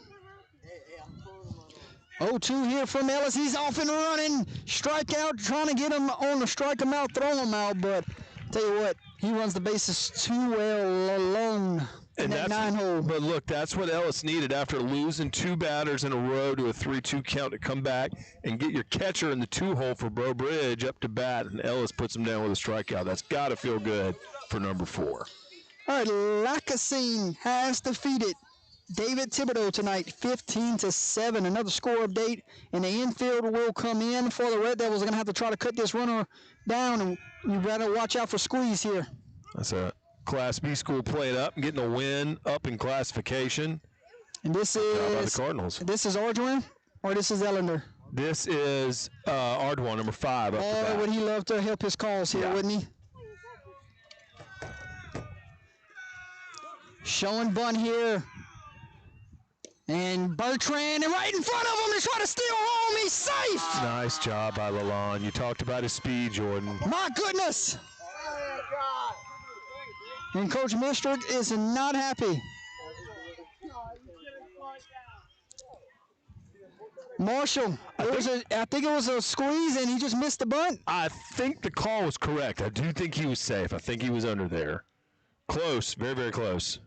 0-2 here from Ellis. He's off and running. Strikeout, trying to get him on the strike him out, throw him out. But tell you what, he runs the bases too well alone in that 9-hole. But look, that's what Ellis needed after losing 2 batters in a row to a 3-2 count to come back and get your catcher in the 2-hole for Breaux Bridge up to bat. And Ellis puts him down with a strikeout. That's got to feel good for number 4. All right, Lacassine has defeated David Thibodeau tonight, 15-7. Another score update, and the infield will come in for the Red Devils. They're going to have to try to cut this runner down, and you better watch out for squeeze here. That's a Class B school playing up and getting a win up in classification. And this is by the Cardinals. This is Ordwin, or this is Ellender? This is Ardwan, number 5. Up the Boy, bat. would he love to help his cause here, Yeah. wouldn't he? Showing bunt here. And Bertrand, and right in front of him, to try to steal home. He's safe. Nice job by Lalonde. You talked about his speed, Jordan. My goodness. And Coach Mistrick is not happy. Marshall, I think it was a squeeze, and he just missed the bunt. I think the call was correct. I do think he was safe. I think he was under there. Close, very, very close.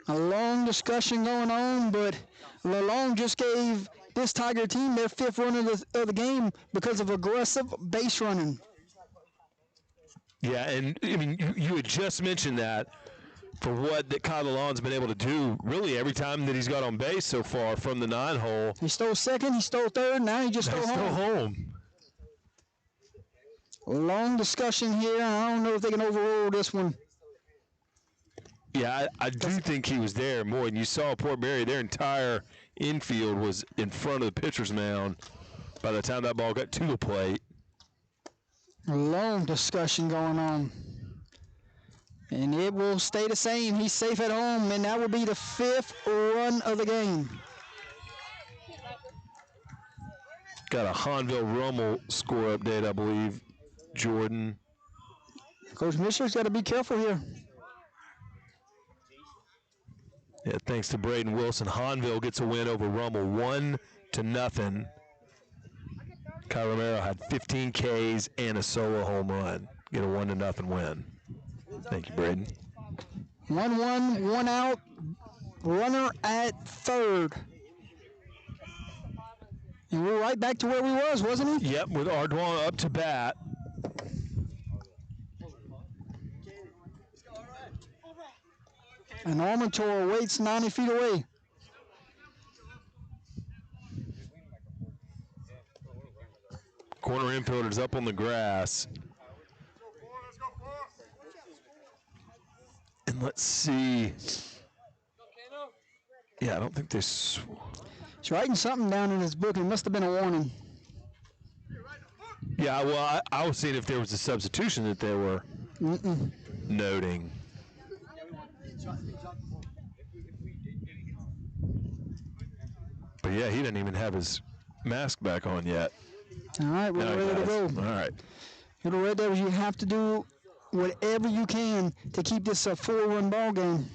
A long discussion going on, but Lalonde just gave this Tiger team their 5th run of the game because of aggressive base running. Yeah, and I mean, you had just mentioned that for what that Kyle Lalonde's been able to do really every time that he's got on base so far from the 9-hole. He stole second, he stole third, now he just stole home. Long discussion here. I don't know if they can overrule this one. Yeah, I do think he was there more. And you saw Port Barre, their entire infield was in front of the pitcher's mound by the time that ball got to the plate. A long discussion going on. And it will stay the same. He's safe at home, and that will be the 5th run of the game. Got a Hanville-Rummel score update, I believe, Jordan. Coach Mistrick's got to be careful here. Yeah, thanks to Braden Wilson, Hanville gets a win over Rummel, 1-0. Kyle Romero had 15 Ks and a solo home run. Get a 1-0 win. Thank you, Braden. 1-1, 1 out. Runner at third. And we're right back to where we was, wasn't he? Yep, with Ardwan up to bat. And Armentor waits 90 feet away. Corner infielder's up on the grass. And let's see. Yeah, I don't think this. He's writing something down in his book. It must have been a warning. Yeah, well, I was seeing if there was a substitution that they were noting. But yeah, he didn't even have his mask back on yet. All right, we're ready to go. All right. Little Red Devils, you have to do whatever you can to keep this a 4-run ball game,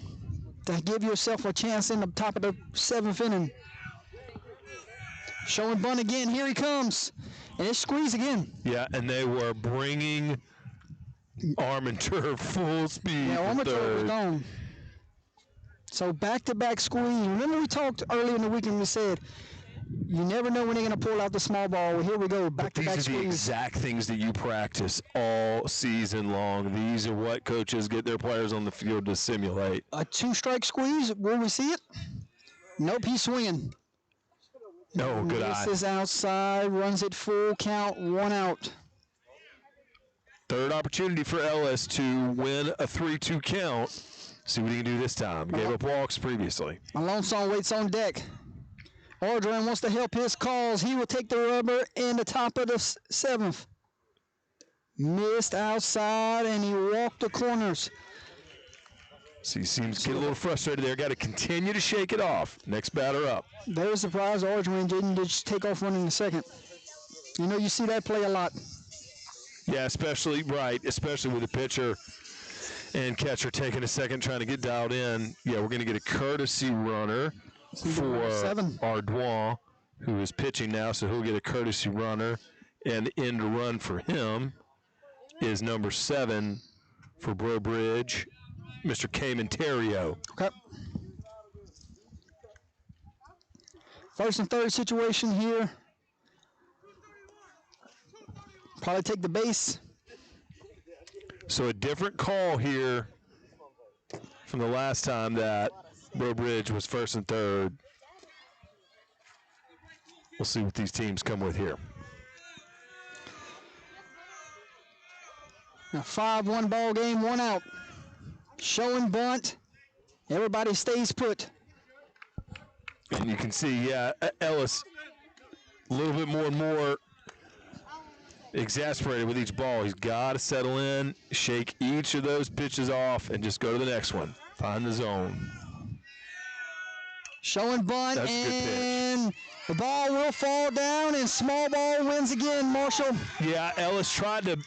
to give yourself a chance in the top of the 7th inning. Showing bunt again. Here he comes. And it's squeeze again. Yeah, and they were bringing Armentor full speed. Yeah, Armentor was gone. So back-to-back squeeze. Remember we talked earlier in the week and we said, you never know when they're going to pull out the small ball. Well, here we go, back-to-back squeeze. These are the exact things that you practice all season long. These are what coaches get their players on the field to simulate. A 2-strike squeeze. Will we see it? Nope, he's swinging. No, good eye. This is outside, runs it full count, 1 out. Third opportunity for Ellis to win a 3-2 count. See what he can do this time. Gave up walks previously. Alonso waits on deck. Ardwan wants to help his cause. He will take the rubber in the top of the 7th. Missed outside, and he walked the corners. So he seems to get a little frustrated there. Got to continue to shake it off. Next batter up. Very surprised Ardwan didn't just take off running the second. You know, you see that play a lot. Yeah, especially with the pitcher and catcher taking a second trying to get dialed in. Yeah, we're going to get a courtesy runner for 7. Ardwan, who is pitching now, so he'll get a courtesy runner. And end run for him is number 7 for Barre Breaux, Mr. Cayman Terrio. Okay. First and third situation here. Probably take the base. So a different call here from the last time that Barre Breaux was first and third. We'll see what these teams come with here. A 5-1 ball game, 1 out. Showing bunt. Everybody stays put. And you can see, Ellis a little bit more and more exasperated with each ball. He's got to settle in, shake each of those pitches off, and just go to the next one. Find the zone. Showing bunt, and the ball will fall down, and small ball wins again, Marshall. Yeah, Ellis tried to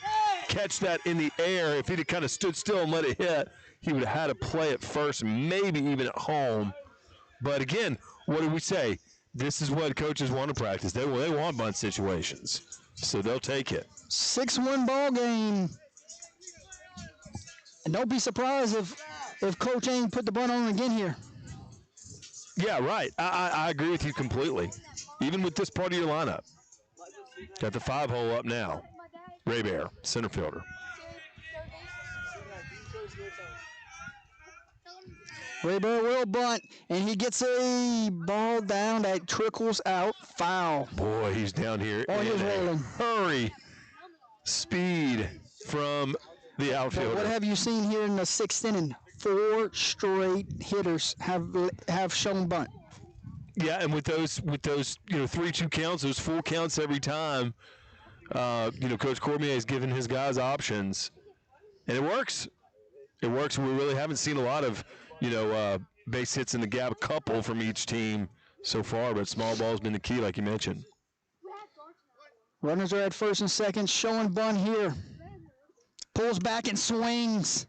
catch that in the air. If he'd have kind of stood still and let it hit, he would have had to play it first, maybe even at home. But again, what did we say? This is what coaches want to practice. They want bunt situations, so they'll take it. 6-1 ball game. And don't be surprised if Coach Eng put the bunt on again here. Yeah, right. I agree with you completely. Even with this part of your lineup. Got the 5-hole up now. Ray Bear, center fielder. Ray Bear will bunt, and he gets a ball down that trickles out foul. Boy, he's down here he's rolling. Hurry. Speed from the outfielder. But what have you seen here in the 6th inning? 4 straight hitters have shown bunt. Yeah, and with those 3-2 counts, those full counts every time, Coach Cormier has given his guys options, and it works. It works. We really haven't seen a lot of, base hits in the gap, a couple from each team so far, but small ball's been the key, like you mentioned. Runners are at first and second, showing bunt here. Pulls back and swings.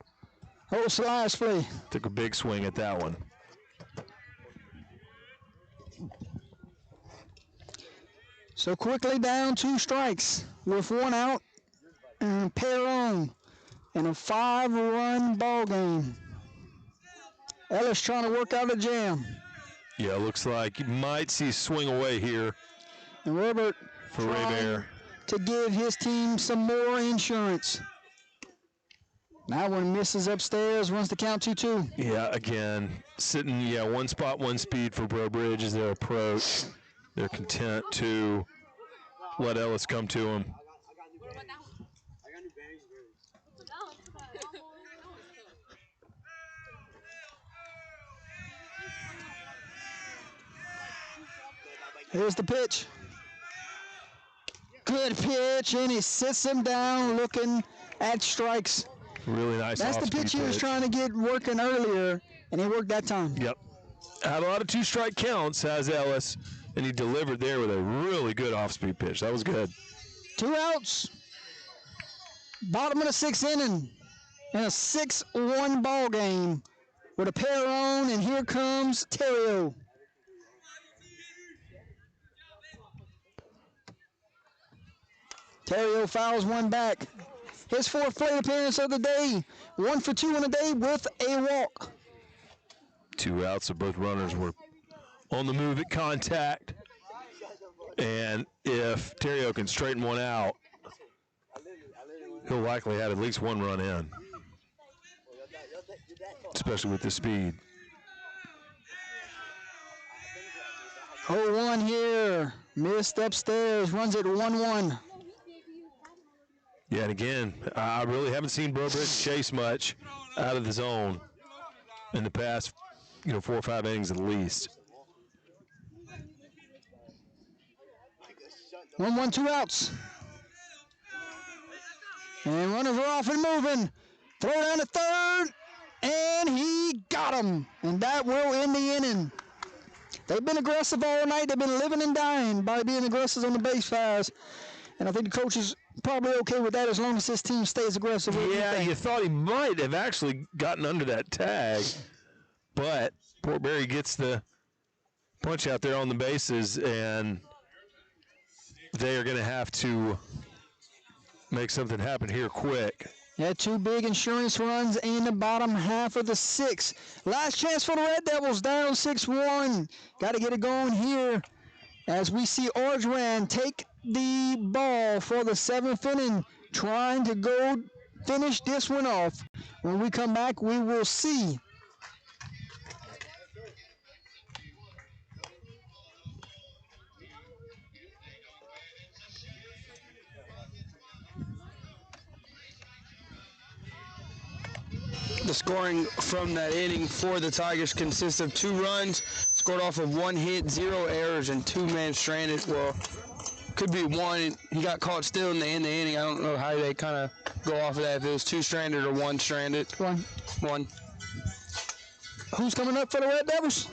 Oh, slice play. Took a big swing at that one. So quickly down 2 strikes with 1 out and pair on in a 5-run ball game. Ellis trying to work out a jam. Yeah, looks like you might see swing away here. And Robert for Ray Bear to give his team some more insurance. That one misses upstairs, runs the count 2-2. Yeah, again, sitting, 1 spot, 1 speed for Barre Breaux as their approach. They're content to let Ellis come to him. Here's the pitch. Good pitch, and he sits him down looking at strikes. Really nice. That's the pitch he was trying to get working earlier, and he worked that time. Yep. Had a lot of 2-strike counts, has Ellis, and he delivered there with a really good off-speed pitch. That was good. 2 outs. Bottom of the 6th inning in a 6-1 ball game with a pair on, and here comes Terrio. Terrio fouls one back. His 4th plate appearance of the day. 1 for 2 on the day with a walk. 2 outs, so both runners were on the move at contact. And if Terrio can straighten one out, he'll likely have at least 1 run in, especially with the speed. 0-1 here. Missed upstairs. Runs it 1-1. Yeah, and again, I really haven't seen Barre Breaux chase much out of the zone in the past, 4 or 5 innings at least. 1-1, 2 outs. And runners are off and moving. Throw down to third, and he got him. And that will end the inning. They've been aggressive all night. They've been living and dying by being aggressive on the base paths. And I think the coach is probably okay with that as long as his team stays aggressive. Yeah, you thought he might have actually gotten under that tag, but Port Barre gets the punch out there on the bases, and they are going to have to make something happen here quick. Yeah, 2 big insurance runs in the bottom half of the 6th. Last chance for the Red Devils, down 6-1. Got to get it going here as we see Orgeron take the ball for the 7th inning, trying to go finish this one off. When we come back, we will see The scoring from that inning for the Tigers consists of 2 runs scored off of 1 hit, 0 errors, and 2 men stranded. Well, could be 1. He got caught still in the end of the inning. I don't know how they kind of go off of that, if it was 2 stranded or 1 stranded. 1. Who's coming up for the Red Devils?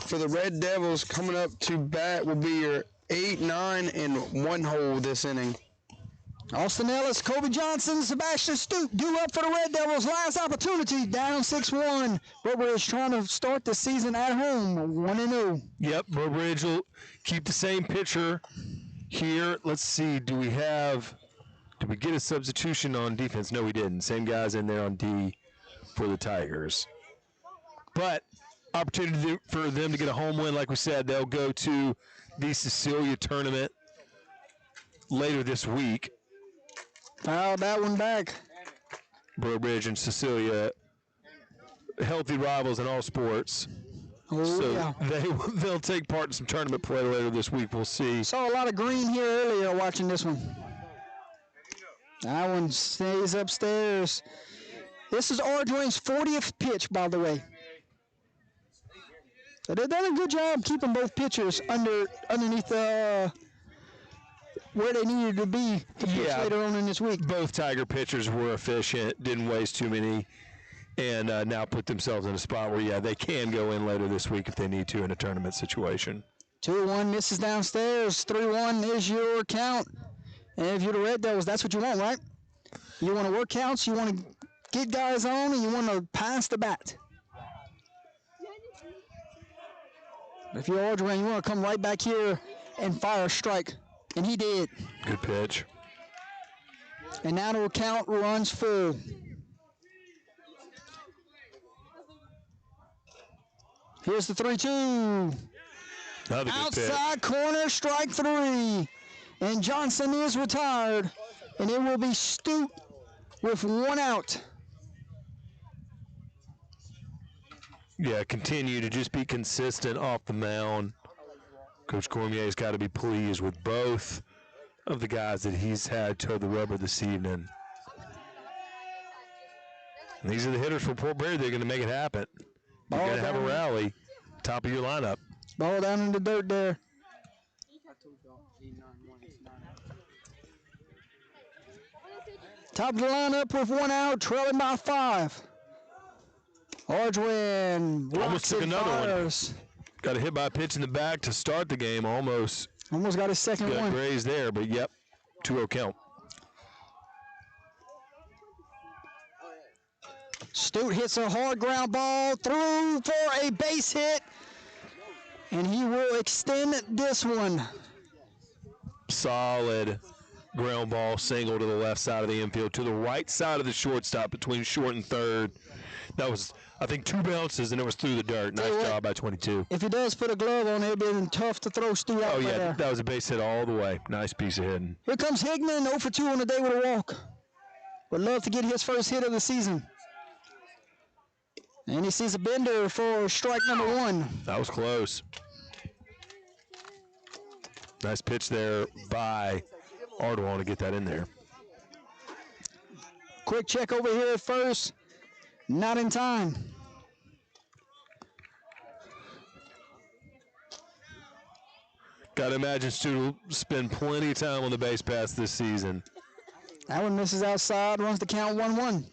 For the Red Devils, coming up to bat will be your 8, 9, and 1 hole this inning. Austin Ellis, Kobe Johnson, Sebastian Stute due up for the Red Devils. Last opportunity, down 6-1. Barre Breaux is trying to start the season at home, 1-0. Yep, Barre Breaux will keep the same pitcher here. Let's see, did we get a substitution on defense? No, we didn't. Same guys in there on D for the Tigers. But opportunity for them to get a home win, like we said. They'll go to the Cecilia tournament later this week. Foul that one back. Barre Breaux and Cecilia, healthy rivals in all sports. Oh, so yeah. they'll take part in some tournament play later this week. We'll see. Saw a lot of green here earlier watching this one. That one stays upstairs. This is Ardwain's 40th pitch, by the way. So they've done a good job keeping both pitchers underneath where they needed to be to pitch later on in this week. Both Tiger pitchers were efficient, didn't waste too many, and now put themselves in a spot where, they can go in later this week if they need to in a tournament situation. 2-1 misses downstairs. 3-1 is your count. And if you're the Red Devils, that's what you want, right? You want to work counts, you want to get guys on, and you want to pass the bat. If you're Ardwain, you want to come right back here and fire a strike. And he did. Good pitch. And now the count runs full. Here's the 3-2. Another good Outside corner, strike 3. And Johnson is retired. And it will be Stute with 1 out. Yeah, continue to just be consistent off the mound. Coach Cormier's got to be pleased with both of the guys that he's had toe the rubber this evening. And these are the hitters for Port Barre. They're going to make it happen. You're going to have a rally, top of your lineup. Ball down in the dirt there. Top of the lineup with 1 out, trailing by 5. Ardwain almost took another fires. one. Got a hit by a pitch in the back to start the game. Almost got his second got one. grazed there, but 2-0 count. Stute hits a hard ground ball through for a base hit, and he will extend this one. Solid ground ball single to the left side of the infield, to the right side of the shortstop between short and third. That was, I think, 2 bounces, and it was through the dirt. Nice job by 22. If he does put a glove on, it would have been tough to throw Stute out there. That was a base hit all the way. Nice piece of hitting. Here comes Higman, 0 for 2 on the day with a walk. Would love to get his first hit of the season. And he sees a bender for strike number 1. That was close. Nice pitch there by Ardwain to get that in there. Quick check over here at first. Not in time. Got to imagine Stute will spend plenty of time on the base pass this season. That one misses outside, runs the count 1-1.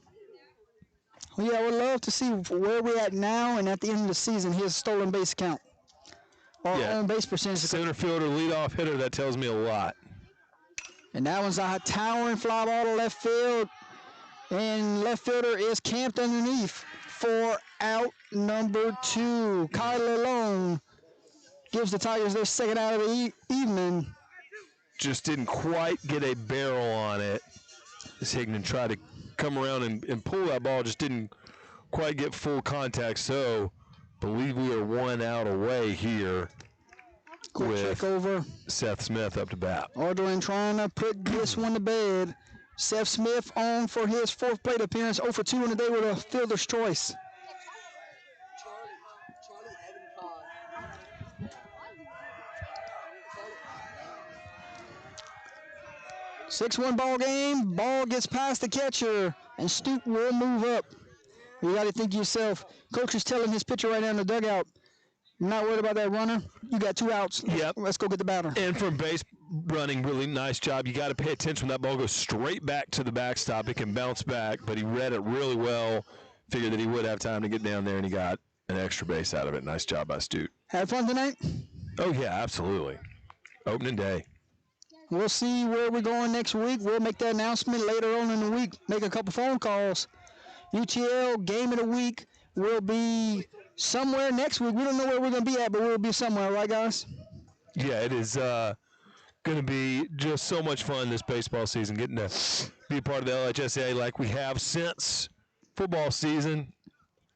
Well, yeah, I would love to see where we're at now and at the end of the season, his stolen base count. Or on base percentage. Center fielder, leadoff hitter, that tells me a lot. And that one's a towering fly ball to left field. And left fielder is camped underneath for out number 2. Kyler Long gives the Tigers their second out of the evening. Just didn't quite get a barrel on it. As Higman tried to come around and pull that ball, just didn't quite get full contact. So, believe we are 1 out away here. Quick check over. Seth Smith up to bat. Ardwain trying to put this one to bed. Seth Smith on for his 4th plate appearance, 0 for 2 on the day with a fielder's choice. Six-1 ball game. Ball gets past the catcher, and Stute will move up. You got to think to yourself, coach is telling his pitcher right now in the dugout, I'm not worried about that runner. You got 2 outs. Yep. Let's go get the batter. And from base running, really nice job. You got to pay attention when that ball goes straight back to the backstop. It can bounce back, but he read it really well. Figured that he would have time to get down there, and he got an extra base out of it. Nice job by Stute. Had fun tonight? Oh, yeah, absolutely. Opening day. We'll see where we're going next week. We'll make that announcement later on in the week. Make a couple phone calls. UTL game of the week will be somewhere next week. We don't know where we're going to be at, but we'll be somewhere, right, guys? Yeah, it is going to be just so much fun this baseball season, getting to be a part of the LHSA like we have since football season.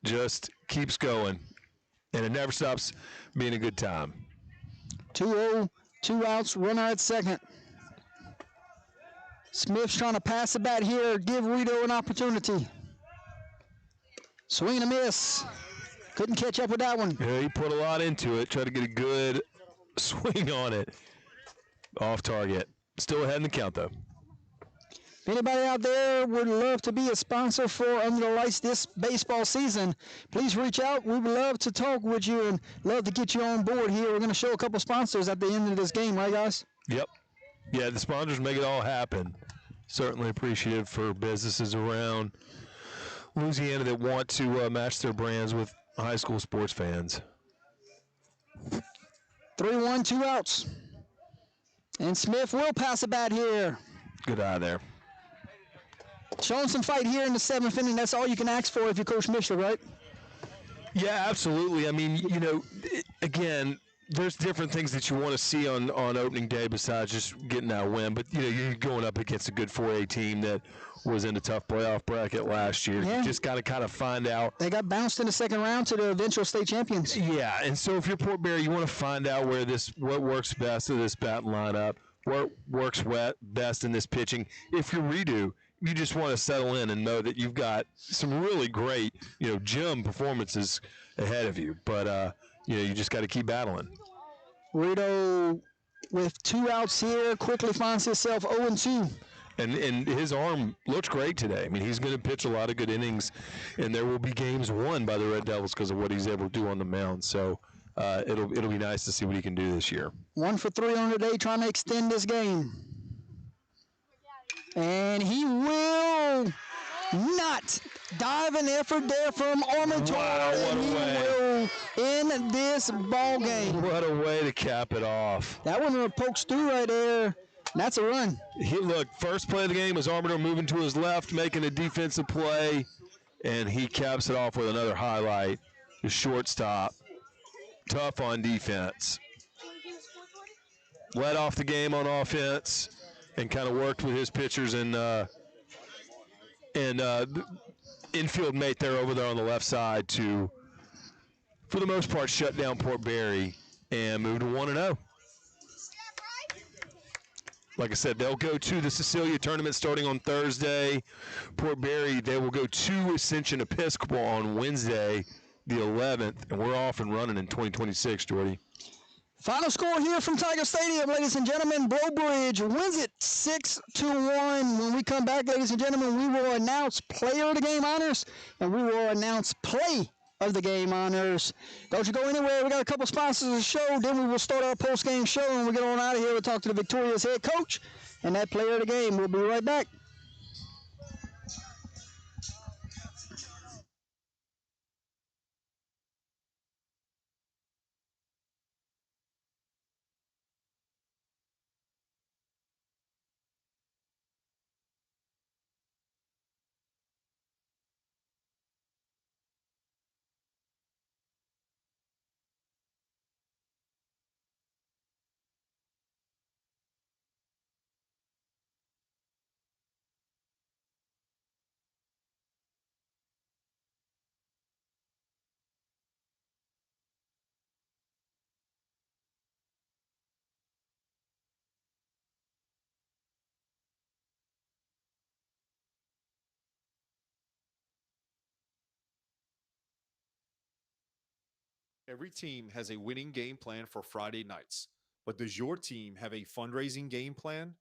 Just keeps going, and it never stops being a good time. 2-0, 2 outs, runner at second. Smith's trying to pass the bat here, give Rito an opportunity. Swing and a miss. Couldn't catch up with that one. Yeah, he put a lot into it, tried to get a good swing on it. Off target. Still ahead in the count, though. If anybody out there would love to be a sponsor for Under the Lights this baseball season, please reach out. We would love to talk with you and love to get you on board here. We're going to show a couple sponsors at the end of this game, right, guys? Yep. Yeah, the sponsors make it all happen. Certainly appreciative for businesses around Louisiana that want to match their brands with high school sports fans. 3-1, 2 outs. And Smith will pass the bat here. Good eye there. Showing some fight here in the 7th inning. That's all you can ask for if you're Coach Mitchell, right? Yeah, absolutely. I mean, you know, again, there's different things that you want to see on opening day besides just getting that win. But, you know, you're going up against a good 4A team that was in a tough playoff bracket last year. Yeah. You just got to kind of find out. They got bounced in the second round to the eventual state champions. Yeah, and so if you're Port Barry, you want to find out what works best in this batting lineup, what works best in this pitching. If you're Redo, you just want to settle in and know that you've got some really great, you know, gym performances ahead of you. But, you know, you just got to keep battling. Rito with 2 outs here quickly finds himself 0-2. And his arm looks great today. I mean, he's going to pitch a lot of good innings, and there will be games won by the Red Devils because of what he's able to do on the mound. So it'll be nice to see what he can do this year. 1 for 3 on the day, trying to extend this game. And he will not dive an effort there from Armator. Wow, what a way. Will end this ball game. What a way to cap it off. That one pokes through right there. That's a run. Look, first play of the game was Armator moving to his left, making a defensive play, and he caps it off with another highlight. The shortstop, tough on defense. Led off the game on offense and kind of worked with his pitchers and infield mate there over there on the left side to, for the most part, shut down Port Barry and move to 1-0. Like I said, they'll go to the Cecilia tournament starting on Thursday. Port Barry, they will go to Ascension Episcopal on Wednesday, the 11th, and we're off and running in 2026, Jordy. Final score here from Tiger Stadium, ladies and gentlemen. Breaux Bridge wins it 6-1. When we come back, ladies and gentlemen, we will announce player of the game honors, and we will announce play of the game honors. Don't you go anywhere. We got a couple sponsors of the show. Then we will start our post-game show. And we get on out of here. We'll talk to the Victoria's head coach and that player of the game. We'll be right back. Every team has a winning game plan for Friday nights, but does your team have a fundraising game plan?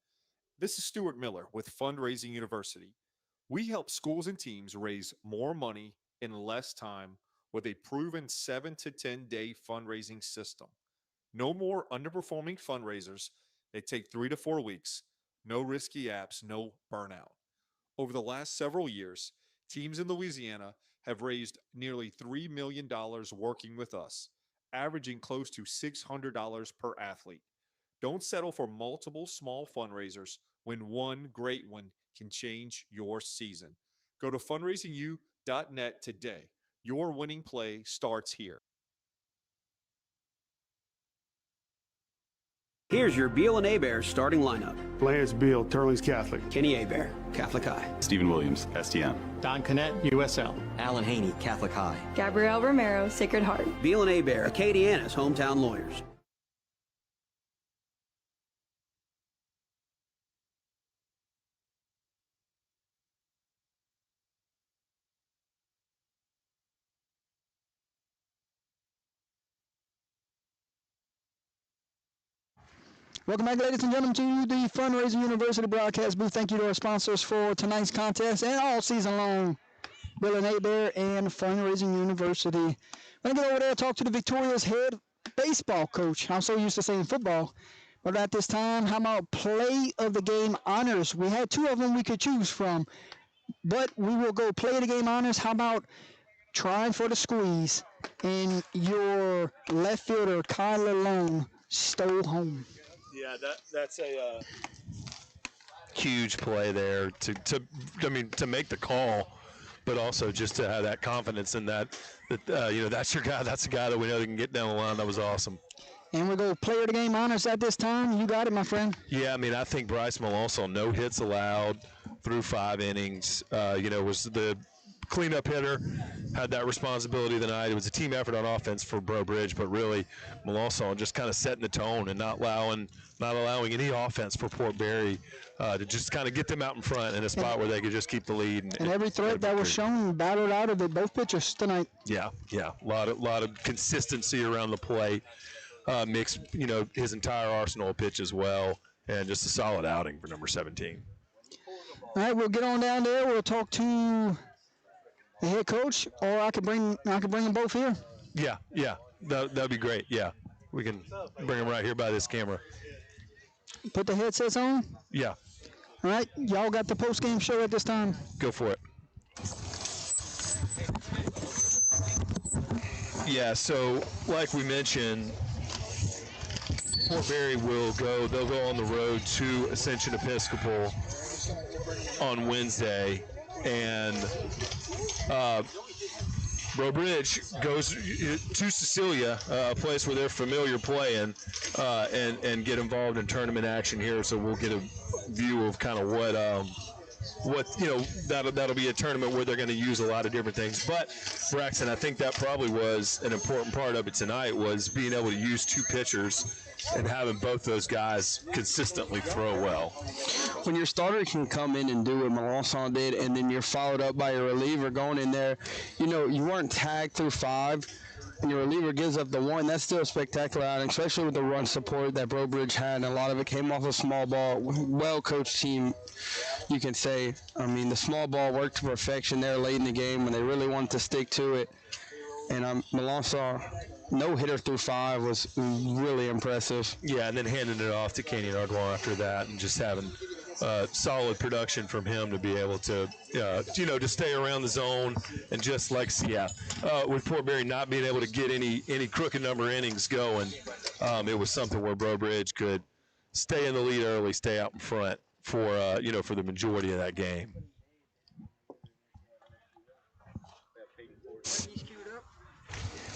This is Stuart Miller with Fundraising University. We help schools and teams raise more money in less time with a proven 7 to 10 day fundraising system. No more underperforming fundraisers. They take 3 to 4 weeks. No risky apps, no burnout. Over the last several years, teams in Louisiana have raised nearly $3 million working with us, averaging close to $600 per athlete. Don't settle for multiple small fundraisers when one great one can change your season. Go to fundraisingu.net today. Your winning play starts here. Here's your Beal and Abear starting lineup. Lance Beal, Turlings Catholic. Kenny Abear, Catholic High. Stephen Williams, STM. Don Connett, USL. Alan Haney, Catholic High. Gabrielle Romero, Sacred Heart. Beal and Abear, Acadiana's hometown lawyers. Welcome back, ladies and gentlemen, to the Fundraising University broadcast booth. Thank you to our sponsors for tonight's contest and all season long, Bill and Abear and Fundraising University. I'm going to go over there and talk to the Victoria's head baseball coach. I'm so used to saying football. But at this time, how about play of the game honors? We had 2 of them we could choose from, but we will go play of the game honors. How about trying for the squeeze? And your left fielder, Kyler Long, stole home. Yeah, that's a huge play there to make the call, but also just to have that confidence in that that's your guy. That's the guy that we know that can get down the line. That was awesome. And we'll go player of the game honors at this time. You got it, my friend. Yeah, I mean, I think Bryce Malonzo, no hits allowed through 5 innings. Was the cleanup hitter, had that responsibility tonight. It was a team effort on offense for Barre Breaux, but really Malonzo just kind of setting the tone and not allowing any offense for Port Barre to just kind of get them out in front in a spot where they could just keep the lead. And every threat that was shown battled out of it, both pitchers tonight. Yeah, a lot of consistency around the plate. Mixed, his entire arsenal of pitches well, and just a solid outing for number 17. All right, we'll get on down there. We'll talk to the head coach, or I could bring them both here. Yeah, that'd be great. Yeah, we can bring them right here by this camera. Put the headsets on. Yeah. All right, y'all got the post-game show at this time. Go for it. Yeah, so like we mentioned, Port Barre they'll go on the road to Ascension Episcopal on Wednesday, and Barre Breaux goes to Cecilia, a place where they're familiar playing, and get involved in tournament action here. So we'll get a view of kind of what that'll be a tournament where they're going to use a lot of different things. But Braxton, I think that probably was an important part of it tonight, was being able to use 2 pitchers and having both those guys consistently throw well. When your starter can come in and do what Melanson did, and then you're followed up by your reliever going in there, you weren't tagged through 5, and your reliever gives up the 1. That's still a spectacular outing, especially with the run support that Barre Breaux had, and a lot of it came off a small ball. Well-coached team, you can say. I mean, the small ball worked to perfection there late in the game when they really wanted to stick to it. And Melanson, no hitter through 5 was really impressive. Yeah, and then handing it off to Kenyon Ardwan after that, and just having solid production from him to be able to, to stay around the zone, and just like with Port Barre not being able to get any crooked number innings going, it was something where Barre Breaux could stay in the lead early, stay out in front for the majority of that game.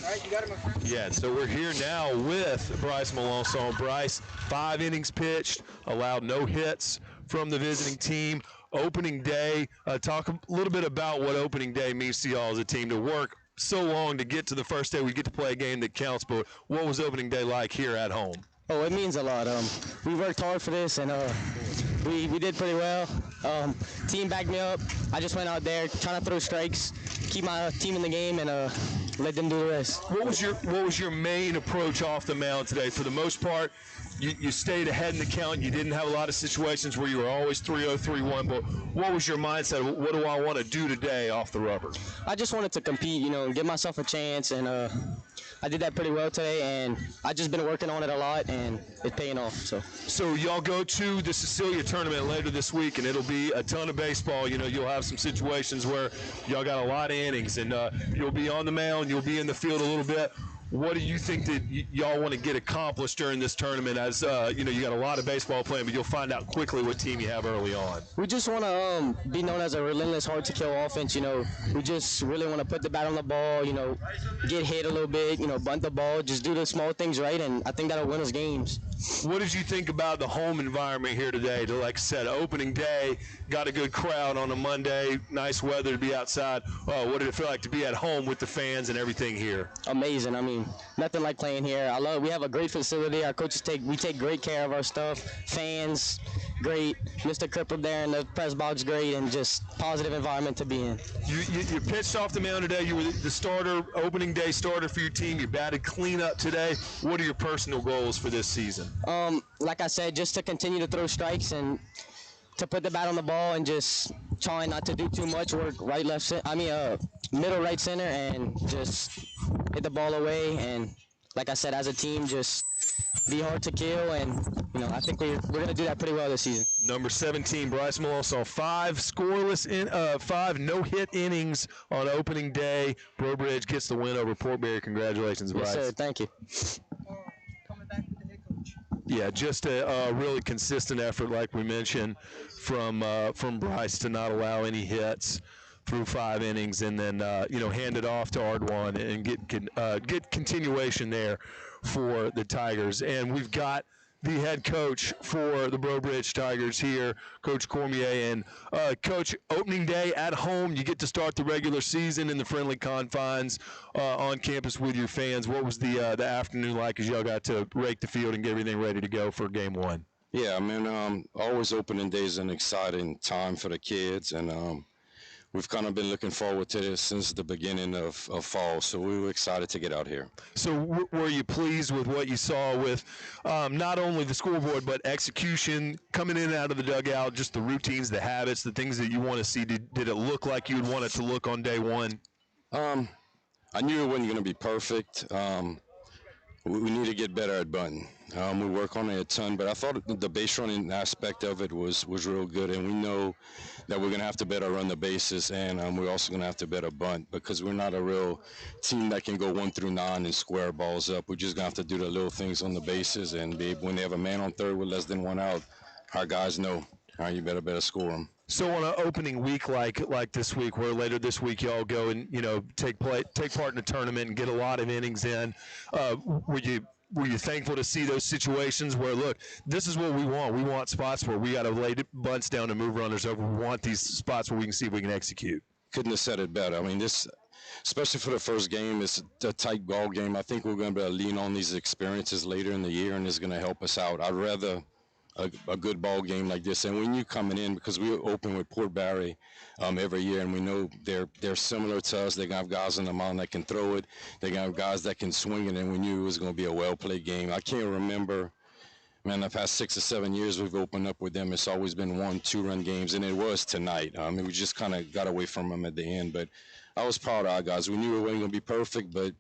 All right, you got it, my friend. Yeah, so we're here now with Bryce Melanson. Bryce, 5 innings pitched, allowed no hits from the visiting team. Opening day, talk a little bit about what opening day means to y'all as a team, to work so long to get to the first day we get to play a game that counts, but what was opening day like here at home? Oh, it means a lot. We worked hard for this, and we did pretty well. Team backed me up. I just went out there trying to throw strikes, keep my team in the game, and let them do the rest. What was your main approach off the mound today? For the most part, you stayed ahead in the count. You didn't have a lot of situations where you were always 3-0, 3-1. But what was your mindset? What do I want to do today off the rubber? I just wanted to compete, give myself a chance, and I did that pretty well today, and I just been working on it a lot, and it's paying off. So y'all go to the Cecilia tournament later this week, and it'll be a ton of baseball. You'll have some situations where y'all got a lot of innings, and you'll be on the mound, you'll be in the field a little bit. What do you think that y'all want to get accomplished during this tournament? As you got a lot of baseball playing, but you'll find out quickly what team you have early on. We just want to be known as a relentless, hard-to-kill offense. We just really want to put the bat on the ball, get hit a little bit, bunt the ball, just do the small things right, and I think that'll win us games. What did you think about the home environment here today? Like I said, opening day, got a good crowd on a Monday, nice weather to be outside. What did it feel like to be at home with the fans and everything here? Amazing. I mean, nothing like playing here. We have a great facility. Our coaches take great care of our stuff. Fans, great. Mr. Cripple there in the press box, great, and just positive environment to be in. You pitched off the mound today. You were the starter, opening day starter for your team. You batted clean up today. What are your personal goals for this season? Like I said, just to continue to throw strikes and to put the bat on the ball and just trying not to do too much work middle, right, center, and just hit the ball away. And like I said, as a team, just be hard to kill, and I think we're going to do that pretty well this season. Number 17, Bryce Malone saw 5 no-hit innings on opening day. Breaux Bridge gets the win over Port Barre. Congratulations, Bryce. Yes, sir. Thank you. Coming back with the head coach. Yeah, just a really consistent effort, like we mentioned, from Bryce to not allow any hits through 5 innings, and then hand it off to Ardwan and get continuation there for the Tigers. And we've got the head coach for the Breaux Bridge Tigers here, Coach Cormier. And Coach, opening day at home, you get to start the regular season in the friendly confines on campus with your fans. What was the afternoon like as y'all got to rake the field and get everything ready to go for game 1? Yeah, I mean, always opening day is an exciting time for the kids, and we've kind of been looking forward to this since the beginning of fall, so we were excited to get out here. So were you pleased with what you saw with not only the scoreboard, but execution, coming in and out of the dugout, just the routines, the habits, the things that you want to see? Did it look like you would want it to look on day 1? I knew it wasn't going to be perfect. We need to get better at bunting. We work on it a ton, but I thought the base running aspect of it was real good, and we know that we're going to have to better run the bases, and we're also going to have to better bunt because we're not a real team that can go 1 through 9 and square balls up. We're just going to have to do the little things on the bases, and when they have a man on third with less than 1 out, our guys know, all right, you better score them. So on an opening week like this week, where later this week y'all go and take part in a tournament and get a lot of innings in, were you thankful to see those situations where, look, this is what we want? We want spots where we got to lay bunts down and move runners over. We want these spots where we can see if we can execute. Couldn't have said it better. I mean, this, especially for the first game, it's a tight ball game. I think we're going to be able to lean on these experiences later in the year, and it's going to help us out. I'd rather a good ball game like this. And when you're coming in, because we open with Port Barre every year, and we know they're similar to us. They're going to have guys on the mound that can throw it. They're going to have guys that can swing it, and we knew it was going to be a well-played game. I can't remember, man, the past 6 or 7 years we've opened up with them. It's always been 1-2-run games, and it was tonight. We just kind of got away from them at the end. But I was proud of our guys. We knew it wasn't going to be perfect, but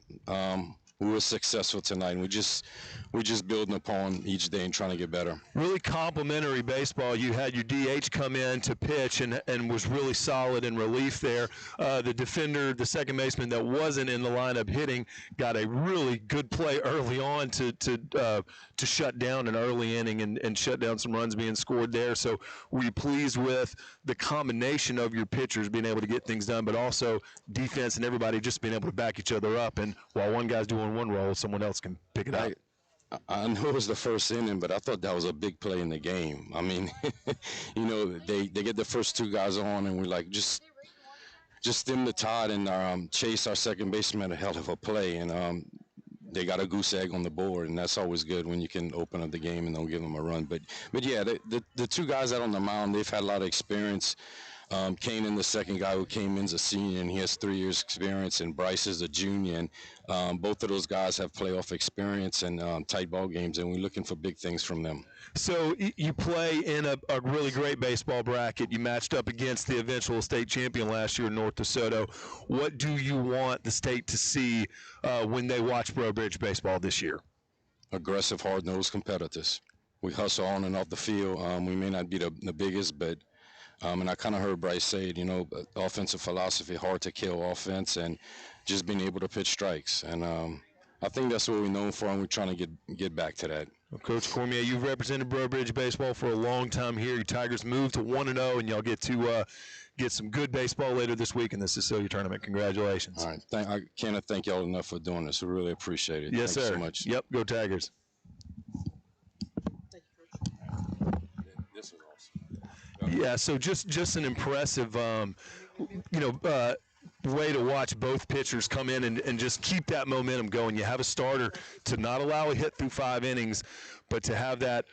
we were successful tonight, and we're just building upon each day and trying to get better. Really complimentary baseball. You had your DH come in to pitch and was really solid in relief there. The defender, the second baseman that wasn't in the lineup hitting, got a really good play early on to shut down an early inning and shut down some runs being scored there. So were you pleased with the combination of your pitchers being able to get things done, but also defense and everybody just being able to back each other up, and while one guy's doing one role, someone else can pick it up? I know it was the first inning, but I thought that was a big play in the game. I mean, they get the first 2 guys on, and we're like, just stem the tide and chase our second baseman a hell of a play. And they got a goose egg on the board, and that's always good when you can open up the game and don't give them a run. But yeah, the 2 guys out on the mound, they've had a lot of experience. Kanan, the second guy who came in, is a senior, and he has 3 years experience, and Bryce is a junior. And both of those guys have playoff experience and tight ball games, and we're looking for big things from them. So you play in a really great baseball bracket. You matched up against the eventual state champion last year, North DeSoto. What do you want the state to see when they watch Breaux Bridge baseball this year? Aggressive, hard-nosed competitors. We hustle on and off the field. We may not be the biggest, but and I kind of heard Bryce say it, offensive philosophy, hard to kill offense, and just being able to pitch strikes. And I think that's what we're known for, and we're trying to get back to that. Well, Coach Cormier, you've represented Breaux Bridge baseball for a long time here. Your Tigers moved to 1-0, and y'all get to get some good baseball later this week in the Cecilia tournament. Congratulations. All right. I cannot thank y'all enough for doing this. We really appreciate it. Yes, Thanks sir. so much. Yep, go Tigers. This was awesome. Yeah, so just an impressive, way to watch both pitchers come in and just keep that momentum going. You have a starter to not allow a hit through 5 innings, but to have that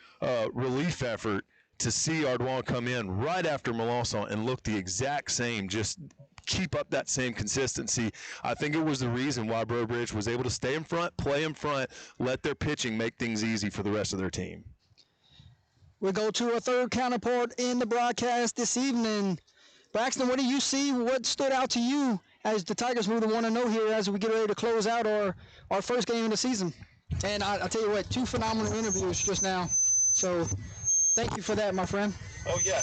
relief effort to see Ardwan come in right after Melanson and look the exact same, just keep up that same consistency. I think it was the reason why Breaux Bridge was able to stay in front, play in front, let their pitching make things easy for the rest of their team. We go to a third counterpart in the broadcast this evening. Braxton, what do you see? What stood out to you as the Tigers move to 1-0 here as we get ready to close out our first game of the season? And I'll tell you what, 2 phenomenal interviews just now. So thank you for that, my friend. Oh, yeah.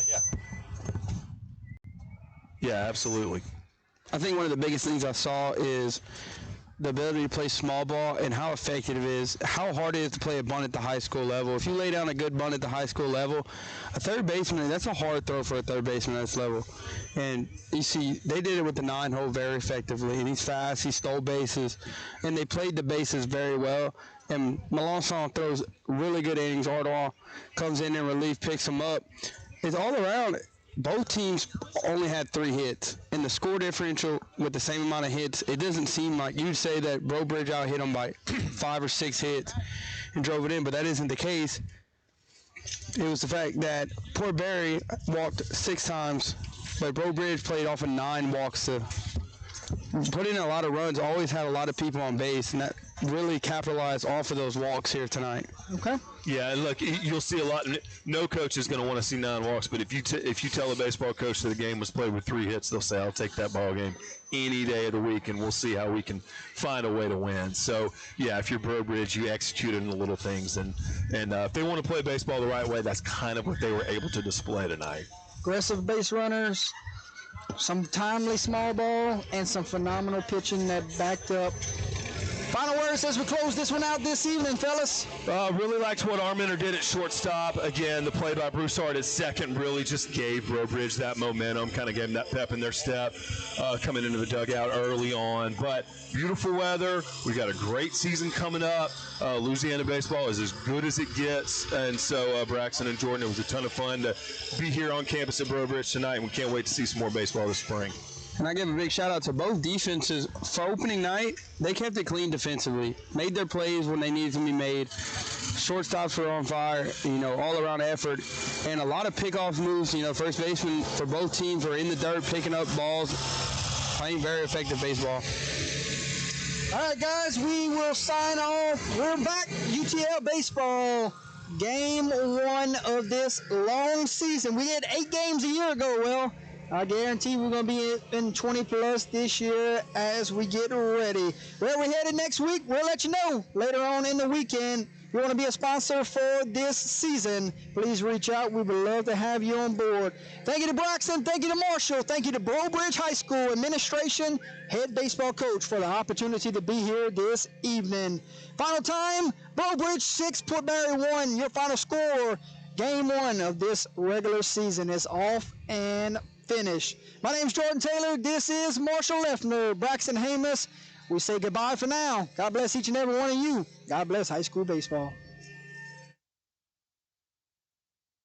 Yeah, absolutely. I think one of the biggest things I saw is the ability to play small ball and how effective it is, how hard it is to play a bunt at the high school level. If you lay down a good bunt at the high school level, a third baseman, that's a hard throw for a third baseman at this level. And you see, they did it with the 9-hole very effectively. And he's fast, he stole bases, and they played the bases very well. And Melanson throws really good innings. Ardwan comes in relief, picks him up. It's all around. Both teams only had 3 hits, and the score differential with the same amount of hits, it doesn't seem like you'd say that Breaux Bridge out hit them by 5 or 6 hits and drove it in, but that isn't the case. It was the fact that Port Barre walked 6 times, but Breaux Bridge played off of 9 walks to put in a lot of runs, always had a lot of people on base, and that really capitalized off of those walks here tonight. Okay. Yeah, and look, you'll see a lot. No coach is going to want to see 9 walks, but if you tell a baseball coach that the game was played with 3 hits, they'll say, "I'll take that ball game any day of the week, and we'll see how we can find a way to win." So, yeah, if you're Breaux Bridge, you execute in the little things, and if they want to play baseball the right way, that's kind of what they were able to display tonight. Aggressive base runners, some timely small ball, and some phenomenal pitching that backed up. Final words as we close this one out this evening, fellas. Really liked what Armenter did at shortstop. Again, the play by Broussard at second really just gave Breaux Bridge that momentum, kind of gave them that pep in their step coming into the dugout early on. But beautiful weather. We got a great season coming up. Louisiana baseball is as good as it gets. And so, Braxton and Jordan, it was a ton of fun to be here on campus at Breaux Bridge tonight. And we can't wait to see some more baseball this spring. And I give a big shout out to both defenses. For opening night, they kept it clean defensively, made their plays when they needed to be made. Shortstops were on fire, all around effort, and a lot of pickoff moves. First baseman for both teams were in the dirt, picking up balls, playing very effective baseball. All right, guys, we will sign off. We're back. UTL baseball, game 1 of this long season. We did 8 games a year ago. Well, I guarantee we're going to be in 20-plus this year as we get ready. Where we're headed next week, we'll let you know later on in the weekend. If you want to be a sponsor for this season, please reach out. We would love to have you on board. Thank you to Braxton. Thank you to Marshall. Thank you to Breaux Bridge High School administration, head baseball coach, for the opportunity to be here this evening. Final time, Breaux Bridge 6, Port Barre 1. Your final score, game 1 of this regular season is off and finish. My name's Jordan Taylor. This is Marshall Leffner, Braxton Hamus. We say goodbye for now. God bless each and every one of you. God bless high school baseball.